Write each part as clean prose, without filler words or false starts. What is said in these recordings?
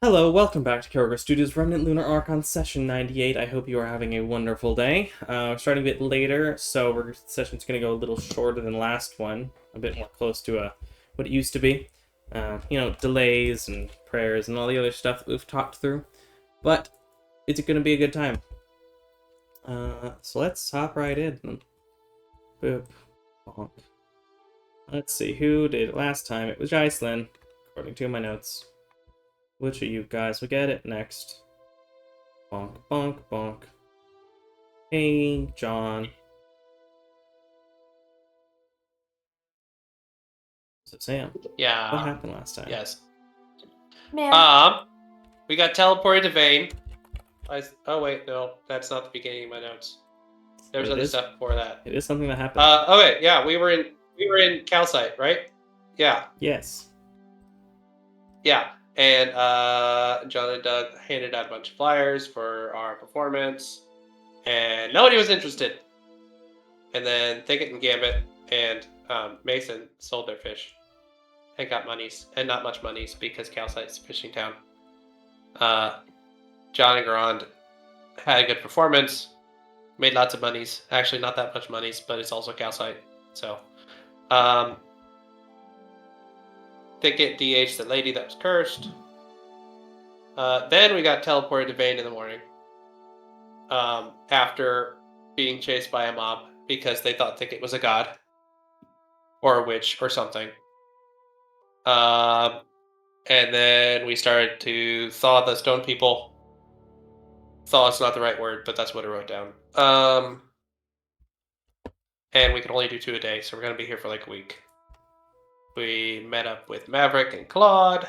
Hello, welcome back to Kyogre Studios Remnant Lunar Archon Session 98. I hope you are having a wonderful day. We're starting a bit later, so our session's going to go a little shorter than last one. A bit more close to what it used to be. Delays and prayers and all the other stuff that we've talked through. But it's going to be a good time. So let's hop right in. Boop. Bonk. Let's see, who did it last time? It was Iceland, according to my notes. Which of you guys will get it next? Bonk, bonk, bonk. Hey, John. So, Sam. Yeah. What happened last time? Yes. Man. We got teleported to Vane. Oh wait, no, that's not the beginning of my notes. There's other stuff before that. It is something that happened. Okay, yeah, we were in Calcite, right? Yeah. Yes. Yeah. And John and Doug handed out a bunch of flyers for our performance, and nobody was interested. And then Thicket and Gambit and Mason sold their fish and got monies, and not much monies because Calcite's a fishing town. John and Garand had a good performance, made lots of monies. Actually, not that much monies, but it's also Calcite. So, Thicket DH'd the lady that was cursed. Then we got teleported to Vane in the morning. After being chased by a mob because they thought Thicket was a god. Or a witch or something. And then we started to thaw the stone people. Thaw is not the right word, but that's what I wrote down. And we can only do 2 a day, so we're going to be here for like a week. We met up with Maverick and Claude.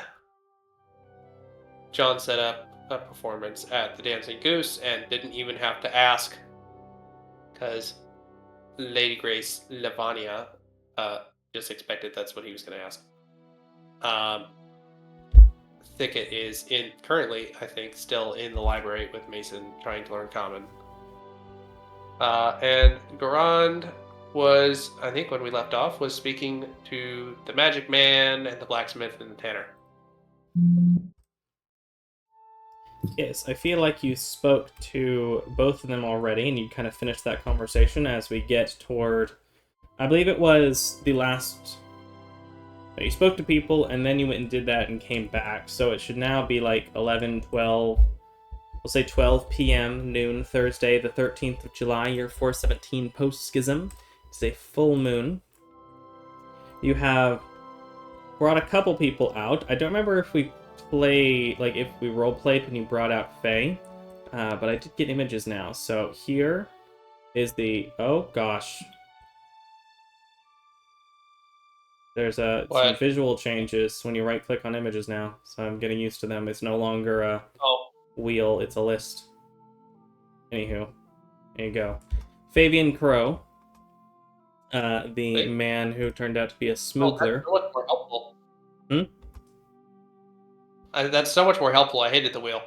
John set up a performance at the Dancing Goose and didn't even have to ask because Lady Grace Lavania just expected that's what he was going to ask. Thicket is currently, I think, still in the library with Mason trying to learn Common. And Garand was, I think when we left off, was speaking to the Magic Man and the Blacksmith and the Tanner. Yes, I feel like you spoke to both of them already, and you kind of finished that conversation as we get toward... I believe it was the last... You spoke to people, and then you went and did that and came back, so it should now be like 11, 12... We'll say 12 p.m. noon, Thursday, the 13th of July, year 417 post-schism. It's a full moon. You have brought a couple people out. I don't remember if we if we role-played when you brought out Faye, but I did get images now. So here is the... Oh, gosh. There's some visual changes when you right-click on images now, so I'm getting used to them. It's no longer a wheel, it's a list. Anywho, there you go. Fabian Crow, the man who turned out to be a smuggler. That's so much more helpful. That's so much more helpful. I hated the wheel.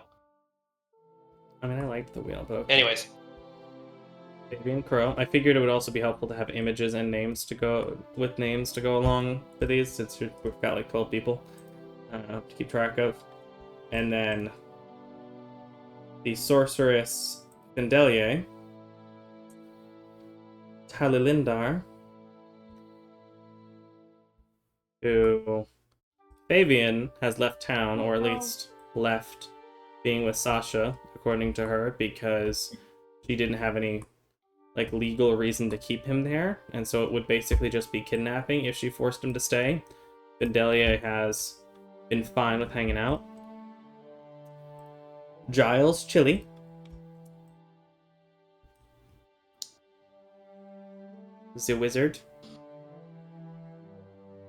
I mean, I liked the wheel, but... Anyways. Fabian Crow. I figured it would also be helpful to have images and names to go along with these, since we've got like 12 people to keep track of. And then the sorceress Findelier, Talilindar, who Fabian has left town, or at least left being with Sasha, according to her, because she didn't have any legal reason to keep him there, and so it would basically just be kidnapping if she forced him to stay. Fidelia has been fine with hanging out. Giles Chili. The wizard.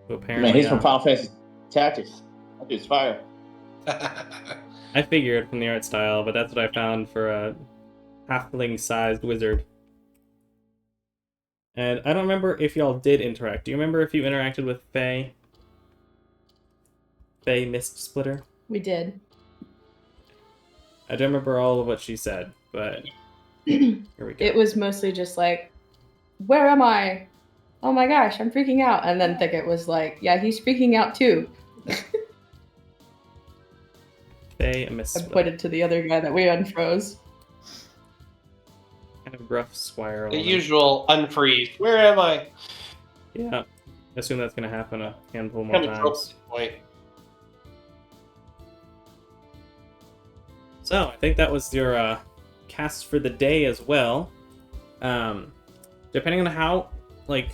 Who apparently... Man, he's from Final Fantasy Tactics. That dude's fire. I figured from the art style, but that's what I found for a halfling-sized wizard. And I don't remember if y'all did interact. Do you remember if you interacted with Faye? Faye Mist Splitter? We did. I don't remember all of what she said, but here we go. It was mostly just like, where am I? Oh my gosh, I'm freaking out. And then Thicket was like, yeah, he's freaking out too. Faye, a I misspell. pointed to the other guy that we unfroze. Kind of gruff squire. The element. usual unfreeze. Where am I? Yeah. I assume that's going to happen a handful more Kind of trope times. point. So, I think that was your cast for the day as well. Depending on how, like,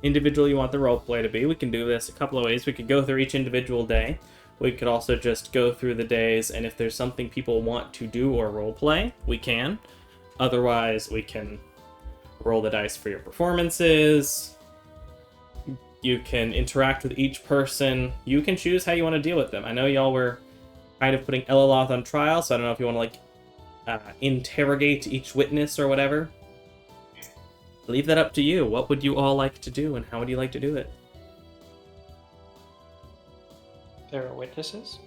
individual you want the roleplay to be, we can do this a couple of ways. We could go through each individual day. We could also just go through the days, and if there's something people want to do or roleplay, we can. Otherwise, we can roll the dice for your performances. You can interact with each person. You can choose how you want to deal with them. I know y'all were kind of putting Elaloth on trial, so I don't know if you want to, like, interrogate each witness or whatever. Leave that up to you. What would you all like to do, and how would you like to do it? There are witnesses?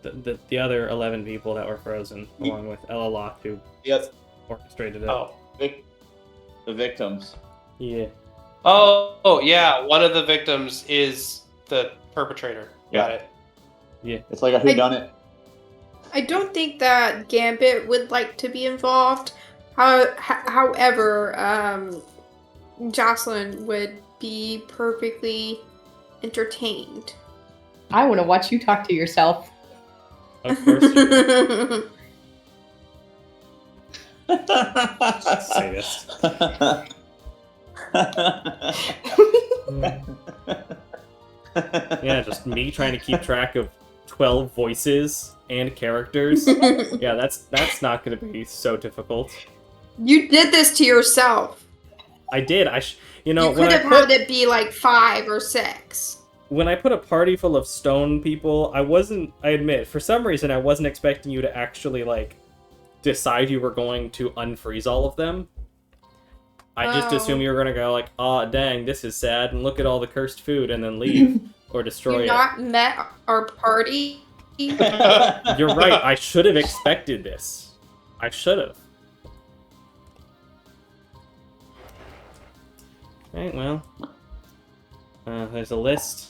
The other 11 people that were frozen, along with Elaloth, who Yes. orchestrated it. Oh. The victims. Yeah. Oh, yeah. One of the victims is the perpetrator. Got Yeah. it. Yeah. It's like a whodunit. I don't think that Gambit would like to be involved. However, Jocelyn would be perfectly entertained. I want to watch you talk to yourself. Of course you do. Sadist. Yeah, just me trying to keep track of 12 voices and characters. Yeah, that's not going to be so difficult. You did this to yourself. I did. You know, You could have had it be like 5 or 6. when I put a party full of stone people, I admit, for some reason, I wasn't expecting you to actually, like, decide you were going to unfreeze all of them. I just assumed you were going to go, like, aw, dang, this is sad, and look at all the cursed food, and then leave, or destroy You it. not met our party? You're right, I should have expected this. I should have. Alright, well. There's a list.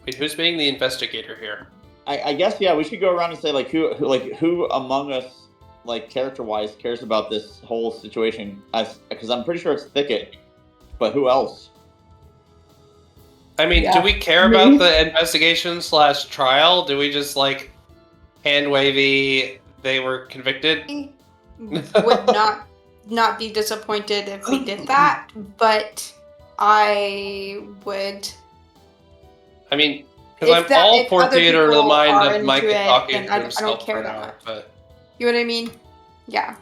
Wait, who's being the investigator here? I guess, yeah, we should go around and say, like, who among us, like, character-wise, cares about this whole situation? Because I'm pretty sure it's Thicket, but who else? I mean, Yeah, do we care me. about the investigation/trial? Do we just, like, hand-wavy, they were convicted? Would not be disappointed if we did that, but I would. I mean, because I'm all for theater of the mind of Micah talking to himself I don't care for that now, much. but You know what I mean? Yeah.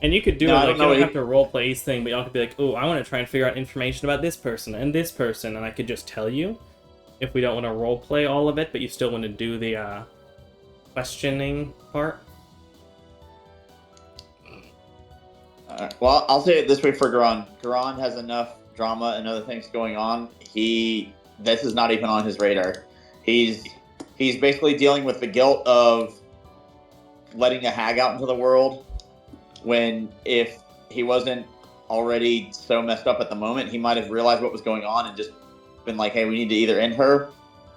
And you could do No, I it, like, don't you know, don't have to roleplay each thing, but y'all could be like, oh, I want to try and figure out information about this person, and I could just tell you, if we don't want to roleplay all of it, but you still want to do the, questioning part. Well, I'll say it this way for Garan. Garan has enough drama and other things going on. This is not even on his radar. He's basically dealing with the guilt of letting a hag out into the world, when if he wasn't already so messed up at the moment, he might have realized what was going on and just been like, hey, we need to either end her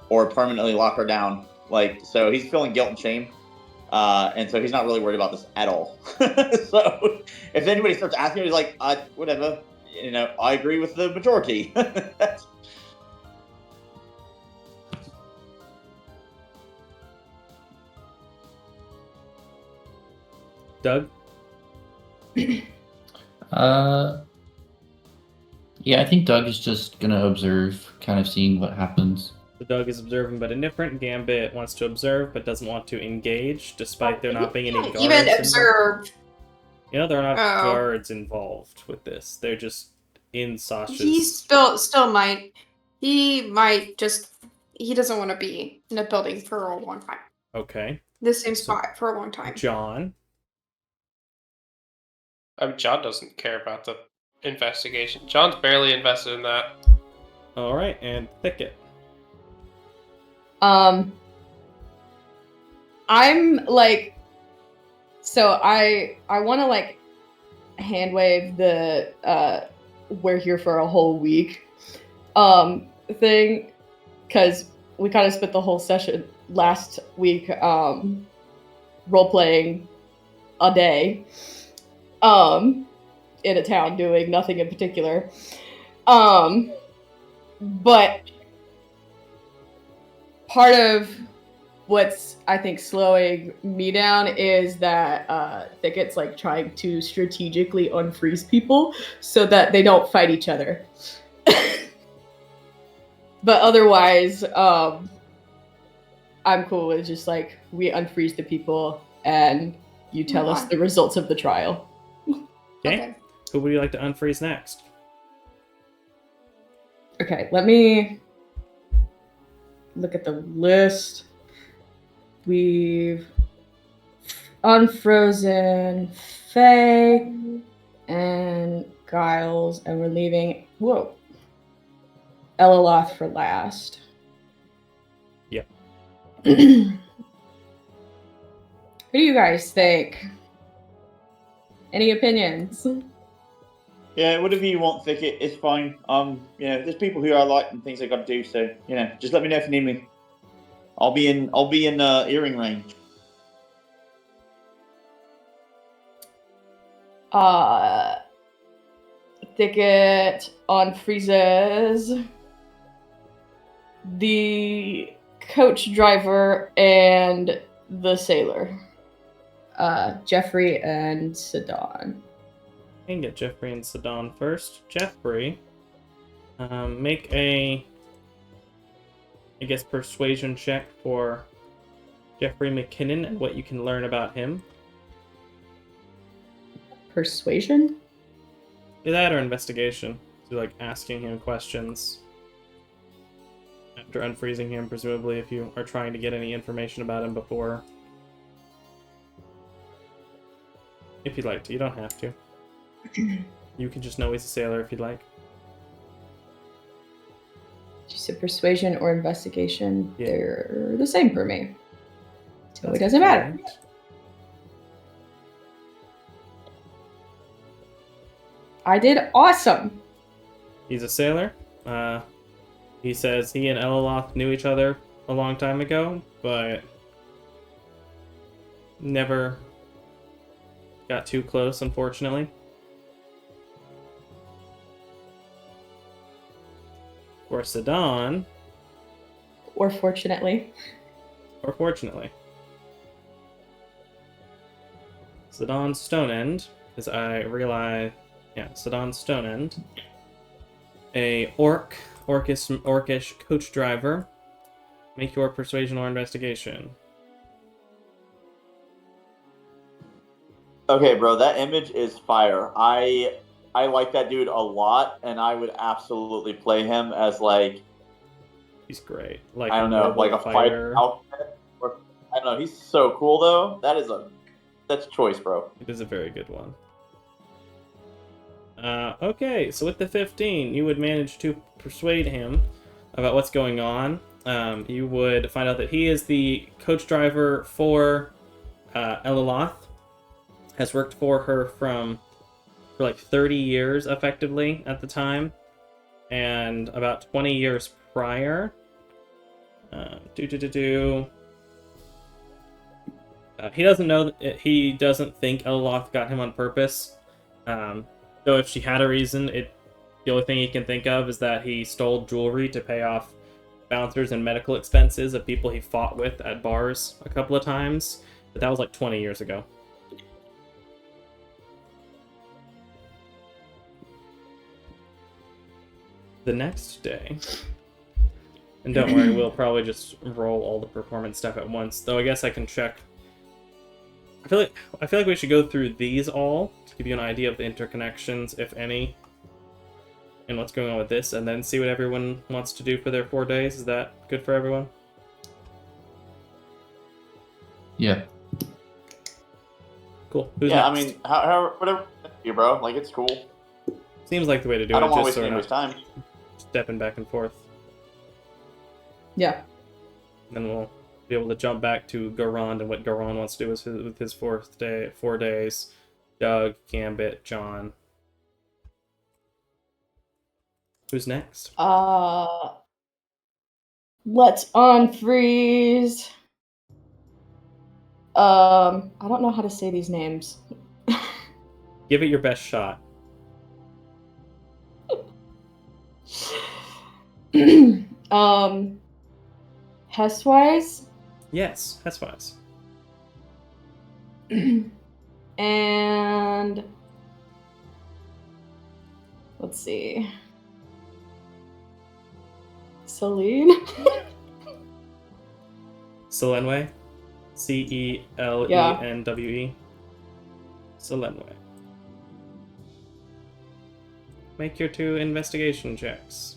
or permanently lock her down. Like, so he's feeling guilt and shame. And so he's not really worried about this at all. So if anybody starts asking him, he's like, whatever, I agree with the majority. Doug? Yeah, I think Doug is just gonna observe, kind of seeing what happens. The Doug is observing but indifferent. Gambit wants to observe but doesn't want to engage, despite there not being any guards Even involved. observe. You know, there are not Oh. guards involved with this. They're just in Sasha's... He still might. He might just. He doesn't want to be in a building for a long time. Okay. The same spot for a long time. John? I mean, John doesn't care about the investigation. John's barely invested in that. Alright, and Thicket. I'm like, so I want to like hand wave the we're here for a whole week thing, because we kind of spent the whole session last week role playing a day in a town doing nothing in particular. But part of what's I think slowing me down is that Thicket's like trying to strategically unfreeze people so that they don't fight each other. But otherwise, I'm cool with just like we unfreeze the people and you tell us the results of the trial. Okay. Who would you like to unfreeze next? Okay, let me look at the list. We've unfrozen Faye and Giles, and we're leaving Elaloth for last. Yep. What do you guys think? Any opinions? Yeah, whatever you want, Thicket, it's fine. There's people who I like and things I got to do, so just let me know if you need me. I'll be in earring range. Thicket unfreezes the coach driver and the sailor. Jeffrey and Sidon. I can get Jeffrey and Sidon first. Jeffrey, make a, I guess, persuasion check for Jeffrey McKinnon and what you can learn about him. Persuasion? Either that or investigation. So, like, asking him questions after unfreezing him, presumably, if you are trying to get any information about him before. If you'd like to. You don't have to. You can just know he's a sailor if you'd like. You said persuasion or investigation. Yeah. They're the same for me. So That's it doesn't matter. correct. I did awesome. He's a sailor. He says he and Elaloth knew each other a long time ago, but never got too close, unfortunately. For Sidon, Or fortunately. or fortunately, Sidon Stoneend, as I realize, Sidon Stoneend, a orcish coach driver. Make your persuasion or investigation. Okay, bro, that image is fire. I like that dude a lot, and I would absolutely play him as like He's great. Like I don't know, like a fighter outfit. Or, I don't know. He's so cool though. That's choice, bro. It is a very good one. Okay, so with the 15, you would manage to persuade him about what's going on. You would find out that he is the coach driver for Elaloth. Has worked for her for like 30 years, effectively, at the time. And about 20 years prior. He doesn't know. He doesn't think Elaloth got him on purpose. Though if she had a reason, the only thing he can think of is that he stole jewelry to pay off bouncers and medical expenses of people he fought with at bars a couple of times. But that was like 20 years ago. The next day, and don't worry, we'll probably just roll all the performance stuff at once. Though I guess I can check. I feel like we should go through these all to give you an idea of the interconnections, if any, and what's going on with this, and then see what everyone wants to do for their 4 days. Is that good for everyone? Yeah. Cool. Who's Yeah, next? I mean, however, whatever you, bro. Like, it's cool. Seems like the way to do I it. don't want to Just waste so we're anybody's not time. stepping back and forth. Yeah. Then we'll be able to jump back to Garand and what Garand wants to do with his 4 days. Doug, Gambit, John. Who's next? Let's unfreeze. I don't know how to say these names. Give it your best shot. Hesswise Yes, that's wise. and let's see. Celine. Selenwe. Celenwe. Selenwe. Make your 2 investigation checks.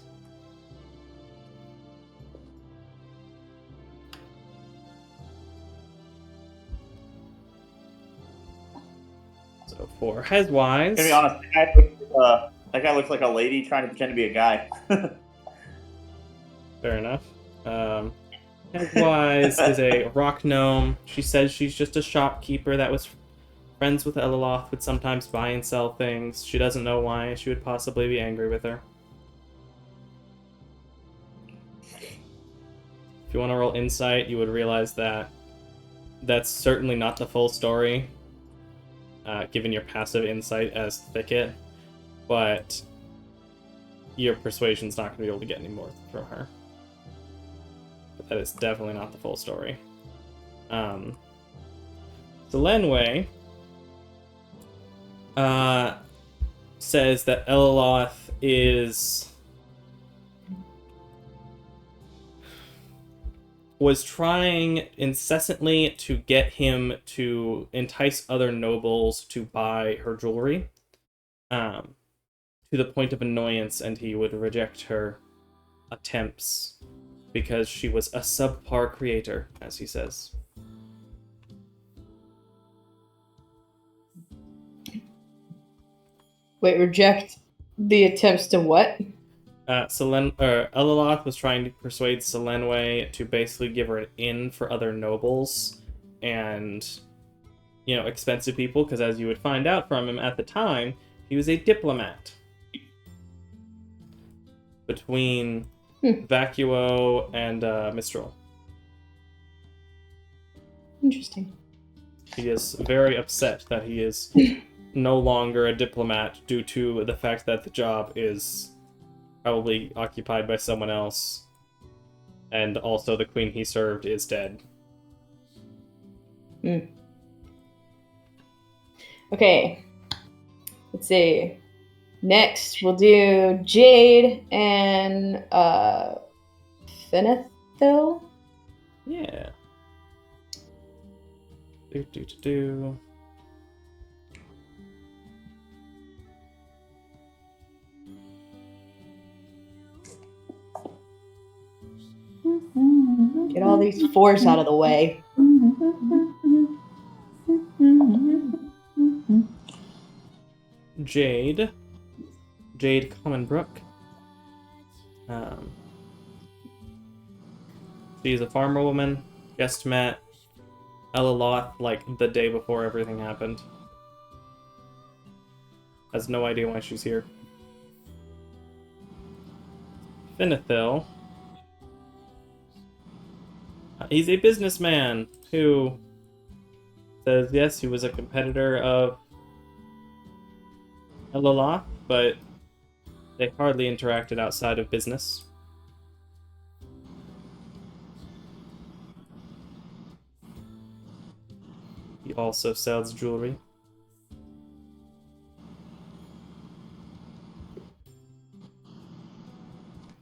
So for Hezwise. To be honest, that guy looks like a lady trying to pretend to be a guy. Fair enough. Hezwise is a rock gnome. She says she's just a shopkeeper that was friends with Eliloth, would sometimes buy and sell things. She doesn't know why she would possibly be angry with her. If you want to roll insight, you would realize that that's certainly not the full story, given your passive insight as Thicket, but your persuasion's not going to be able to get any more from her. But that is definitely not the full story. Selenwe says that Eliloth was trying incessantly to get him to entice other nobles to buy her jewelry, to the point of annoyance, and he would reject her attempts because she was a subpar creator, as he says. Wait, reject the attempts to what? Eliloth was trying to persuade Selenwe to basically give her an in for other nobles and, expensive people, because as you would find out from him at the time, he was a diplomat between Vacuo and Mistral. Interesting. He is very upset that he is no longer a diplomat due to the fact that the job is probably occupied by someone else, and also the queen he served is dead. Okay. Let's see. Next, we'll do Jade and Finethil. Yeah. Do. Get all these 4s out of the way. Jade Commonbrook. She's a farmer woman. Just met Eliloth like the day before everything happened. Has no idea why she's here. Finethil. He's a businessman who says yes, he was a competitor of Eliloth, but they hardly interacted outside of business. He also sells jewelry.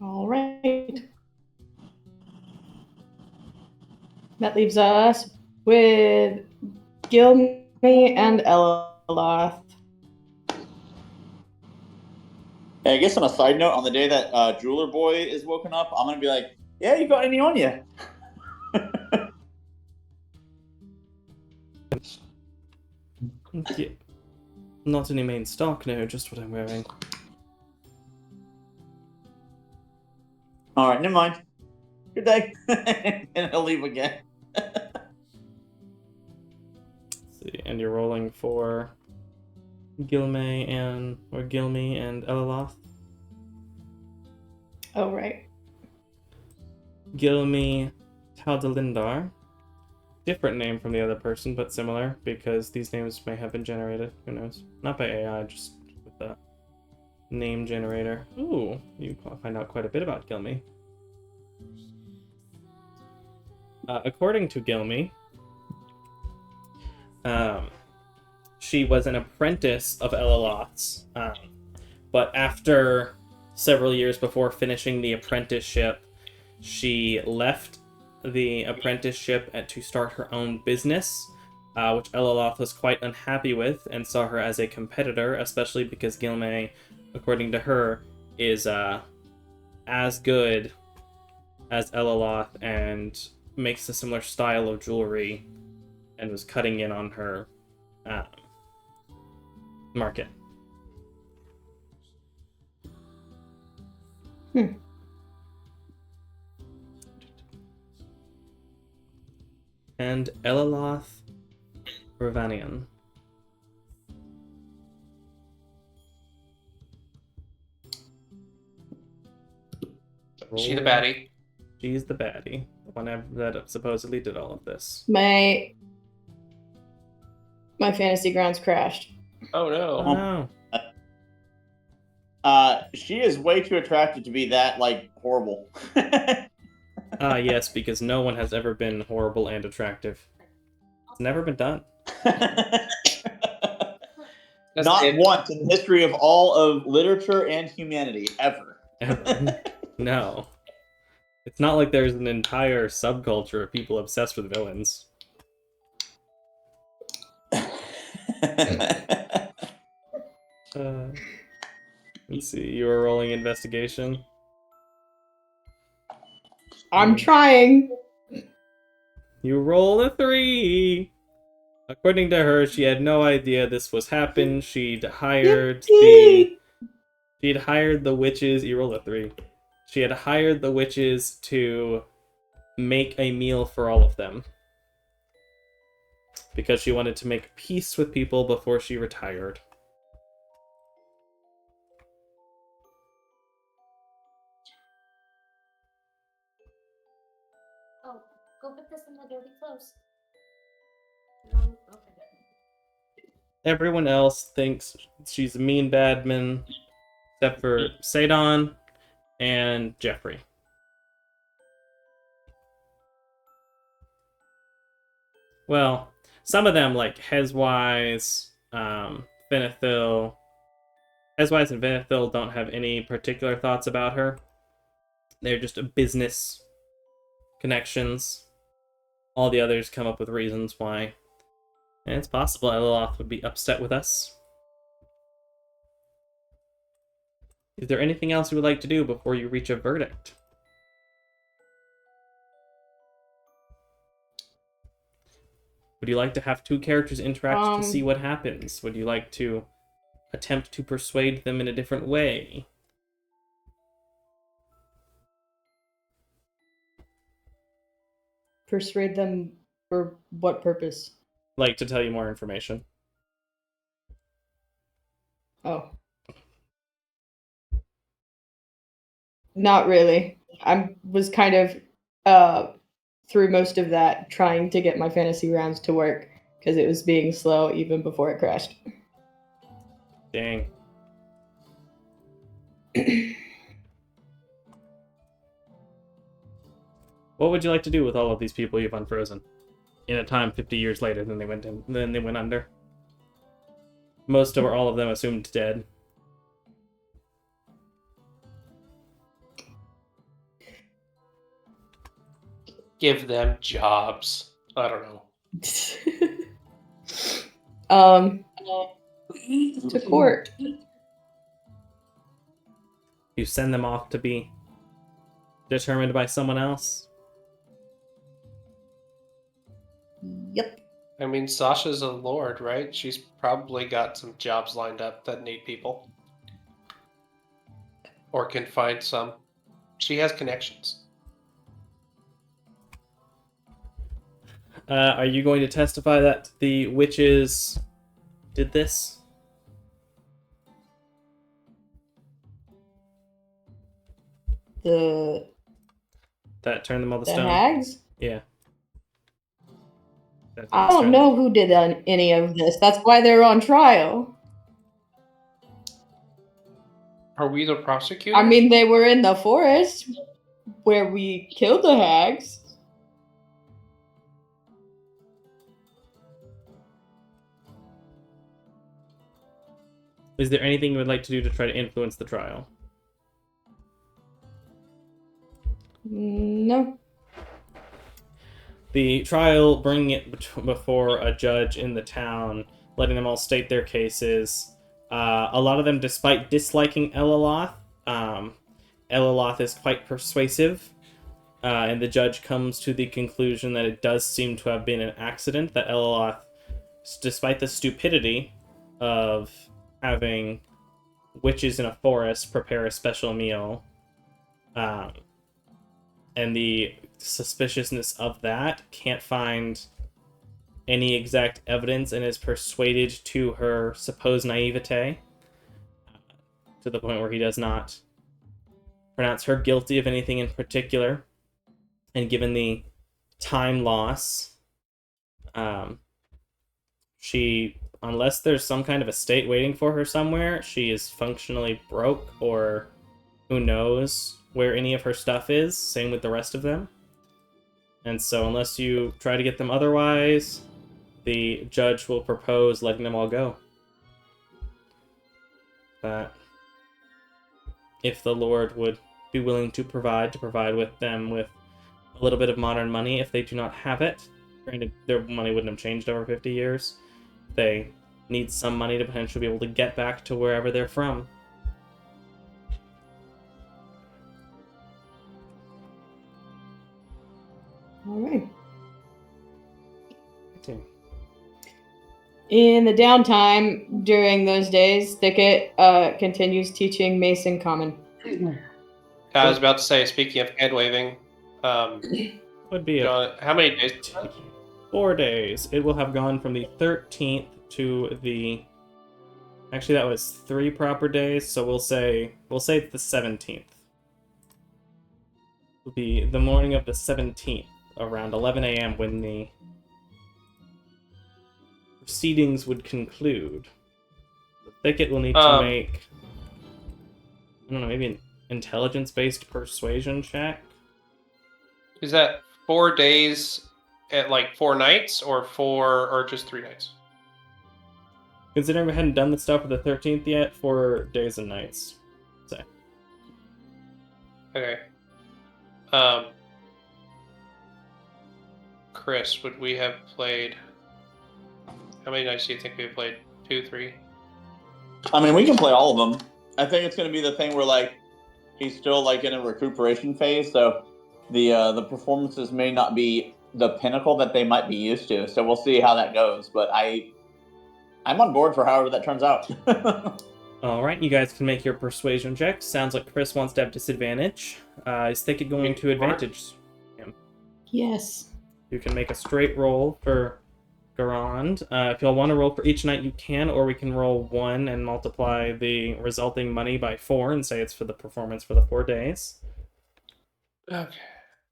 All right. That leaves us with Gilmy and Eliloth. Hey, I guess on a side note, on the day that Jeweler Boy is woken up, I'm going to be like, yeah, you got any on you? Yeah. Not any main stock, no, just what I'm wearing. All right, never mind. Good day. And I'll leave again. See, and you're rolling for Gilmy and Eliloth. Oh, right. Gilmy Taldalindar. Different name from the other person, but similar, because these names may have been generated. Who knows? Not by AI, just with the name generator. Ooh, you find out quite a bit about Gilmy. According to Gilmy, she was an apprentice of Elaloth's, but after several years before finishing the apprenticeship, she left the apprenticeship to start her own business, which Elaloth was quite unhappy with and saw her as a competitor, especially because Gilme, according to her, is as good as Elaloth and makes a similar style of jewelry, and was cutting in on her market. And Elaloth Ravanian. She the baddie. She's the baddie. The one that supposedly did all of this. My fantasy grounds crashed. Oh no. Oh no. She is way too attractive to be that horrible. Yes, because no one has ever been horrible and attractive. It's never been done. Not once in the history of all of literature and humanity, ever. Ever. No. It's not like there's an entire subculture of people obsessed with villains. Let's see, you were rolling investigation. I'm trying. You roll a 3! According to her, she had no idea this was happening. She'd hired the witches. You rolled a 3. She had hired the witches to make a meal for all of them, because she wanted to make peace with people before she retired. Oh, go put this in the dirty clothes. Everyone else thinks she's a mean badman, except for Sadon and Jeffrey. Well, some of them, like Hezwise, Venethil. Hezwise and Venethil don't have any particular thoughts about her. They're just business connections. All the others come up with reasons why. And it's possible Elaloth would be upset with us. Is there anything else you would like to do before you reach a verdict? Would you like to have two characters interact to see what happens? Would you like to attempt to persuade them in a different way? Persuade them for what purpose? Like to tell you more information. Oh. Not really. I was kind of through most of that trying to get my fantasy rounds to work because it was being slow even before it crashed. Dang. What would you like to do with all of these people you've unfrozen? In a time 50 years later than they went under. Most of or all of them assumed dead. Give them jobs. I don't know. To court. You send them off to be determined by someone else? Yep. I mean, Sasha's a lord, right? She's probably got some jobs lined up that need people. Or can find some. She has connections. Are you going to testify that the witches did this? that turned them all to The stone. hags? Yeah. I don't know who did any of this. That's why they're on trial. Are we the prosecutors? I mean, they were in the forest where we killed the hags. Is there anything you would like to do to try to influence the trial? No. The trial, bringing it before a judge in the town, letting them all state their cases. A lot of them, despite disliking Elaloth, Elaloth is quite persuasive, and the judge comes to the conclusion that it does seem to have been an accident, that Elaloth, despite the stupidity of having witches in a forest prepare a special meal, and the suspiciousness of that, can't find any exact evidence and is persuaded to her supposed naivete, to the point where he does not pronounce her guilty of anything in particular. And given the time loss, she, unless there's some kind of estate waiting for her somewhere, she is functionally broke, or who knows where any of her stuff is. Same with the rest of them. And so unless you try to get them otherwise, the judge will propose letting them all go. But if the Lord would be willing to provide with them with a little bit of modern money if they do not have it. Granted, their money wouldn't have changed over 50 years. They need some money to potentially be able to get back to wherever they're from. All right. Okay. In the downtime during those days, Thicket continues teaching Mason Common. I was about to say, speaking of hand waving, Would be John, how many days? 4 days. It will have gone from the 13th to the... Actually, that was 3 proper days, so we'll say it's the 17th. It'll be the morning of the 17th, around 11 a.m. when the proceedings would conclude. The Thicket will need to make, I don't know, maybe an intelligence-based persuasion check? Is that 4 days at like 4 nights, or just 3 nights? Considering we hadn't done the stuff for the 13th yet, 4 days and nights. So. Okay. Chris, would we have played... How many nights do you think we have played? 2, 3? I mean, we can play all of them. I think it's going to be the thing where, like, he's still, like, in a recuperation phase, so the performances may not be the pinnacle that they might be used to. So we'll see how that goes. But I'm on board for however that turns out. Alright, you guys can make your persuasion checks. Sounds like Chris wants to have disadvantage. Is Thicket going to advantage him? Yes. You can make a straight roll for Garand. If y'all want to roll for each night, you can, or we can roll 1 and multiply the resulting money by 4 and say it's for the performance for the 4 days. Okay.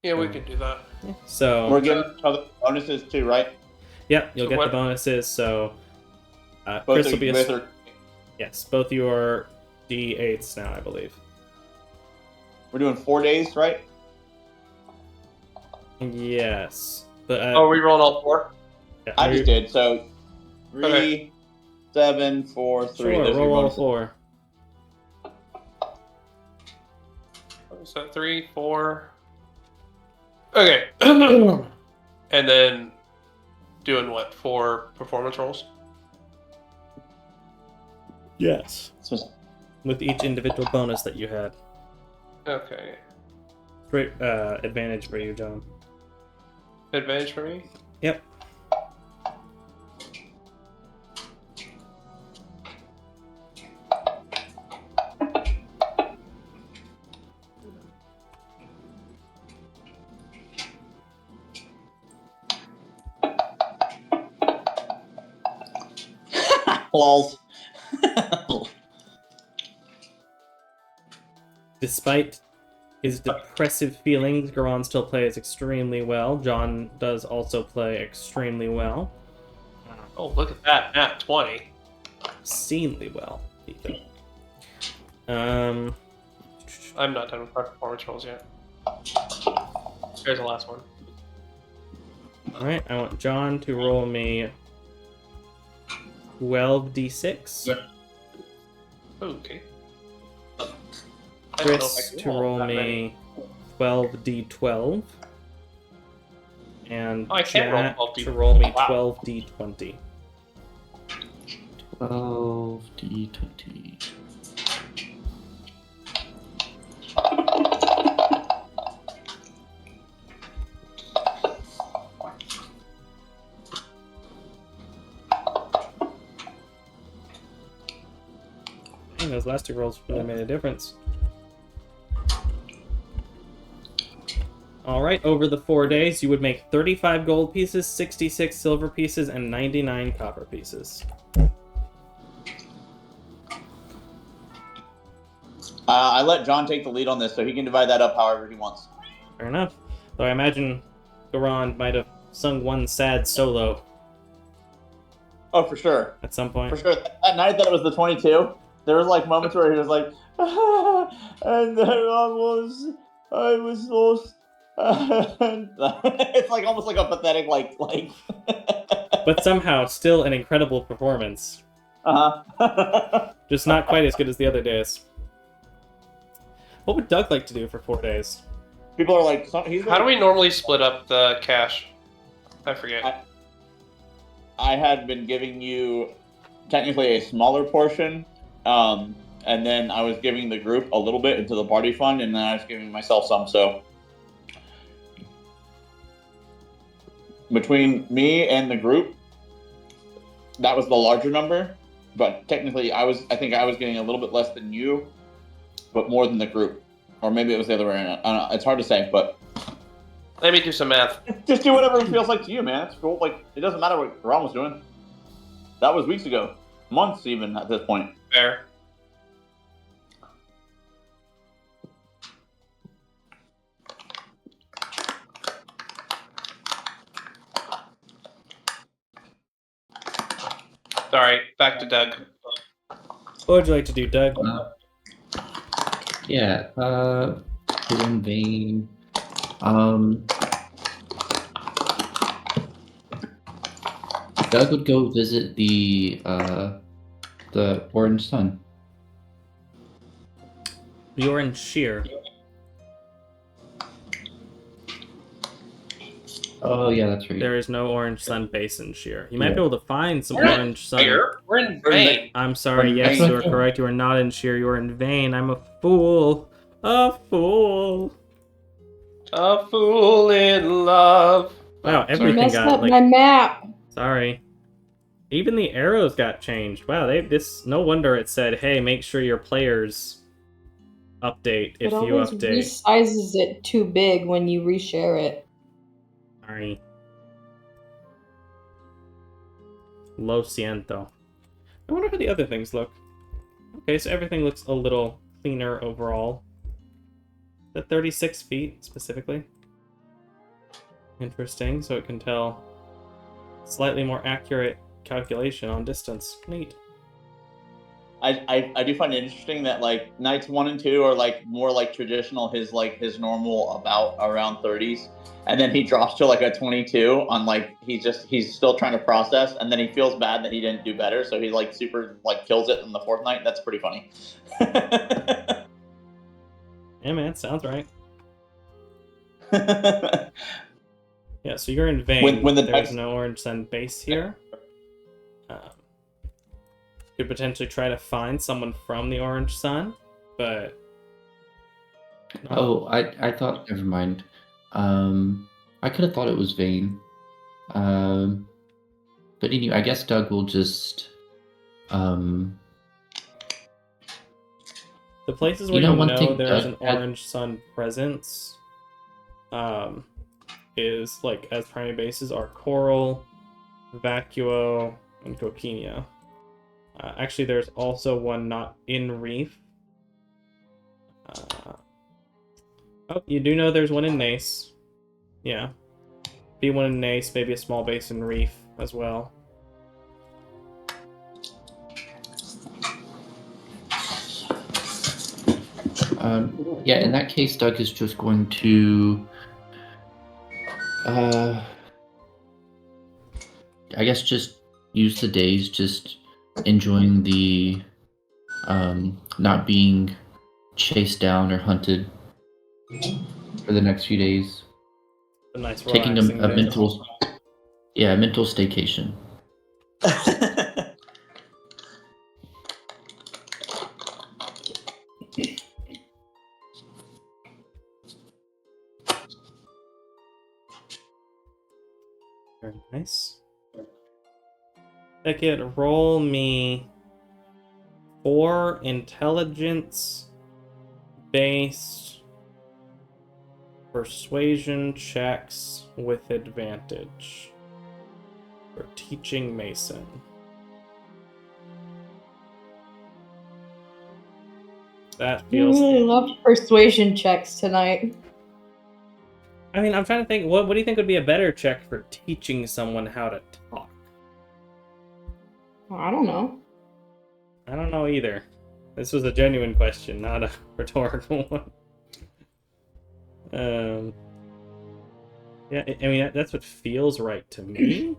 Yeah, we can do that. Yeah. So We're getting other bonuses too, right? Yep, you'll So get what- the bonuses. So Both Chris are- will be both are- yes, both your D8s now, I believe. We're doing 4 days, right? Yes, but Oh, we rolled all 4? yeah, I just did. So 3, Okay. 7, 4, 3. Sure, Those are your roll all bonuses. 4. So 3, 4. Okay. And then doing what? 4 performance rolls? Yes, So- with each individual bonus that you had. Okay. Great advantage for you, John. Advantage for me? Yep. Lols. Despite his depressive feelings, Garon still plays extremely well. John does also play extremely well. Oh, look at that. Nat 20. Obscenely well, Ethan. I'm not done with my performance rolls yet. Here's the last one. Alright, I want John to roll me 12d6. Okay. I don't know if I Chris can to roll roll that me many. 12d12. And Oh, I can't roll Jack 12D. to roll me Oh, wow. 12d20. 12d20. Dang, those last two rolls really made a difference. Alright, over the 4 days, you would make 35 gold pieces, 66 silver pieces, and 99 copper pieces. I let John take the lead on this, so he can divide that up however he wants. Fair enough. Though I imagine Garon might have sung one sad solo Oh, for sure. at some point. For sure. That night that it was the 22, there was like moments where he was like, and then I was lost. And it's like almost like a pathetic, like. But somehow, still an incredible performance. Uh-huh. Just not quite as good as the other days. What would Doug like to do for 4 days? People are like, How do we normally split up the cash? I forget. I had been giving you technically a smaller portion, and then I was giving the group a little bit into the party fund, and then I was giving myself some. So between me and the group, that was the larger number. But technically, I think I was getting a little bit less than you, but more than the group, or maybe it was the other way around. I don't know. It's hard to say, but Let me do some math. just do whatever it feels like to you, man. It's cool. Like, it doesn't matter what Ron was doing. That was weeks ago, months even at this point. Fair. Alright, back to Doug. What would you like to do, Doug? Yeah, put in vein. Doug would go visit the Orange Sun. You're in Sheer. Oh yeah, that's right. There is no Orange Sun base in Sheer. You might Yeah. be able to find some We're in Orange Sun. We're in vain. I'm sorry, We're in yes, Vane. you are correct. You are not in Sheer, you are in Vane. I'm a fool. A fool. A fool in love. Wow, You everything messed got, up like... my map. Sorry. Even the arrows got changed. Wow, no wonder it said, hey, make sure your players update if It you always update. resizes it too big when you reshare it. Sorry. Lo siento. I wonder how the other things look. Okay, so everything looks a little cleaner overall. The 36 feet, specifically. Interesting, so it can tell slightly more accurate calculation on distance. Neat. I do find it interesting that like nights 1 and 2 are like more like traditional, his normal about around 30s, and then he drops to like a 22 on like he's still trying to process, and then he feels bad that he didn't do better, so he like super like kills it in the 4th night. That's pretty funny. Yeah, man, sounds right. Yeah, so you're in Vane. When the There's dice- no Orange Sun base here. Could potentially try to find someone from the Orange Sun, but... no. Oh, I thought. Never mind. I could have thought it was Vane. But anyway, I guess Doug will just. The places where one thing there's Doug an had- Orange Sun presence is, like, as primary bases are Coral, Vacuo, and Coquinia. Actually, there's also one not in Reef. Oh, you do know there's one in Nace. Yeah. Be one in Nace, maybe a small base in Reef as well. Yeah, in that case, Doug is just going to, I guess, just use the days, just enjoying the not being chased down or hunted for the next few days. A nice Taking a relaxing day. mental staycation. Very nice. Beckett, roll me 4 intelligence-based persuasion checks with advantage for teaching Mason. That I feels... really love persuasion checks tonight. I mean, I'm trying to think, what do you think would be a better check for teaching someone how to talk? I don't know. I don't know either. This was a genuine question, not a rhetorical one. Yeah, I mean, that's what feels right to me.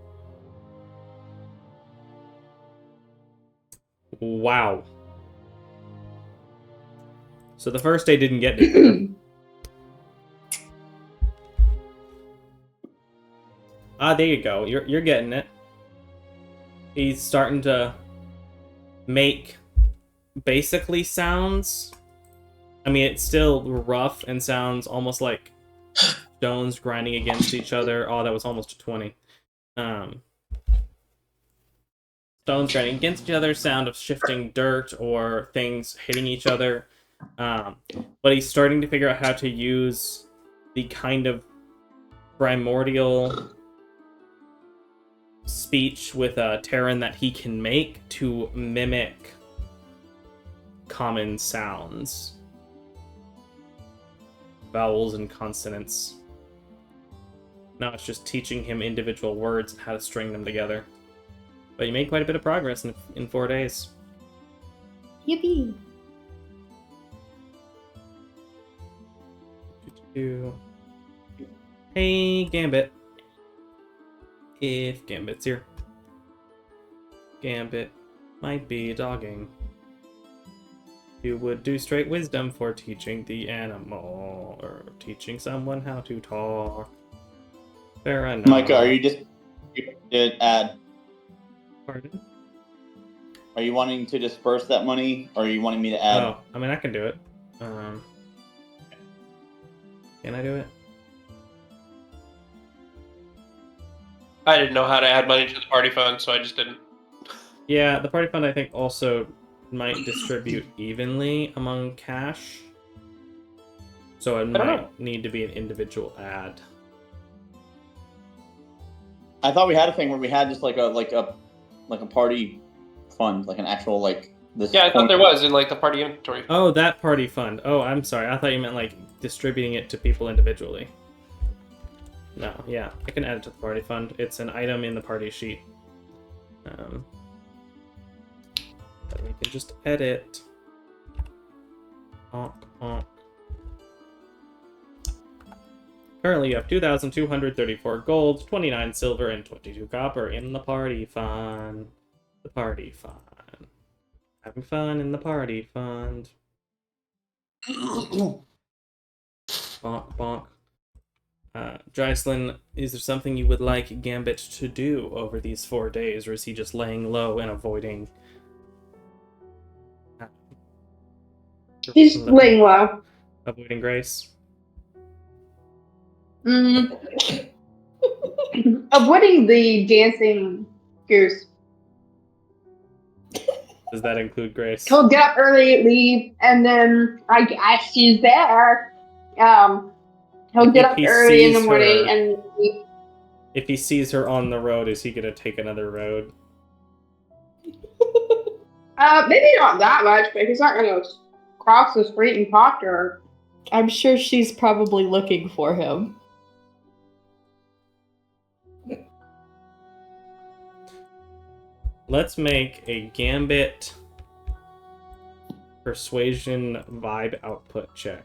Wow. So the first day didn't get me there. There you go. You're getting it. He's starting to make basically sounds. I mean, it's still rough and sounds almost like stones grinding against each other. Oh, that was almost a 20. Stones grinding against each other, sound of shifting dirt or things hitting each other. But he's starting to figure out how to use the kind of primordial speech with a Terran that he can make to mimic common sounds. Vowels and consonants. Now it's just teaching him individual words and how to string them together. But you made quite a bit of progress in 4 days. Yippee! Hey, Gambit. If Gambit's here. Gambit might be dogging. You would do straight wisdom for teaching the animal, or teaching someone how to talk. Fair enough. Micah, are you just did add? Pardon? Are you wanting to disperse that money, or are you wanting me to add? Oh, I mean, I can do it. Can I do it? I didn't know how to add money to the party fund, so I just didn't. Yeah, the party fund I think also might distribute evenly among cash. So it might need to be an individual ad. I thought we had a thing where we had just like a party fund, like an actual like this. Yeah, I thought there was in like the party inventory. Oh, that party fund. Oh, I'm sorry. I thought you meant like distributing it to people individually. No, yeah, I can add it to the party fund. It's an item in the party sheet. That we can just edit. Honk, honk. Currently, you have 2,234 gold, 29 silver, and 22 copper in the party fund. The party fund. Having fun in the party fund. Bonk, bonk. Dryslin, is there something you would like Gambit to do over these 4 days, or is he just laying low and avoiding? He's laying low. Avoiding Grace? Avoiding the dancing goose. Does that include Grace? He'll get up early, leave, and then I guess she's there. He'll get up early in the morning and leave. If he sees her on the road, is he gonna take another road? Maybe not that much, but he's not gonna cross the street and talk to her. I'm sure she's probably looking for him. Let's make a Gambit persuasion vibe output check.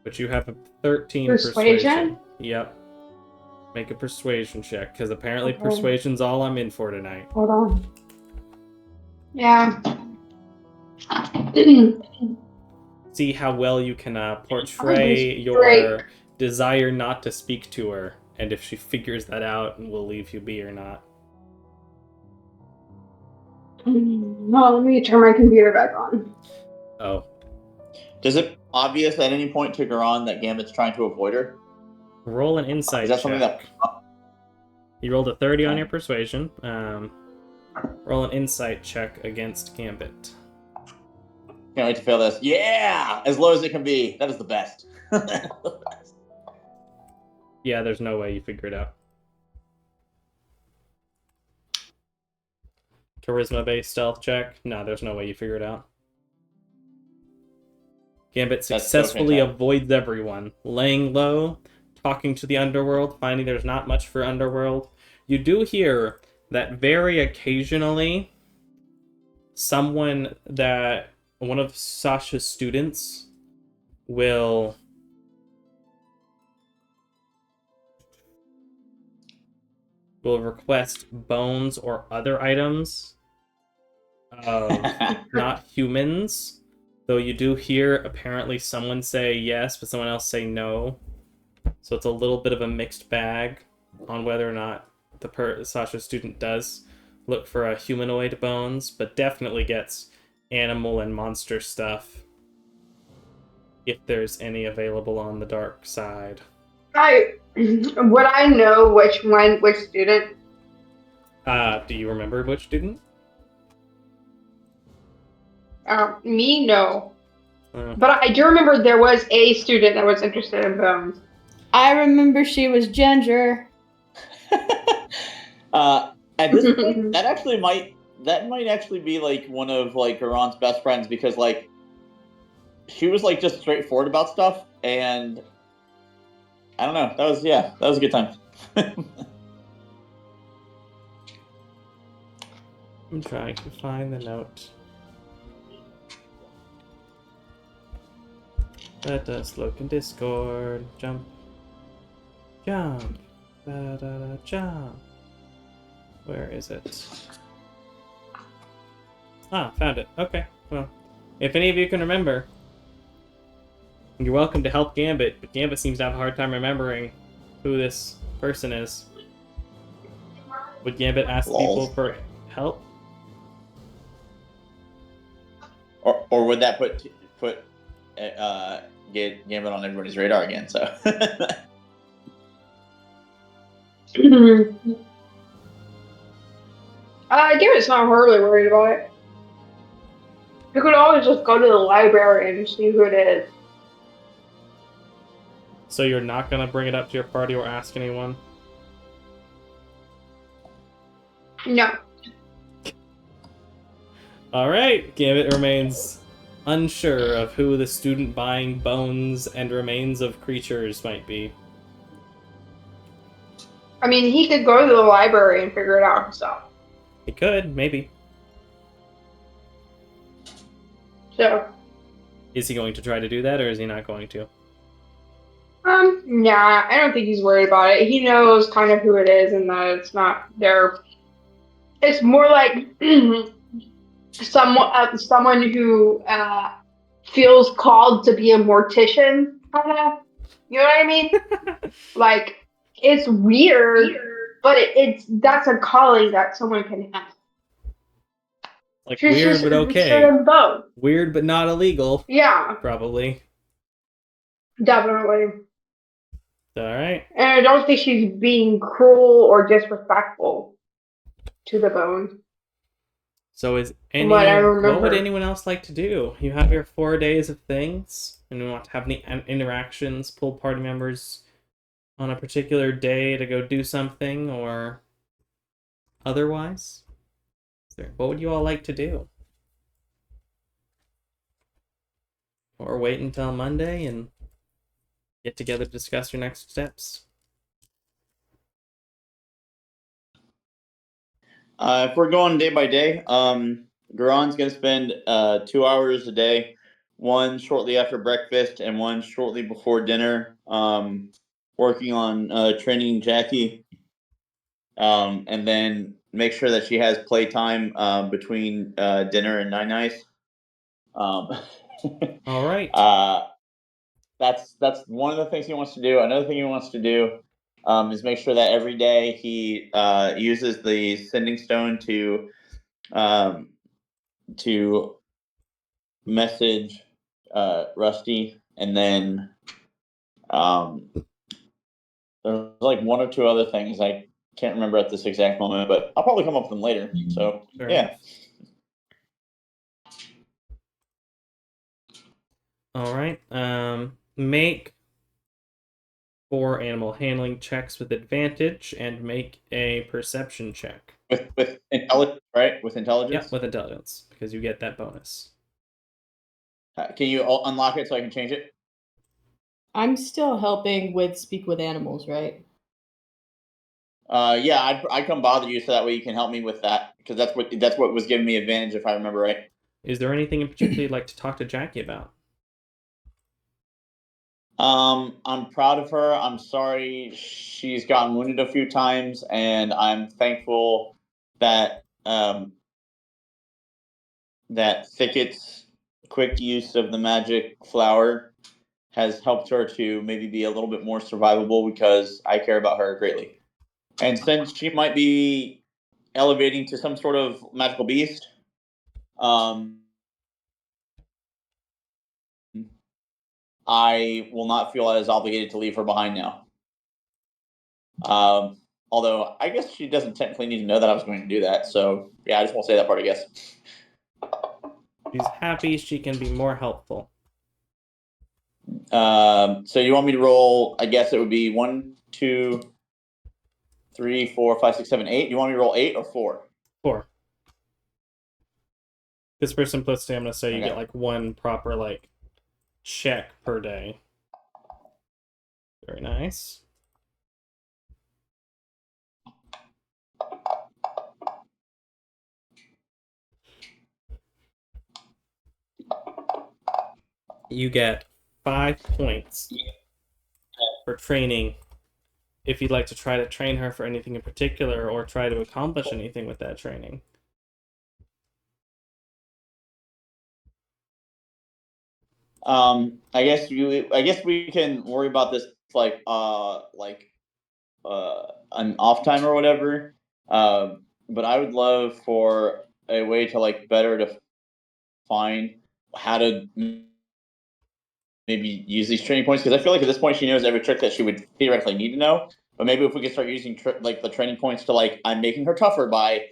But you have a 13 persuasion. Yep. Make a persuasion check, because apparently Okay. persuasion's all I'm in for tonight. Hold on. Yeah. See how well you can portray your Great. desire not to speak to her, and if she figures that out, will leave you be or not. No, let me turn my computer back on. Oh. Does it obvious at any point to Garon that Gambit's trying to avoid her? Roll an insight Is that check. something that... You rolled a 30 on your persuasion. Roll an insight check against Gambit. Can't wait to fail this. Yeah! As low as it can be. That is the best. Yeah, there's no way you figure it out. Charisma-based stealth check? No, there's no way you figure it out. Gambit successfully avoids everyone, laying low, talking to the underworld, finding there's not much for underworld. You do hear that very occasionally, one of Sasha's students will request bones or other items of not humans. Though you do hear apparently someone say yes, but someone else say no. So it's a little bit of a mixed bag on whether or not the Sasha student does look for humanoid bones, but definitely gets animal and monster stuff if there's any available on the dark side. Would I know which student? Do you remember which student? Me, no. But I do remember there was a student that was interested in bones. I remember she was ginger. At this point, that might actually be like one of like Garon's best friends, because like she was like just straightforward about stuff, and I don't know. That was a good time. I'm trying to find the note. Let us look in Discord. Jump. Jump. Da-da-da, jump. Where is it? Ah, found it. Okay, well. If any of you can remember, you're welcome to help Gambit, but Gambit seems to have a hard time remembering who this person is. Would Gambit ask people for help? Or would that put get Gambit on everybody's radar again? So. Gambit's not horribly worried about it. You could always just go to the library and see who it is. So you're not gonna bring it up to your party or ask anyone? No. Alright, Gambit remains unsure of who the student buying bones and remains of creatures might be. I mean, he could go to the library and figure it out himself. He could, maybe. So. Is he going to try to do that, or is he not going to? Nah, I don't think he's worried about it. He knows kind of who it is, and that it's not their. It's more like someone who feels called to be a mortician, kind of. You know what I mean? Like, it's weird, but that's a calling that someone can have. Like, she's weird but okay. Weird but not illegal. Yeah. Probably. Definitely. Alright. And I don't think she's being cruel or disrespectful to the bone. So what would anyone else like to do? You have your 4 days of things, and you want to have any interactions, pull party members on a particular day to go do something, or otherwise? What would you all like to do? or wait until Monday and get together to discuss your next steps? If we're going day by day, Garon's gonna spend 2 hours a day, one shortly after breakfast and one shortly before dinner, working on training Jackie, and then make sure that she has playtime between dinner and nine nights. Um, All right. That's one of the things he wants to do. Another thing he wants to do is make sure that every day he uses the sending stone um, to message Rusty, and then there's like one or two other things I can't remember at this exact moment, but I'll probably come up with them later. So Fair yeah. enough. All right. Make 4 animal handling checks with advantage and make a perception check. With intelligence, right? With intelligence. Yep, with intelligence, because you get that bonus. Can you unlock it so I can change it? I'm still helping with speak with animals, right? Yeah, I'd come bother you so that way you can help me with that, because that's what was giving me advantage if I remember right. Is there anything in particular you'd like to talk to Jackie about? I'm proud of her. I'm sorry she's gotten wounded a few times, and I'm thankful that that Thicket's quick use of the magic flower has helped her to maybe be a little bit more survivable, because I care about her greatly. And since she might be elevating to some sort of magical beast, I will not feel as obligated to leave her behind now. Although I guess she doesn't technically need to know that I was going to do that. So yeah, I just won't say that part, I guess. She's happy she can be more helpful. So you want me to roll? I guess it would be 1, 2, 3, 4, 5, 6, 7, 8. You want me to roll 8 or 4? 4. Because for simplicity, I'm going to say you Okay. get like 1 proper like check per day. Very nice. You get 5 points for training if you'd like to try to train her for anything in particular or try to accomplish anything with that training. I guess we can worry about this like an off time or whatever. But I would love for a way to like better define how to maybe use these training points, because I feel like at this point she knows every trick that she would theoretically need to know. But maybe if we could start using like the training points to like, I'm making her tougher by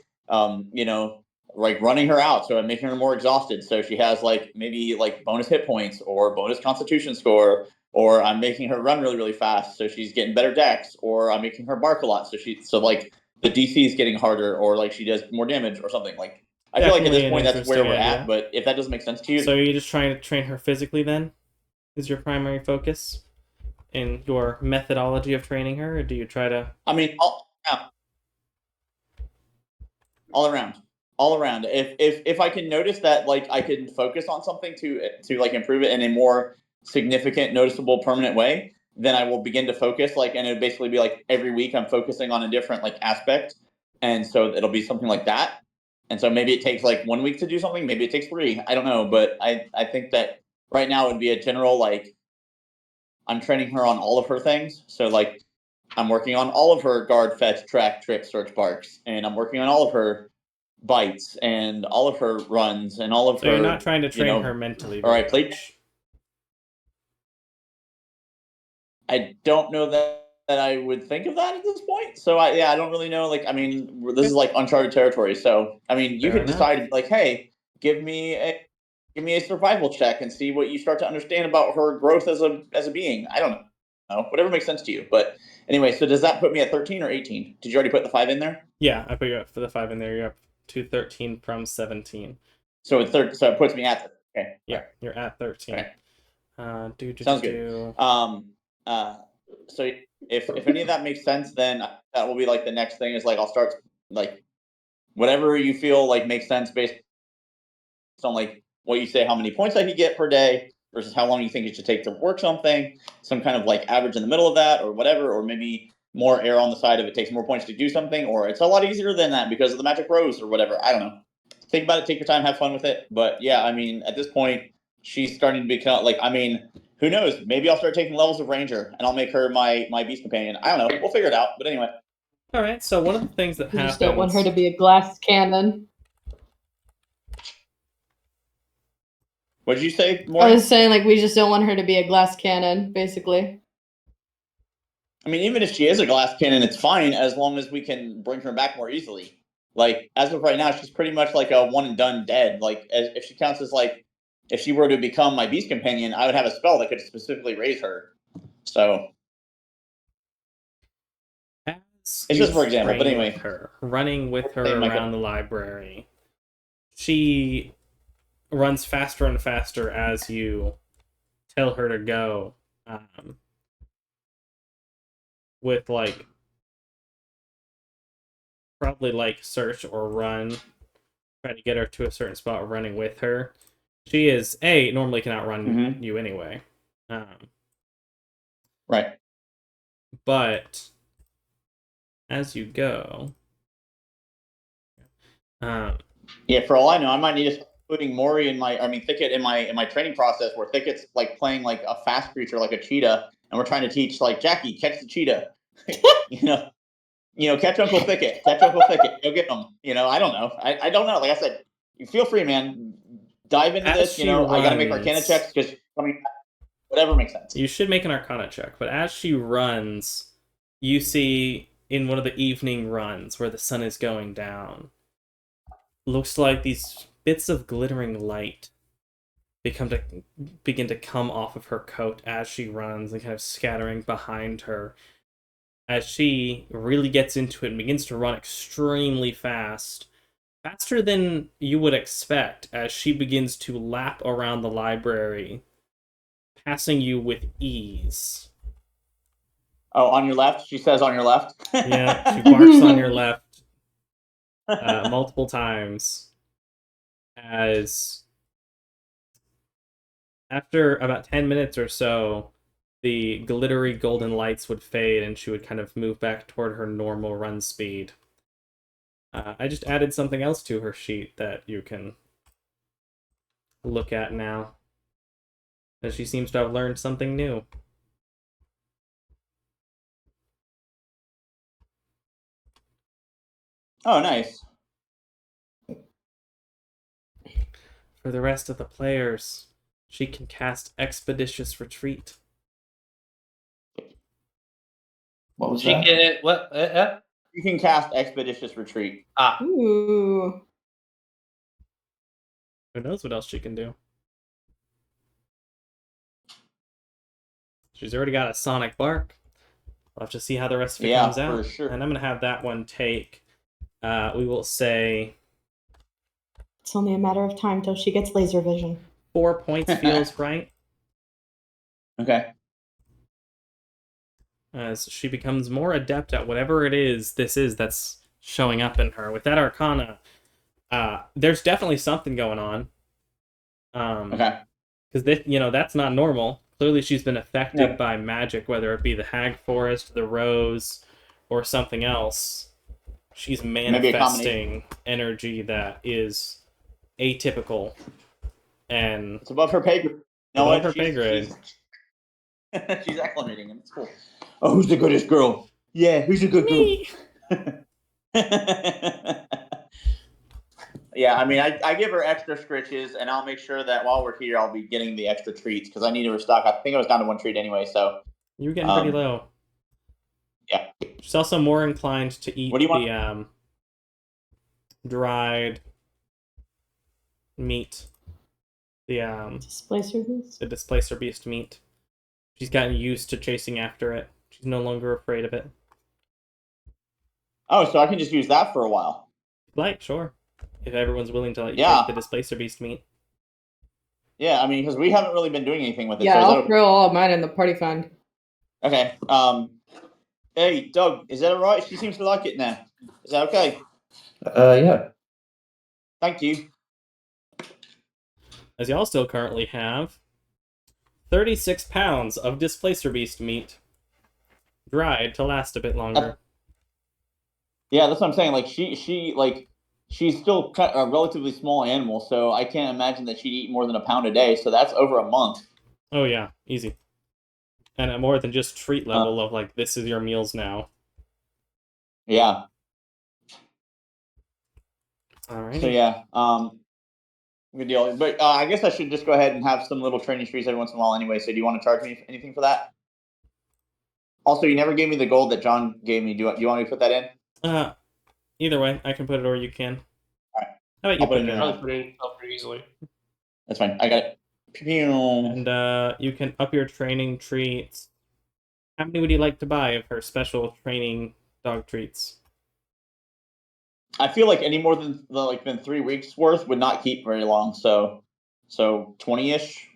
like running her out, so I'm making her more exhausted, so she has like maybe like bonus hit points or bonus constitution score, or I'm making her run really really fast so she's getting better dex, or I'm making her bark a lot so like the DC is getting harder, or like she does more damage or something. Like I feel like at Definitely this an point that's where interesting we're idea. at, but if that doesn't make sense to you, So you're just trying to train her physically then? Is your primary focus in your methodology of training her, or do you try to... I mean, all around. If I can notice that like I can focus on something to like improve it in a more significant, noticeable, permanent way, then I will begin to focus. Like, and it'll basically be like every week I'm focusing on a different like aspect, and so it'll be something like that. And so maybe it takes like 1 week to do something, maybe it takes 3. I don't know, but I think that right now it would be a general like I'm training her on all of her things. So like I'm working on all of her guard, fetch, track, trip, search, barks, and I'm working on all of her bites and all of her runs and all of So her. you're not trying to train her mentally very much. I don't know that I would think of that at this point. So I don't really know. Like, I mean, this is like uncharted territory. So I mean, you Fair could enough. decide like, hey, give me a survival check and see what you start to understand about her growth as a being. I don't know. Whatever makes sense to you. But anyway, so does that put me at 13 or 18? Did you already put the 5 in there? Yeah, I put you up for the 5 in there. You're up to 13 from 17. So so it puts me at okay. Yeah, you're at 13. Okay. Sounds good. So if any of that makes sense, then that will be like the next thing is like I'll start like whatever you feel like makes sense based on like what you say, how many points I could get per day versus how long you think it should take to work something, some kind of like average in the middle of that or whatever, or maybe more err on the side of it takes more points to do something, or it's a lot easier than that because of the magic rose or whatever. I don't know. Think about it, take your time, have fun with it. But yeah, I mean, at this point, she's starting to become like, I mean, who knows? Maybe I'll start taking levels of Ranger and I'll make her my beast companion. I don't know. We'll figure it out. But anyway. All right. So one of the things that You happens. just don't want her to be a glass cannon. What did you say, I Maureen? was saying, like, we just don't want her to be a glass cannon, basically. I mean, even if she is a glass cannon, it's fine as long as we can bring her back more easily. Like, as of right now, she's pretty much like a one and done dead. Like, if she counts as like, if she were to become my beast companion, I would have a spell that could specifically raise her. So As it's you just for example, but train anyway. with her, running with her Same, Micah. around the library, she runs faster and faster as you tell her to go. With like probably like search or run, try to get her to a certain spot running with her. She is normally can outrun you anyway. Right. But as you go, yeah, for all I know, I might need to start putting Mori in Thicket in my training process where Thicket's like playing like a fast creature like a cheetah, and we're trying to teach like Jackie, catch the cheetah. Catch Uncle Thicket, go get him. I don't know. I don't know. Like I said, you feel free, man. Dive into as this. she I got to make runs- Arcana checks because whatever makes sense. You should make an Arcana check, but as she runs, you see in one of the evening runs where the sun is going down, looks like these bits of glittering light begin to come off of her coat as she runs and kind of scattering behind her. As she really gets into it and begins to run extremely fast, faster than you would expect, as she begins to lap around the library, passing you with ease. Oh, on your left? She says on your left? Yeah, she barks on your left multiple times. As after about 10 minutes or so, the glittery golden lights would fade and she would kind of move back toward her normal run speed. I just added something else to her sheet that you can look at now, as she seems to have learned something new. Oh, nice. For the rest of the players, she can cast Expeditious Retreat. What was She that? can what? You can cast Expeditious Retreat. Ooh. Who knows what else she can do? She's already got a Sonic Bark. We'll have to see how the rest of it comes out. For sure. And I'm going to have that one take, we will say, It's only a matter of time till she gets laser vision. 4 points feels right. Okay. As she becomes more adept at whatever it is that's showing up in her. With that Arcana, there's definitely something going on. Okay. Because that's not normal. Clearly she's been affected by magic, whether it be the Hag Forest, the Rose, or something else. She's manifesting energy that is atypical. And it's above her pay grade. Above her pay grade. She's acclimating, and it's cool. Oh, who's the goodest girl? Yeah, who's a good girl? Yeah, I mean, I give her extra scritches, and I'll make sure that while we're here, I'll be getting the extra treats because I need to restock. I think I was down to 1 treat anyway, so. You were getting pretty low. Yeah. She's also more inclined to eat the dried meat. The Displacer beast. The Displacer Beast meat. She's gotten used to chasing after it. She's no longer afraid of it. Oh, so I can just use that for a while. Like, sure. If everyone's willing to let you take the Displacer Beast meat. Yeah, I mean, because we haven't really been doing anything with it. Yeah, so is I'll that throw all of mine in the party fund. okay? Hey, Doug, is that alright? She seems to like it now. Is that okay? Yeah. Thank you. As y'all still currently have 36 pounds of Displacer Beast meat, dried to last a bit longer. Yeah, that's what I'm saying. Like she's still a relatively small animal, so I can't imagine that she'd eat more than a pound a day. So that's over a month. Oh yeah, easy. And at more than just treat level of like, this is your meals now. Yeah. Alright. So yeah, good deal. But I guess I should just go ahead and have some little training trees every once in a while anyway. So do you want to charge me anything for that? Also, you never gave me the gold that John gave me. Do you want me to put that in? Either way, I can put it or you can. Alright. How about you I'll put it in? I'll put it in pretty easily. That's fine. I got it. And you can up your training treats. How many would you like to buy of her special training dog treats? I feel like any more than 3 weeks worth would not keep very long. So 20-ish.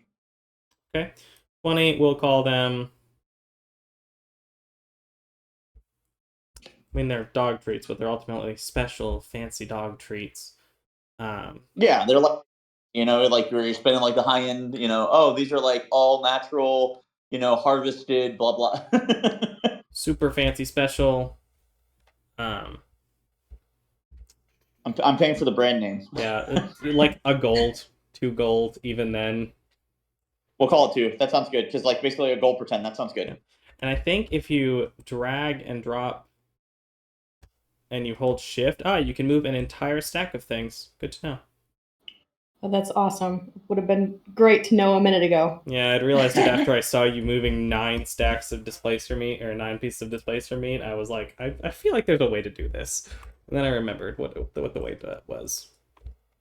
Okay. 20, we'll call them... I mean, they're dog treats, but they're ultimately special, fancy dog treats. Yeah, they're like, like you're spending like the high end, oh, these are like all natural, harvested, blah blah. Super fancy special. I'm paying for the brand name. Yeah, like a gold, 2 gold, even then. We'll call it 2. That sounds good, because like basically a gold per 10. That sounds good. Yeah. And I think if you drag and drop and you hold shift, you can move an entire stack of things. Good to know. Oh, that's awesome. Would have been great to know a minute ago. Yeah, I'd realized it after I saw you moving 9 stacks of displacer meat, or 9 pieces of displacer meat. I was like, I feel like there's a way to do this. And then I remembered what the way that was.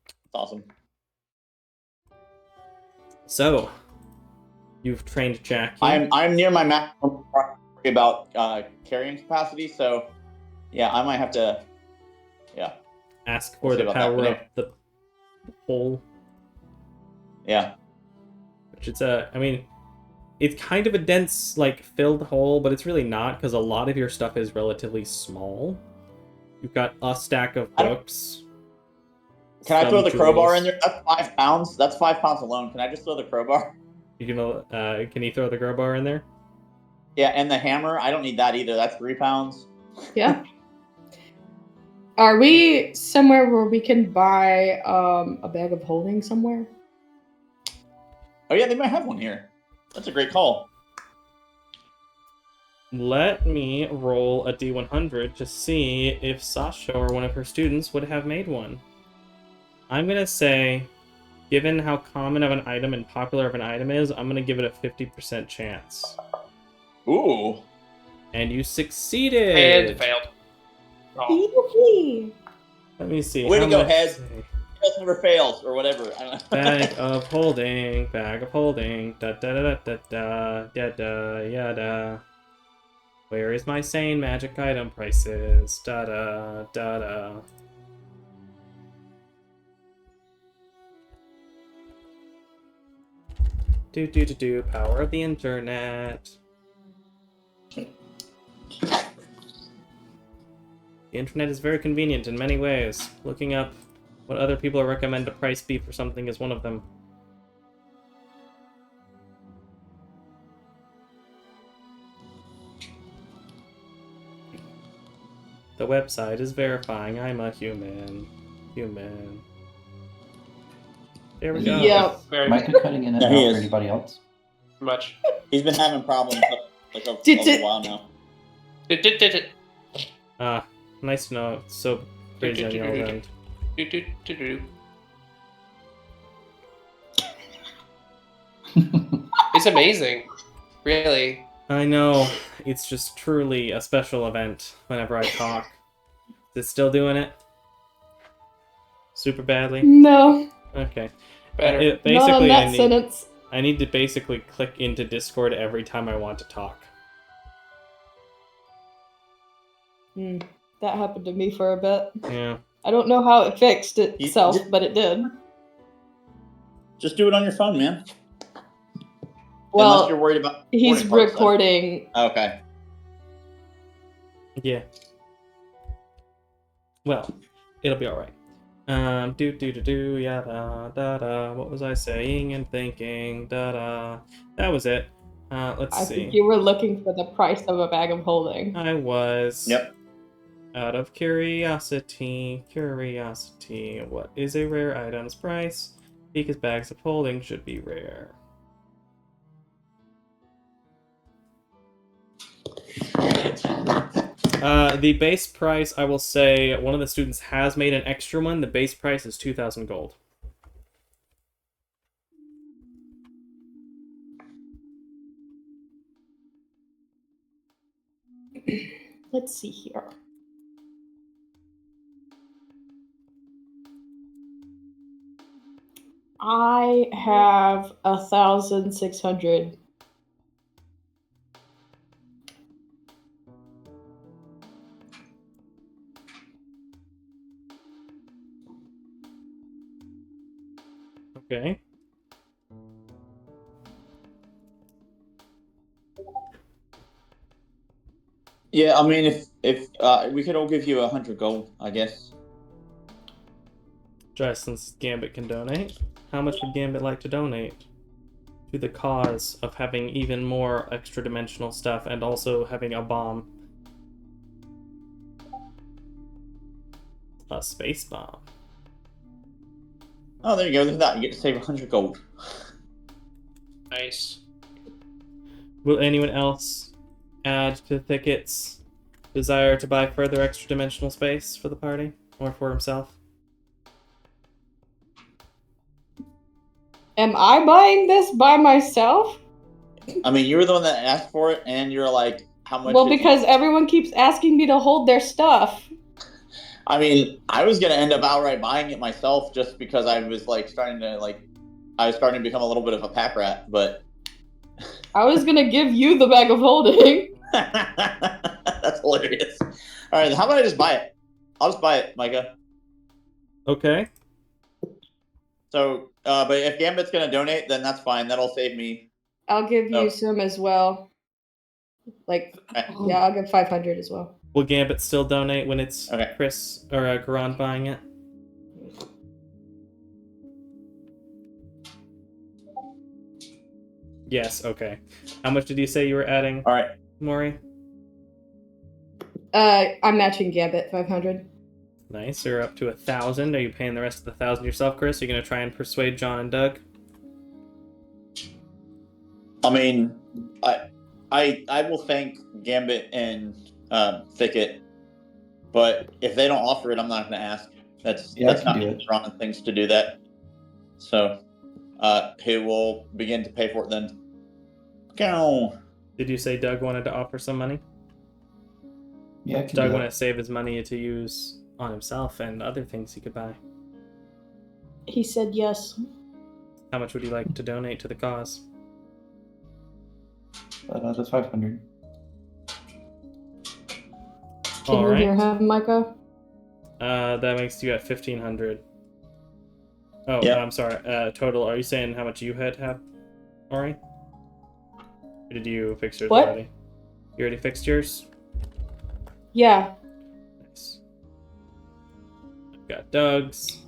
That's awesome. So, you've trained Jackie. I'm near my maximum about carrying capacity, so yeah, I might have to. Yeah. Ask We'll for see the about that, power but up the pole. Yeah. Which it's I mean, it's kind of a dense, like, filled hole, but it's really not, because a lot of your stuff is relatively small. You've got a stack of books. Can I throw the some crowbar jewels. in there? That's 5 pounds. That's 5 pounds alone. Can I just throw the crowbar? You can you throw the crowbar in there? Yeah, and the hammer. I don't need that either. That's 3 pounds. Yeah. Are we somewhere where we can buy a bag of holding somewhere? Oh yeah, they might have one here. That's a great call. Let me roll a D100 to see if Sasha or one of her students would have made one. I'm gonna say, given how common of an item and popular of an item is, I'm gonna give it a 50% chance. Ooh. And you succeeded! And failed. Oh. Let me see. Way to how go, much- Head. Head never fails, or whatever. I don't know. Bag of holding, da da da da da da da yada. Where is my sane magic item prices? Da da da da. Do power of the internet. The internet is very convenient in many ways. Looking up what other people recommend a price be for something is one of them. The website is verifying I'm a human. Human. There we go. Yep. Very Micah cutting in and Yeah, out he for is. anybody else? much. He's been having problems like a Did- while now. Nice to know. It's so crazy on y'all's end. It's amazing. Really. I know. It's just truly a special event whenever I talk. Is it still doing it? Super badly? No, Okay. Better. It, not on basically, that sentence. I need to basically click into Discord every time I want to talk. That happened to me for a bit. Yeah. I don't know how it fixed itself, but it did. Just do it on your phone, man. Well, Unless you're worried about he's recording parts, recording. then. Okay. Yeah. Well, it'll be all right. Yada da da. What was I saying and thinking? Da da. That was it. Let's I see. think you were looking for the price of a bag of holding. I was. Yep. Out of curiosity, what is a rare item's price? Because bags of holding should be rare. The base price, I will say, one of the students has made an extra one. The base price is 2,000 gold. Let's see here. I have 1,600. Okay. Yeah, I mean, if we could all give you 100 gold, I guess. Just since Gambit can donate, how much would Gambit like to donate to the cause of having even more extra dimensional stuff and also having a bomb? A space bomb. Oh, there you go. Look at that. You get to save 100 gold. Nice. Will anyone else add to Thicket's desire to buy further extra dimensional space for the party or for himself? Am I buying this by myself? I mean, you were the one that asked for it, and you're like, how much? Well, because everyone keeps asking me to hold their stuff. I mean, I was gonna end up outright buying it myself just because I was starting to become a little bit of a pack rat, but I was gonna give you the bag of holding. that's hilarious. All right, how about I just buy it? I'll just buy it, Micah. Okay. So, but if Gambit's gonna donate, then that's fine. That'll save me. I'll give you Oh. some as well. Okay. Yeah, I'll give 500 as well. Will Gambit still donate when it's Okay. Chris or Garan buying it? Yes, okay. How much did you say you were adding, All right. Maury? I'm matching Gambit, 500. Nice, you're up to 1,000. Are you paying the rest of the 1,000 yourself, Chris? Are you going to try and persuade John and Doug? I mean, I will thank Gambit and Thicket, but if they don't offer it, I'm not going to ask. That's not wrong things to do that. So, he will begin to pay for it then. Go. Did you say Doug wanted to offer some money? Yeah, Doug wanted to save his money to use on himself and other things he could buy. He said yes. How much would you like to donate to the cause? That's 500. Can All you right. hear him, Micah? That makes you at 1,500. Oh, Yep. I'm sorry. Total. Are you saying how much you have, Ori? Or did you fix yours What? already? You already fixed yours? Yeah. Nice. I've got Doug's.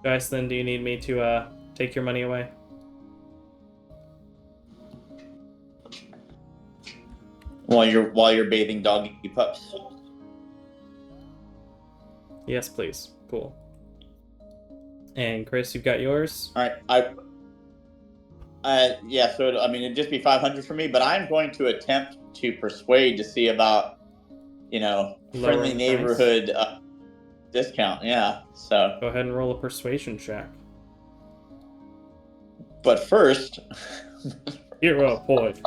Geislin, do you need me to take your money away? While you're bathing doggy pups. Yes, please. Cool. And Chris, you've got yours? All right. Yeah. So I mean, it'd just be 500 for me, but I'm going to attempt to persuade to see about, friendly Lowering the neighborhood discount. Yeah. So. Go ahead and roll a persuasion check. But first. Hero point.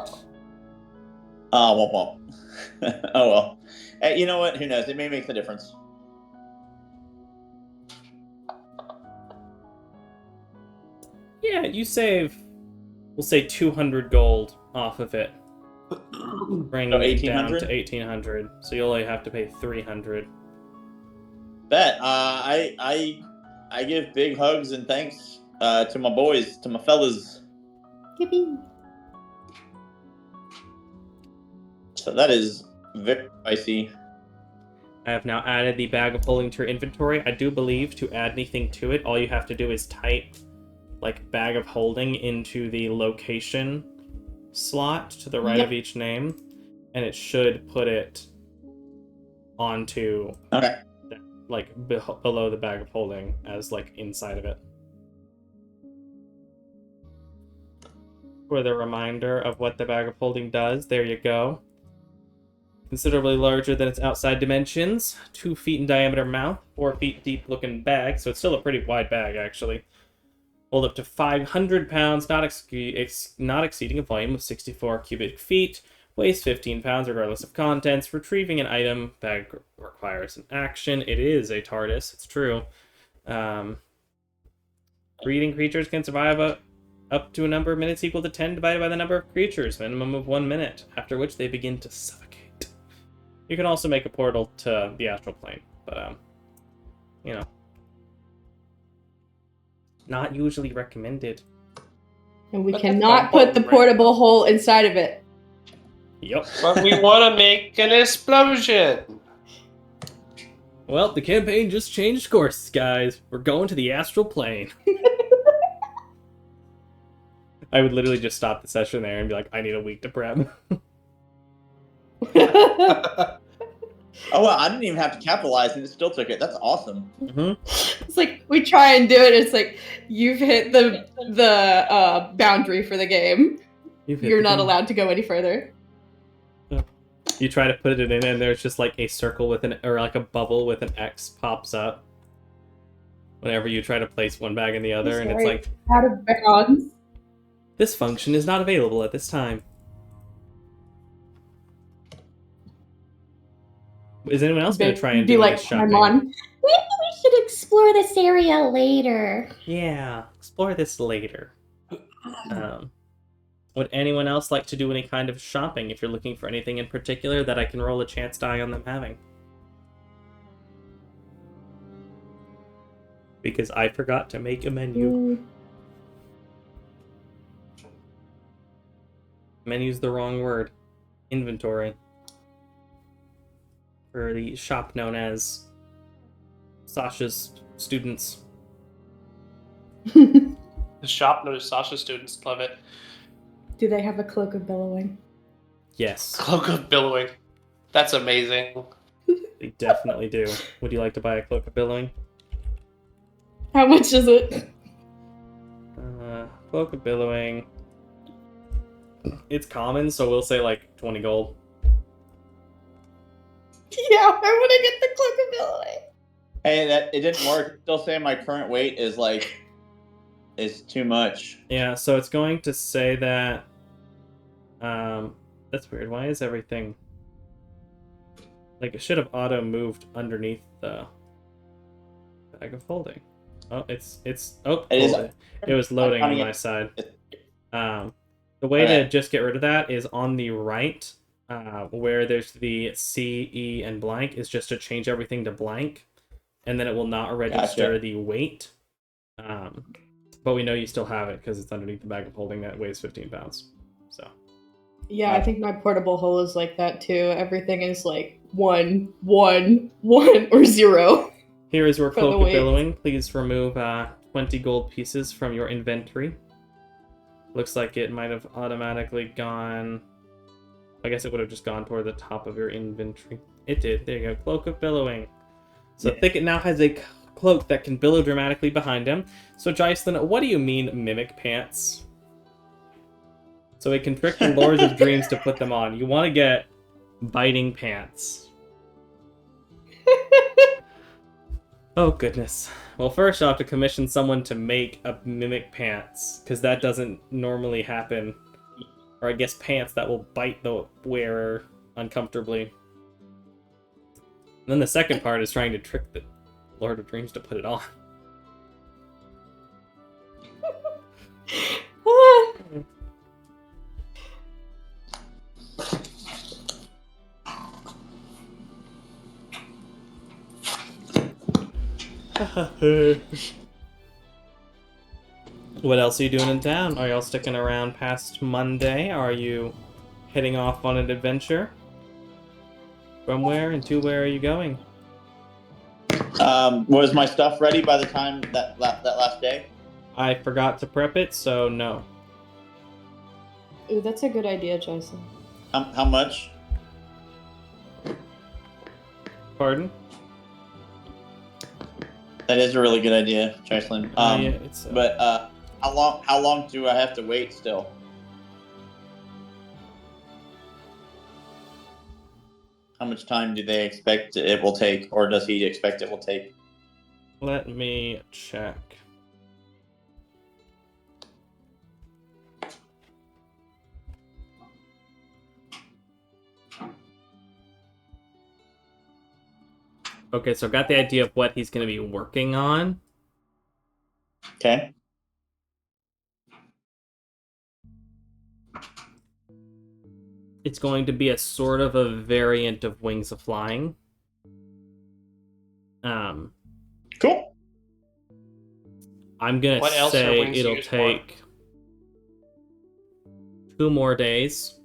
Oh well. Hey, you know what? Who knows? It may make the difference. Yeah, you save, we'll say 200 gold off of it. Bringing it down to 1,800. So you only have to pay 300. Bet. I give big hugs and thanks to my boys, to my fellas. Yippee. So that is very spicy. I have now added the bag of holding to your inventory. I do believe to add anything to it, all you have to do is type like bag of holding into the location slot to the right of each name, and it should put it onto Okay. like below the bag of holding as like inside of it. For the reminder of what the bag of holding does, there you go. Considerably larger than its outside dimensions. 2 feet in diameter mouth, 4 feet deep looking bag, so it's still a pretty wide bag actually. Hold up to 500 pounds, not exceeding a volume of 64 cubic feet. Weighs 15 pounds regardless of contents. Retrieving an item bag requires an action. It is a TARDIS, it's true. Breeding creatures can survive up to a number of minutes equal to 10 divided by the number of creatures, minimum of 1 minute, after which they begin to suffocate. You can also make a portal to the astral plane, but, you know, not usually recommended. And we But cannot that's put the right. portable hole inside of it. Yep. But we want to make an explosion. Well, the campaign just changed course, guys. We're going to the astral plane. I would literally just stop the session there and be like, I need a week to prep. Oh wow, I didn't even have to capitalize and it still took it. That's awesome. It's like we try and do it. It's like you've hit the boundary for the game. You're not allowed to go any further. You try to put it in, and there's just like a circle with or like a bubble with an X pops up whenever you try to place one bag in the other, and it's like out of bounds. This function is not available at this time. Is anyone else going to try and do any shopping? Maybe we should explore this area later. Yeah, explore this later. Would anyone else like to do any kind of shopping if you're looking for anything in particular that I can roll a chance die on them having? Because I forgot to make a menu. Menu's the wrong word. Inventory. For the shop known as Sasha's Students. The shop known as Sasha students. Love it. Do they have a cloak of billowing? Yes. Cloak of billowing. That's amazing. They definitely do. Would you like to buy a cloak of billowing? How much is it? Cloak of billowing. It's common, so we'll say like 20 gold. Yeah, I want to get the cloak of billowing. Hey, that it didn't work. Still saying my current weight is too much. Yeah, so it's going to say that. That's weird. Why is everything like it should have auto moved underneath the bag of holding? Oh, it was loading on my side. The way to just get rid of that is on the right, where there's the C, E, and blank, is just to change everything to blank, and then it will not register the weight. But we know you still have it because it's underneath the bag of holding that weighs 15 pounds. So. Yeah, I think my portable hole is like that too. Everything is like 1, 1, 1, or 0. Here is your cloak of billowing. Please remove 20 gold pieces from your inventory. Looks like it might have automatically gone. I guess it would have just gone toward the top of your inventory. It did. There you go. Cloak of billowing. So Thicket now has a cloak that can billow dramatically behind him. So Jocelyn, what do you mean mimic pants? So it can trick the Lords of Dreams to put them on. You want to get biting pants. Oh goodness. Well, first I'll have to commission someone to make a mimic pants, because that doesn't normally happen. Or I guess pants that will bite the wearer uncomfortably. And then the second part is trying to trick the Lord of Dreams to put it on. What else are you doing in town? Are y'all sticking around past Monday? Are you heading off on an adventure? From where and to where are you going? Was my stuff ready by the time that last day? I forgot to prep it, so no. Ooh, that's a good idea, Jason. How much? Pardon? That is a really good idea, Jocelyn. Yeah, it's, But how long do I have to wait still? How much time do they expect it will take, or does he expect it will take? Let me check. Okay, so I got the idea of what he's going to be working on. Okay. It's going to be a sort of a variant of Wings of Flying. Cool. I'm gonna What else are say wings it'll used for? take 2 more days.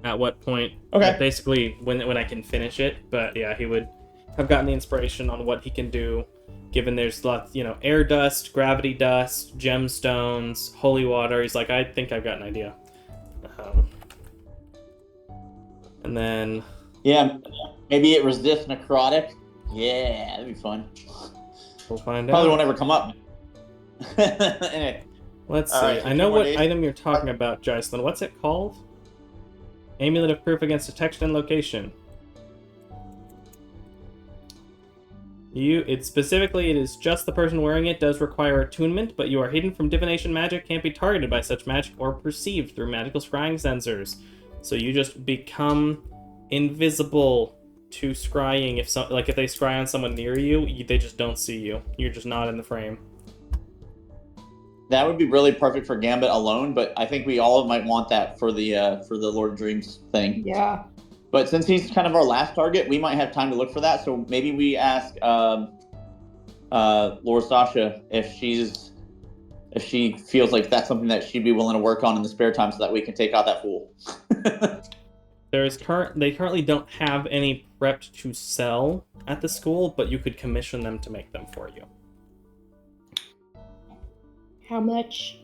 At what point? Okay. Basically, when I can finish it. But yeah, he would have gotten the inspiration on what he can do. Given there's lots, air dust, gravity dust, gemstones, holy water. He's like, I think I've got an idea. And then Yeah, maybe it resists necrotic. Yeah, that'd be fun. we'll find Probably out. won't ever come up. Anyway, Let's see. All right, so I know 2 more what days. item you're talking about, Jocelyn. What's it called? Amulet of Proof Against Detection and Location. It is just the person wearing it does require attunement, but you are hidden from divination magic, can't be targeted by such magic, or perceived through magical scrying sensors. So you just become invisible to scrying. If they scry on someone near you, they just don't see you. You're just not in the frame. that would be really perfect for Gambit alone, but I think we all might want that for the Lord of Dreams thing. Yeah. But since he's kind of our last target, we might have time to look for that. So maybe we ask Laura Sasha if she feels like that's something that she'd be willing to work on in the spare time, so that we can take out that fool. They currently don't have any prepped to sell at the school, but you could commission them to make them for you. How much?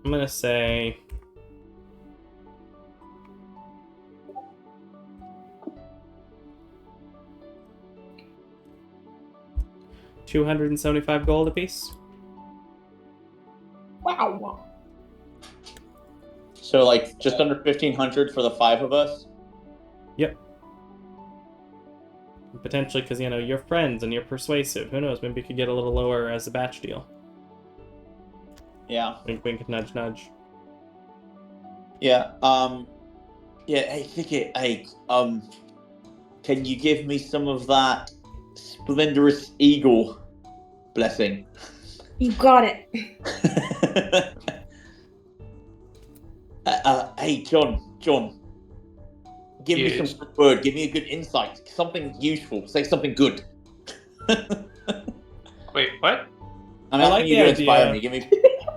I'm gonna say $275 gold apiece. Wow. So like just under 1,500 for the 5 of us. Yep. Potentially, because you're friends and you're persuasive. Who knows? Maybe you could get a little lower as a batch deal. Yeah. Wink, wink, nudge, nudge. Yeah. Yeah. Hey, Thicket. Hey. Can you give me some of that splendorous eagle blessing? You got it. Hey, John. Give me some good word. Give me a good insight. Something useful. Say something good. Wait, what? I'm I asking like you the to inspire idea. me. Give me.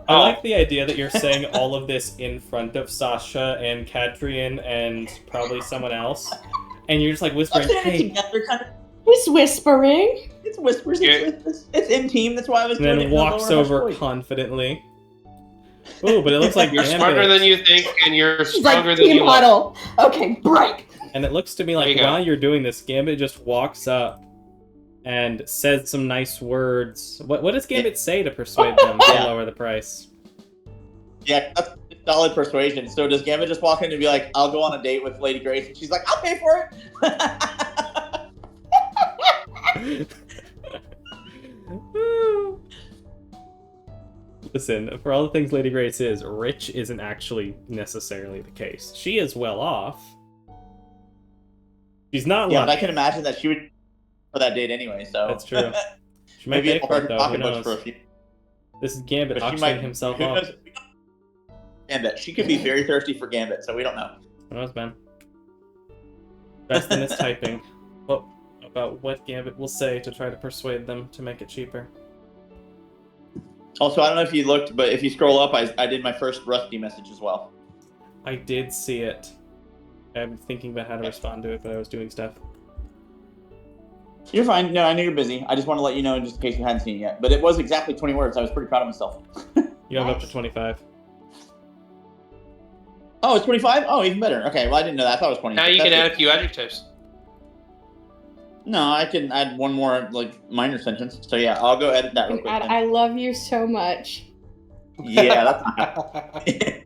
I like the idea that you're saying all of this in front of Sasha and Catrian and probably someone else, and you're just like whispering, "Hey," Together, kind of. He's whispering. It's whispers. It's in team. That's why I was and doing it. then in a walks lower over hush voice. confidently. Ooh, but it looks like You're Gambit. smarter than you think, and you're He's stronger like, than team you look. huddle. Okay, break. And it looks to me There like you go. while you're doing this, Gambit just walks up and says some nice words. What does Gambit say to persuade them to Yeah. lower the price? Yeah, that's solid persuasion. So does Gambit just walk in and be like, "I'll go on a date with Lady Grace," and she's like, "I'll pay for it." Listen, for all the things Lady Grace is, rich isn't actually necessarily the case. She is well off. She's not Yeah, but I lucky. can imagine that she would for that date anyway. So That's true. She might maybe pay it'll for hurt it, her though. Who pocketbooks knows? for a few. This is Gambit But she auctioning might himself who off. knows? Gambit. She could be very thirsty for Gambit, so we don't know. Who knows, man? Justin is typing. Well, about what Gambit will say to try to persuade them to make it cheaper. Also, I don't know if you looked, but if you scroll up, I did my first Rusty message as well. I did see it. I'm thinking about how to respond to it, but I was doing stuff. You're fine. No, I know you're busy. I just want to let you know just in case you hadn't seen it yet. But it was exactly 20 words. I was pretty proud of myself. You have up to 25. Oh, it's 25? Oh, even better. Okay, well, I didn't know that. I thought it was 20. Now you can add a few adjectives. No, I can add one more, like, minor sentence. So, yeah, I'll go edit that real quick. I love you so much. Yeah, that's...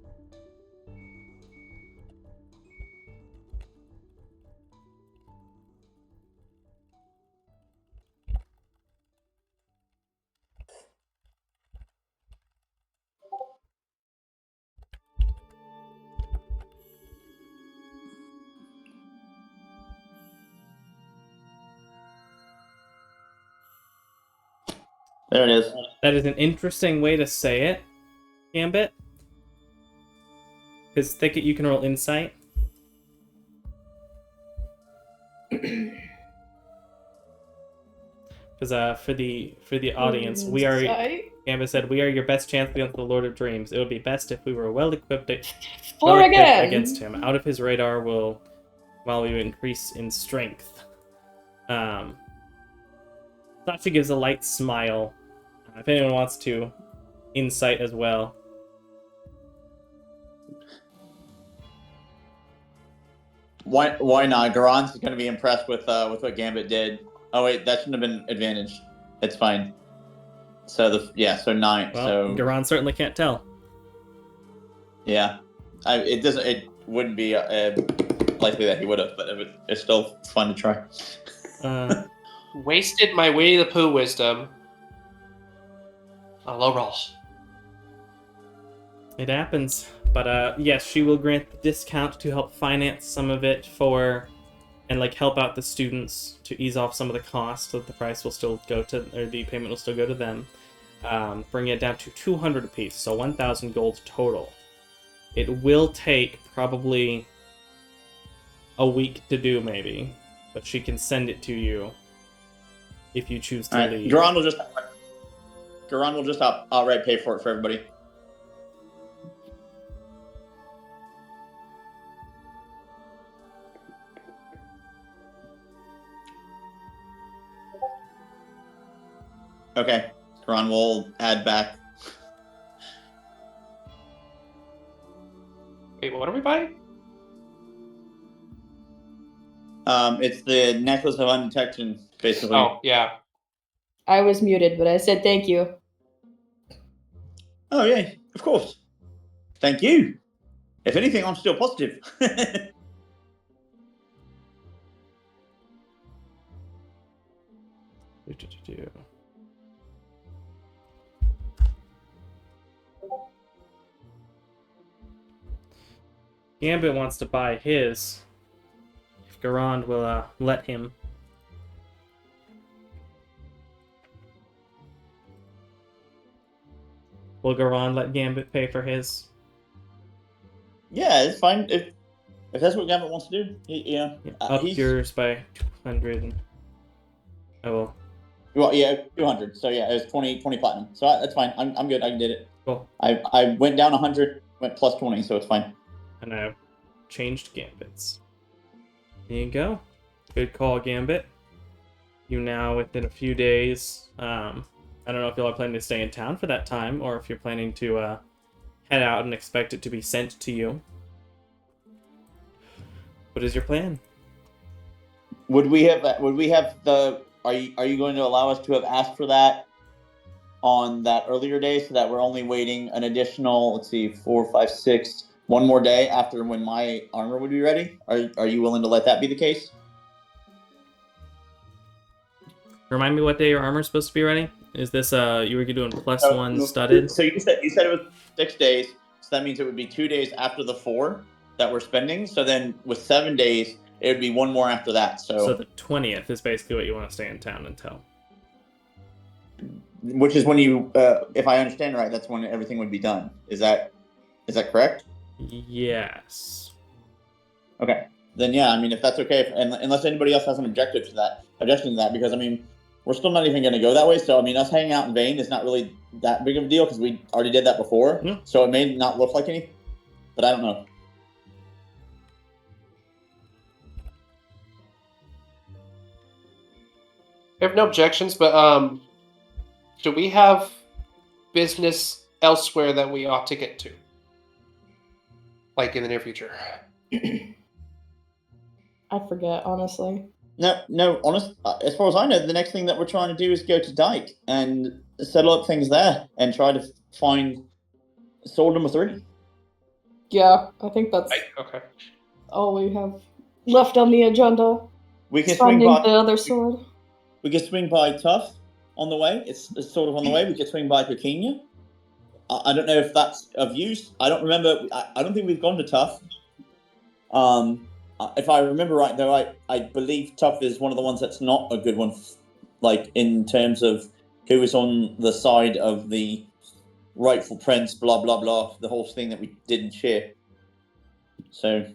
There it is. That is an interesting way to say it, Gambit. Because Thicket, you can roll insight. Because for the audience, we are. Gambit said, "We are your best chance against the Lord of Dreams. It would be best if we were well equipped against him. Out of his radar while we increase in strength." Sasha gives a light smile. If anyone wants to insight as well. Why not? Garon's going to be impressed with what Gambit did. Oh wait, that shouldn't have been advantage. It's fine. So so 9. Well, so Garon certainly can't tell. Yeah, it wouldn't be likely that he would have, but it's still fun to try. Wasted my Winnie the Pooh wisdom. A low roll. It happens. But yes, she will grant the discount to help finance some of it and like help out the students to ease off some of the costs, so that the price will still go to, or the payment will still go to them. Bring it down to 200 apiece, so 1,000 gold total. It will take probably a week to do, maybe, but she can send it to you if you choose to leave. Garon will just outright pay for it for everybody. Okay, Garon will add back. Wait, what are we buying? It's the Necklace of Undetection, basically. Oh, yeah. I was muted, but I said thank you. Oh, yeah, of course. Thank you. If anything, I'm still positive. Gambit wants to buy his. If Garand will let him. Will Garand let Gambit pay for his? Yeah, it's fine. If that's what Gambit wants to do, Up yours by 200. I will. Well, yeah, 200. So yeah, it was 20 platinum. So that's fine. I'm good. I did it. Cool. I went down 100, went plus 20, so it's fine. And I've changed Gambits. There you go. Good call, Gambit. You now, within a few days, I don't know if y'all are planning to stay in town for that time, or if you're planning to head out and expect it to be sent to you. What is your plan? Would we have the? Are you going to allow us to have asked for that on that earlier day, so that we're only waiting an additional, let's see, 4, 5, 6, one more day after when my armor would be ready? Are you willing to let that be the case? Remind me what day your armor's supposed to be ready? Is this you were doing +1 studded? So you said it was 6 days, so that means it would be 2 days after the 4 that we're spending. So then with 7 days, it would be one more after that. So the 20th is basically what you want to stay in town until. Which is when you, if I understand right, that's when everything would be done. Is that correct? Yes. Okay. Then yeah, I mean, if that's okay, unless anybody else has an objection to that, because I mean, we're still not even going to go that way. So I mean, us hanging out in vain is not really that big of a deal because we already did that before. Yeah. So it may not look like anything, but I don't know. I have no objections, but do we have business elsewhere that we ought to get to? Like in the near future? I forget, honestly. No. Honest, as far as I know, the next thing that we're trying to do is go to Dyke and settle up things there and try to find sword number 3. Yeah, I think that's Okay. all we have left on the agenda. We can swing Finding by. the other sword. We can swing by Tuff on the way. It's sort of on the way. We can swing by Coquina. I don't know if that's of use. I don't remember. I don't think we've gone to Tuff. If I remember right, though, I believe Tuff is one of the ones that's not a good one, like in terms of who is on the side of the rightful prince, blah blah blah, the whole thing that we didn't share. So,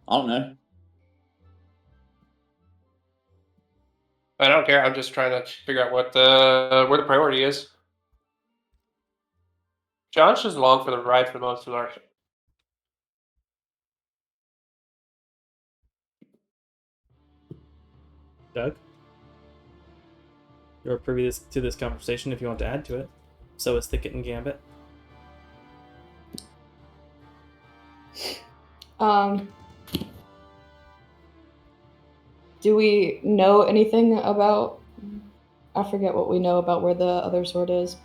I don't know. I don't care. I'm just trying to figure out what where the priority is. John's just along for the ride for most of our. Doug? You're privy to this conversation if you want to add to it. So is Thicket and Gambit. Do we know anything about... I forget what we know about where the other sword is.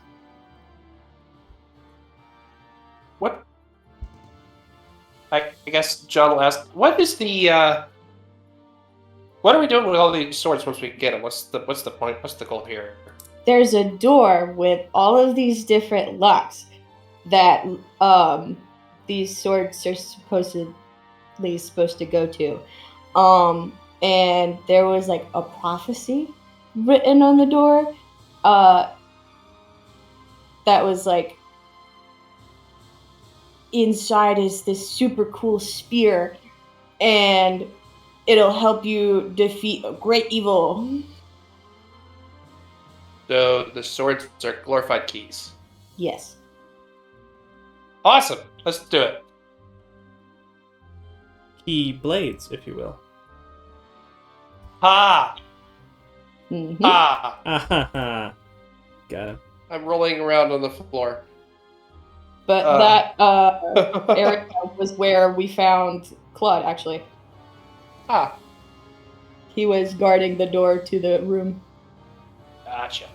What? I guess John will ask. What is the? What are we doing with all these swords once we get them? What's the point? What's the goal here? There's a door with all of these different locks that these swords are supposed to go to. And there was like a prophecy written on the door that was like, inside is this super cool spear and it'll help you defeat a great evil. So the swords are glorified keys. Yes. Awesome. Let's do it. Key blades, if you will. Ha! Mm-hmm. Ha! Ah ha ha. Got him. I'm rolling around on the floor. But that area was where we found Claude, actually. Ah, He was guarding the door to the room. gotcha.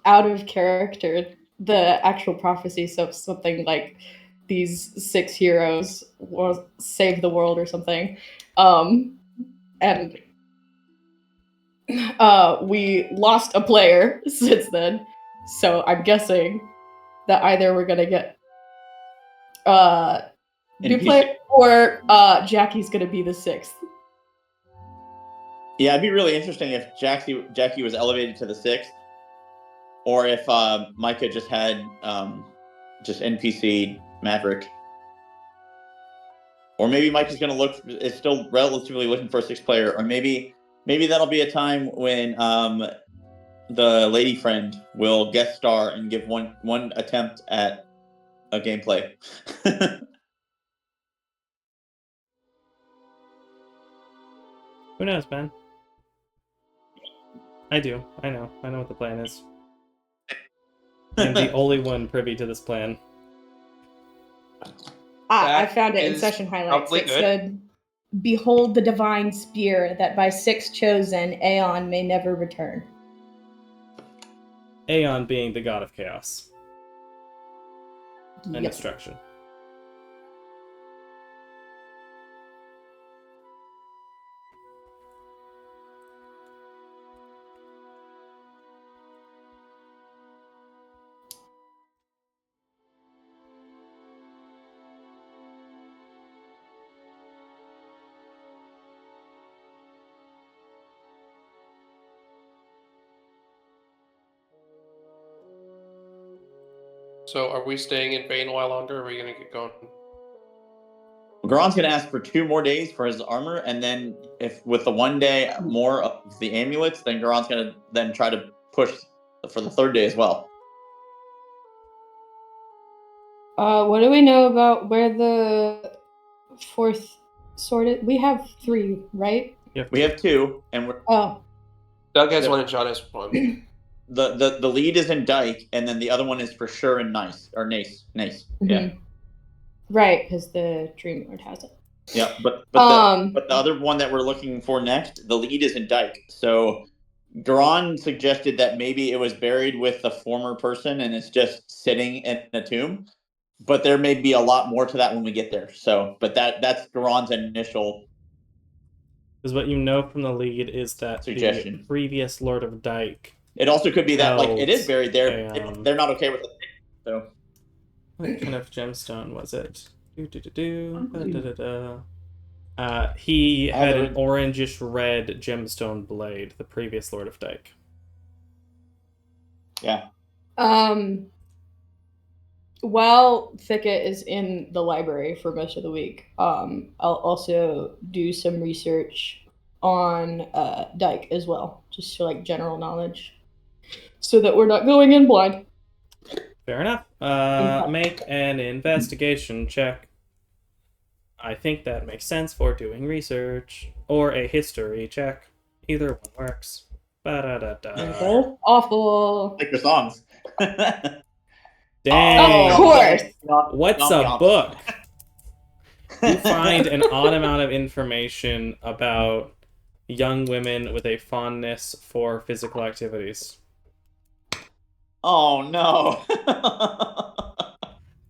Out of character, the actual prophecy, so something like these 6 heroes will save the world or something. And we lost a player since then, so I'm guessing that either we're gonna get new NPC. player or Jackie's gonna be the 6th. Yeah, it'd be really interesting if Jackie was elevated to the 6th, or if Micah just had just NPC Maverick, or maybe Micah's is still relatively looking for a 6th player, or maybe that'll be a time when the lady friend will guest star and give one attempt at a gameplay. Who knows, man? I do. I know what the plan is. I'm the only one privy to this plan. I found it in is session highlights. probably It good. said, "Behold the divine spear that by 6 chosen Aeon may never return." Aeon being the god of chaos and Yep. destruction. So are we staying in Bane a while longer, or are we going to get going? Garon's gonna ask for 2 more days for his armor, and then if with the 1 day more of the amulets, then Garon's gonna then try to push for the 3rd day as well. What do we know about where the 4th sword is? We have 3, right? We have 2, and we're, Oh, Doug has Yep. one and John has one. the lead is in Dyke, and then the other one is for sure in Nace. Yeah, right, because the Dream Lord has it. yeah. But the other one that we're looking for next, the lead is in Dyke. So Garon suggested that maybe it was buried with the former person, and it's just sitting in a tomb. But there may be a lot more to that when we get there. So, but that's Garon's initial. Because what you know from the lead is that Suggestion. the previous Lord of Dyke. It also could be that like it is held buried there. a, They're not okay with it. So What kind of gemstone was it? He I have had it an written- orangish red gemstone blade, the previous Lord of Dyke. yeah. While Thicket is in the library for most of the week, I'll also do some research on Dyke as well, just for like general knowledge, so that we're not going in blind. Fair enough. Make an investigation check. I think that makes sense for doing research. Or a history check. Either one works. Ba-da-da-da. Both awful. Like the songs. Dang. Of course. What's a book? You find an odd amount of information about young women with a fondness for physical activities. Oh no.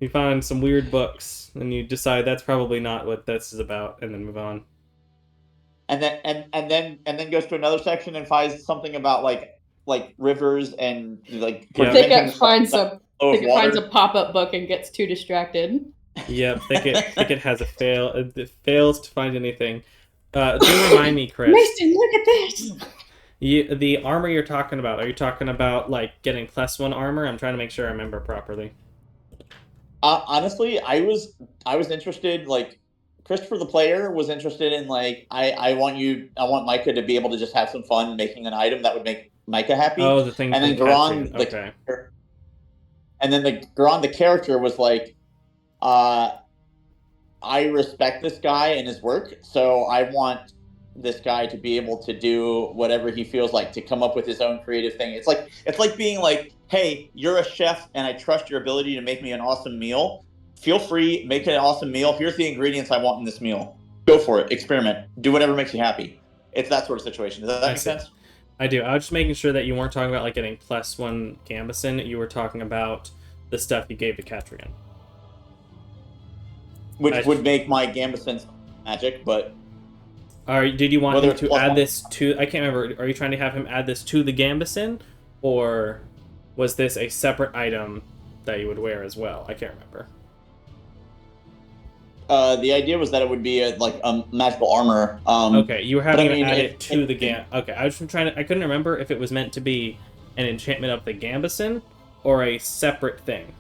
You find some weird books, and you decide that's probably not what this is about, and then move on. and then goes to another section and finds something about like rivers and like Yeah. Thicket finds a flow of Thicket finds a water. pop-up book and gets too distracted. Yep, Thicket has a fail. It fails to find anything. Do remind me, Chris. Mason, look at this. The armor you're talking about, are you talking about like getting +1 armor? I'm trying to make sure I remember properly. Honestly, I was interested, like Christopher the player was interested in like I want Micah to be able to just have some fun making an item that would make Micah happy. Oh, the thing and then from Garon Catrian. Okay. Garon the character was like, I respect this guy and his work, so I want this guy to be able to do whatever he feels like, to come up with his own creative thing. It's like being like, hey, you're a chef and I trust your ability to make me an awesome meal. Feel free, make an awesome meal. Here's the ingredients I want in this meal. Go for it. Experiment. Do whatever makes you happy. It's that sort of situation. Does that make sense? I do. I was just making sure that you weren't talking about like getting +1 Gambison. You were talking about the stuff you gave to Catrian. Which would make my Gambison magic, but Did you want whether him to it's add +1 this to... I can't remember. Are you trying to have him add this to the Gambison? Or was this a separate item that you would wear as well? I can't remember. The idea was that it would be a magical armor. Okay, you were having I mean, to add it to the Gam... Okay, I was trying to... I couldn't remember if it was meant to be an enchantment of the Gambison or a separate thing.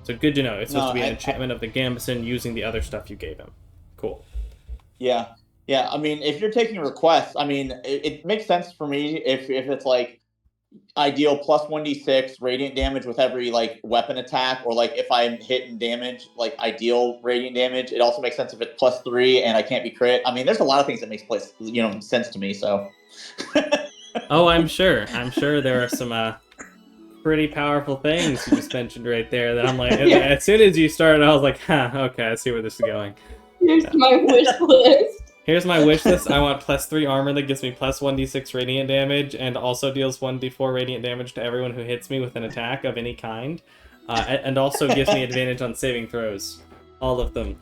So good to know. It's supposed to be an enchantment of the Gambison using the other stuff you gave him. Cool. Yeah. I mean, if you're taking requests, I mean, it makes sense for me if it's like ideal +1d6 radiant damage with every like weapon attack, or like if I'm hit and damage, like ideal radiant damage. It also makes sense if it's +3 and I can't be crit. I mean, there's a lot of things that makes sense to me. So. Oh, I'm sure. I'm sure there are some pretty powerful things you just mentioned right there that I'm like, as soon as you started, I was like, okay, I see where this is going. Here's my wish list. Here's my wish list. I want +3 armor that gives me +1d6 radiant damage and also deals 1d4 radiant damage to everyone who hits me with an attack of any kind. And also gives me advantage on saving throws. All of them.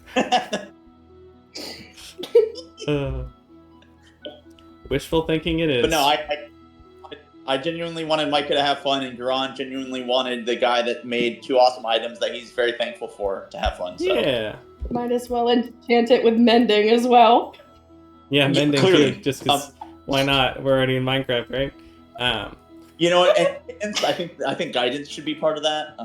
Wishful thinking it is. But no, I genuinely wanted Micah to have fun, and Garon genuinely wanted the guy that made 2 awesome items that he's very thankful for to have fun. So. Yeah. Might as well enchant it with mending as well. Yeah, mending clearly. too, just because why not? We're already in Minecraft, right? You know, and I think guidance should be part of that.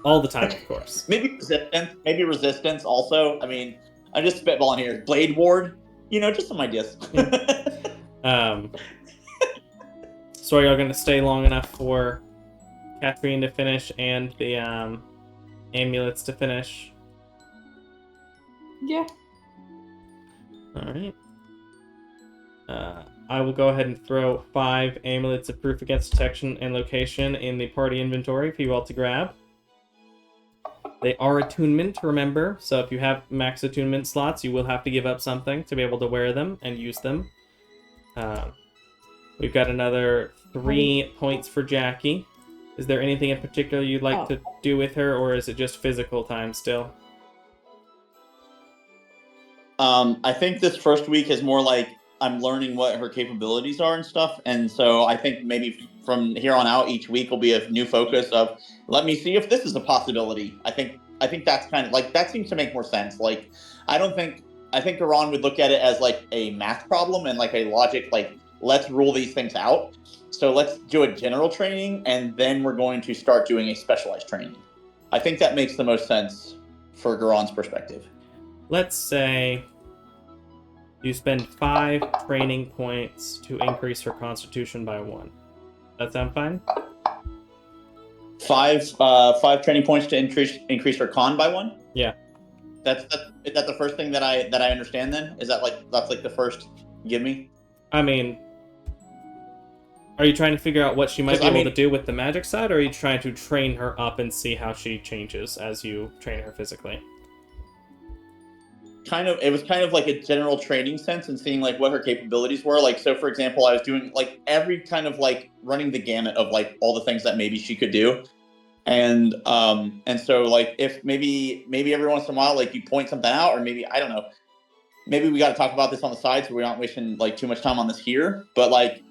All the time, of course. Maybe resistance also. I mean, I'm just spitballing here. Blade Ward, just some ideas. So are y'all going to stay long enough for Catherine to finish and the amulets to finish? Yeah. Alright. I will go ahead and throw 5 amulets of proof against detection and location in the party inventory for you all to grab. They are attunement, remember, so if you have max attunement slots, you will have to give up something to be able to wear them and use them. We've got another 3 points for Jackie. Is there anything in particular you'd like to do with her, or is it just physical time still? I think this first week is more like I'm learning what her capabilities are and stuff, and so I think maybe from here on out, each week will be a new focus of let me see if this is a possibility. I think that's kind of like that seems to make more sense. Like I think Iran would look at it as like a math problem and like a logic like let's rule these things out. So let's do a general training and then we're going to start doing a specialized training. I think that makes the most sense for Garon's perspective. Let's say you spend 5 training points to increase her constitution by 1. That sound fine? 5 training points to increase her con by 1? Yeah. Is that the first thing that I understand then? Is that that's the first give me? I mean, are you trying to figure out what she might be able to do with the magic side, or are you trying to train her up and see how she changes as you train her physically? It was kind of like a general training sense and seeing like what her capabilities were. Like, so for example, I was doing like every kind of like running the gamut of like all the things that maybe she could do. And so like if maybe every once in a while, like you point something out, or maybe, I don't know, maybe we got to talk about this on the side so we aren't wasting like too much time on this here. But like,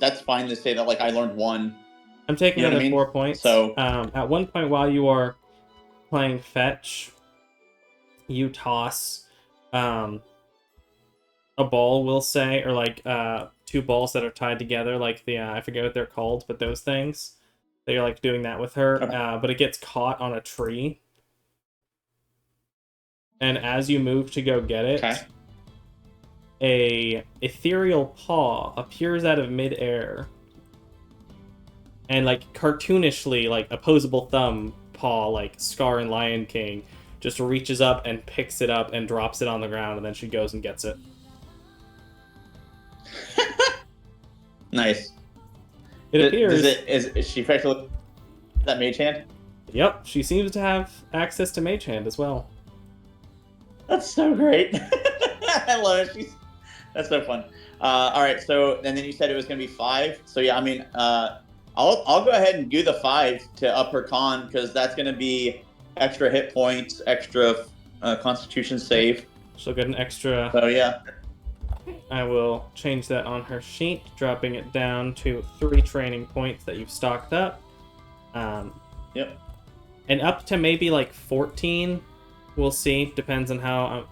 that's fine to say that like I learned 1. I'm taking another 4 points. So at one point while you are playing fetch, you toss a ball, we'll say, or like 2 balls that are tied together, like the I forget what they're called, but those things. That you're like doing that with her, okay. But it gets caught on a tree. And as you move to go get it, okay. a ethereal paw appears out of midair. And like cartoonishly, like opposable thumb paw, like Scar and Lion King, just reaches up and picks it up and drops it on the ground, and then she goes and gets it. Nice. It appears. Is she effectively that mage hand? Yep, she seems to have access to mage hand as well. That's so great. I love it. That's so fun. All right, so and then you said it was going to be 5. So yeah, I mean, I'll go ahead and do the 5 to up her con because that's going to be extra hit points, extra Constitution save. She'll get an extra. So yeah. I will change that on her sheet, dropping it down to 3 training points that you've stocked up. Yep. And up to maybe like 14, we'll see. Depends on how.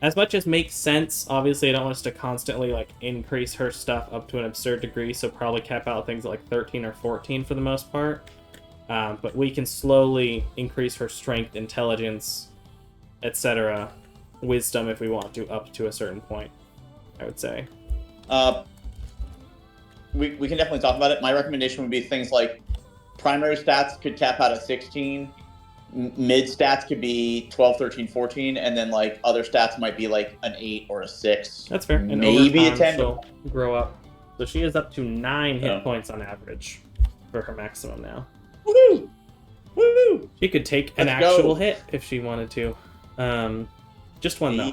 As much as makes sense, obviously I don't want us to constantly like increase her stuff up to an absurd degree, so probably cap out things like 13 or 14 for the most part. But we can slowly increase her strength, intelligence, etc., wisdom if we want to, up to a certain point, I would say. We can definitely talk about it. My recommendation would be things like primary stats could cap out at 16, mid stats could be 12, 13, 14, and then like other stats might be like an 8 or a 6. That's fair. And maybe a 10. She'll grow up. So she is up to 9 hit points on average for her maximum now. Woohoo! Woohoo! She could take an actual hit if she wanted to. Just 1 though.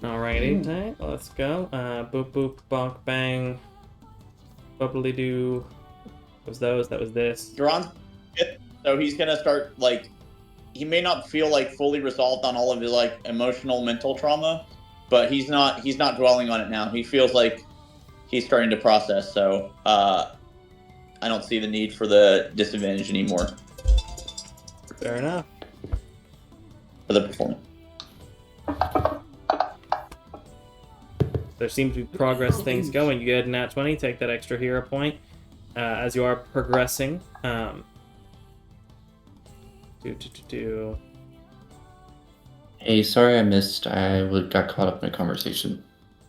Alrighty, let's go. Boop boop bonk bang. Bubbly doo. That was this. Duran's so he's gonna start like he may not feel like fully resolved on all of his like emotional mental trauma, but he's not dwelling on it now. He feels like he's starting to process, so I don't see the need for the disadvantage anymore. Fair enough. For the performance. There seems to be progress things going. You get a nat 20, take that extra hero point as you are progressing. Do. Hey, sorry I missed. Got caught up in a conversation.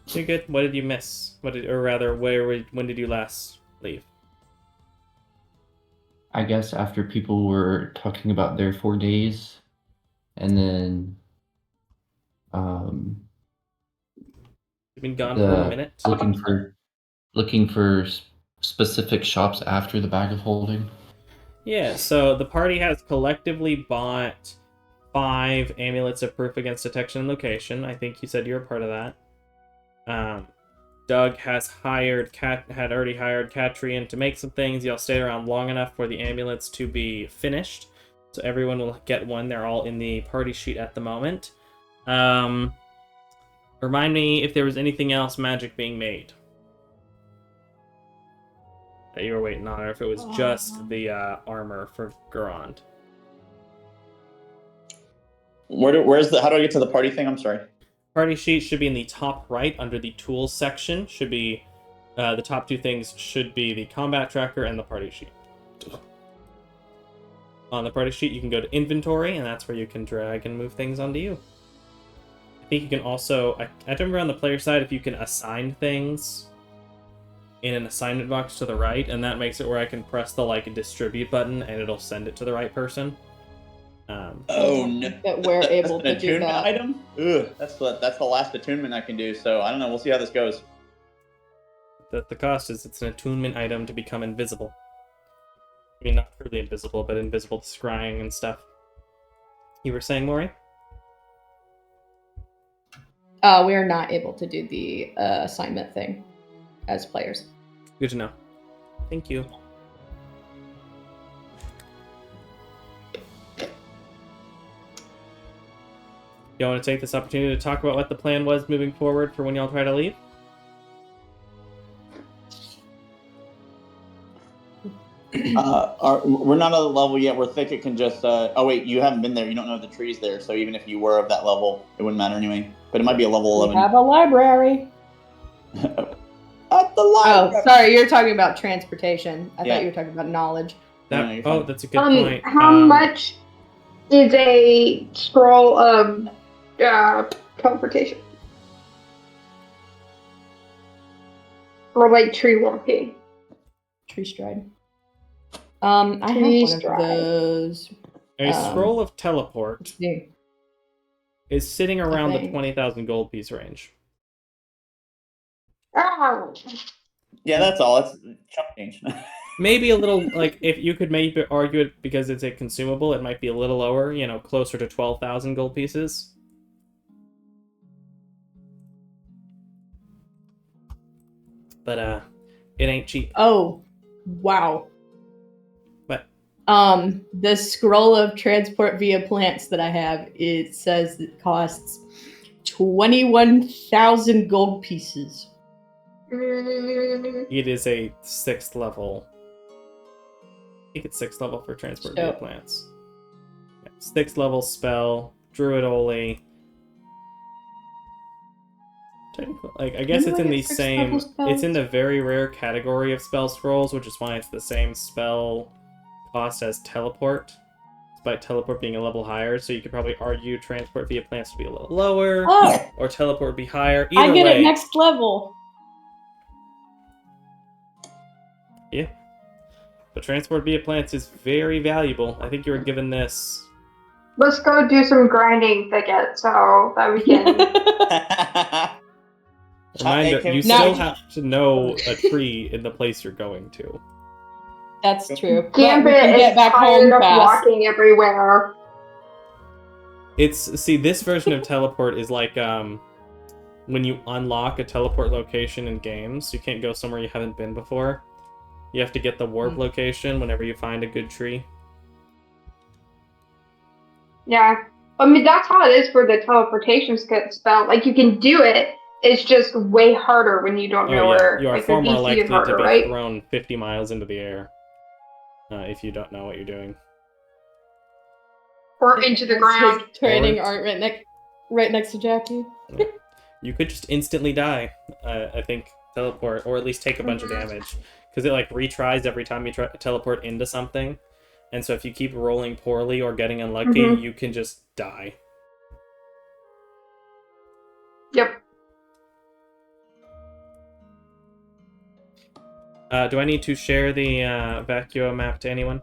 You're good. What did you miss? When did you last leave? I guess after people were talking about their 4 days, and then You've been gone for a minute. looking for specific shops after the bag of holding. Yeah, so the party has collectively bought 5 amulets of proof against detection and location. I think you said you were part of that. Doug had already hired Catrian to make some things. Y'all stayed around long enough for the amulets to be finished, so everyone will get one. They're all in the party sheet at the moment. Remind me if there was anything else magic being made that you were waiting on, or if it was just the armor for Garand. How do I get to the party thing? I'm sorry. Party sheet should be in the top right under the tools section. Should be the top 2 things should be the combat tracker and the party sheet. On the party sheet, you can go to inventory, and that's where you can drag and move things onto you. I think you can also, I remember on the player side, if you can assign things in an assignment box to the right, and that makes it where I can press the distribute button and it'll send it to the right person. Oh no! That we're able That's an to do attunement that. item. Ugh, that's the last attunement I can do. So I don't know. We'll see how this goes. The cost is it's an attunement item to become invisible. I mean, not truly invisible, but invisible to scrying and stuff. You were saying, Maury? We are not able to do the assignment thing as players. Good to know. Thank you. Y'all want to take this opportunity to talk about what the plan was moving forward for when y'all try to leave? We're not at the level yet where Thicket can just. Oh wait, you haven't been there. You don't know the trees there. So even if you were of that level, it wouldn't matter anyway. But it might be a level We 11. have a library. At the library. Oh, sorry, you're talking about transportation. I Yeah. thought you were talking about knowledge. you're fine. That's a good point. How much is a scroll of teleportation? Or tree walking? Tree stride. I have Tree one stride. of those. A scroll of teleport Yeah. is sitting around the think. 20,000 gold piece range. Oh. Yeah, that's all. It's chump change. Maybe a little, if you could maybe argue it because it's a consumable, it might be a little lower, closer to 12,000 gold pieces. But, it ain't cheap. Oh, wow. What? The scroll of transport via plants that I have, it says it costs 21,000 gold pieces. It is a 6th level. I think it's 6th level for transport via plants. Yeah, 6th level spell, druid only. I guess it's in the same. It's in the very rare category of spell scrolls, which is why it's the same spell cost as teleport. Despite teleport being a level higher, so you could probably argue transport via plants would be a little lower, or teleport would be higher. Either I get way, it next level. Yeah. But transport via plants is very valuable. I think you were given this. Let's go do some grinding, Thicket, so that we can. Reminder, Hey, you still have to know a tree in the place you're going to. That's true. But we Gambit can is get back home tired of fast. walking everywhere. This version of teleport is like when you unlock a teleport location in games, you can't go somewhere you haven't been before. You have to get the warp location whenever you find a good tree. Yeah. I mean, that's how it is for the teleportation spell. You can do it, it's just way harder when you don't know where. You are the far more DC likely is harder, to be right? thrown 50 miles into the air if you don't know what you're doing. Or into the ground. His training Or- art right next to Jackie. You could just instantly die, I think, teleport, or at least take a bunch of damage. Because it retries every time you try to teleport into something. And so if you keep rolling poorly or getting unlucky, Mhm. you can just die. Yep. Do I need to share the vacuo map to anyone?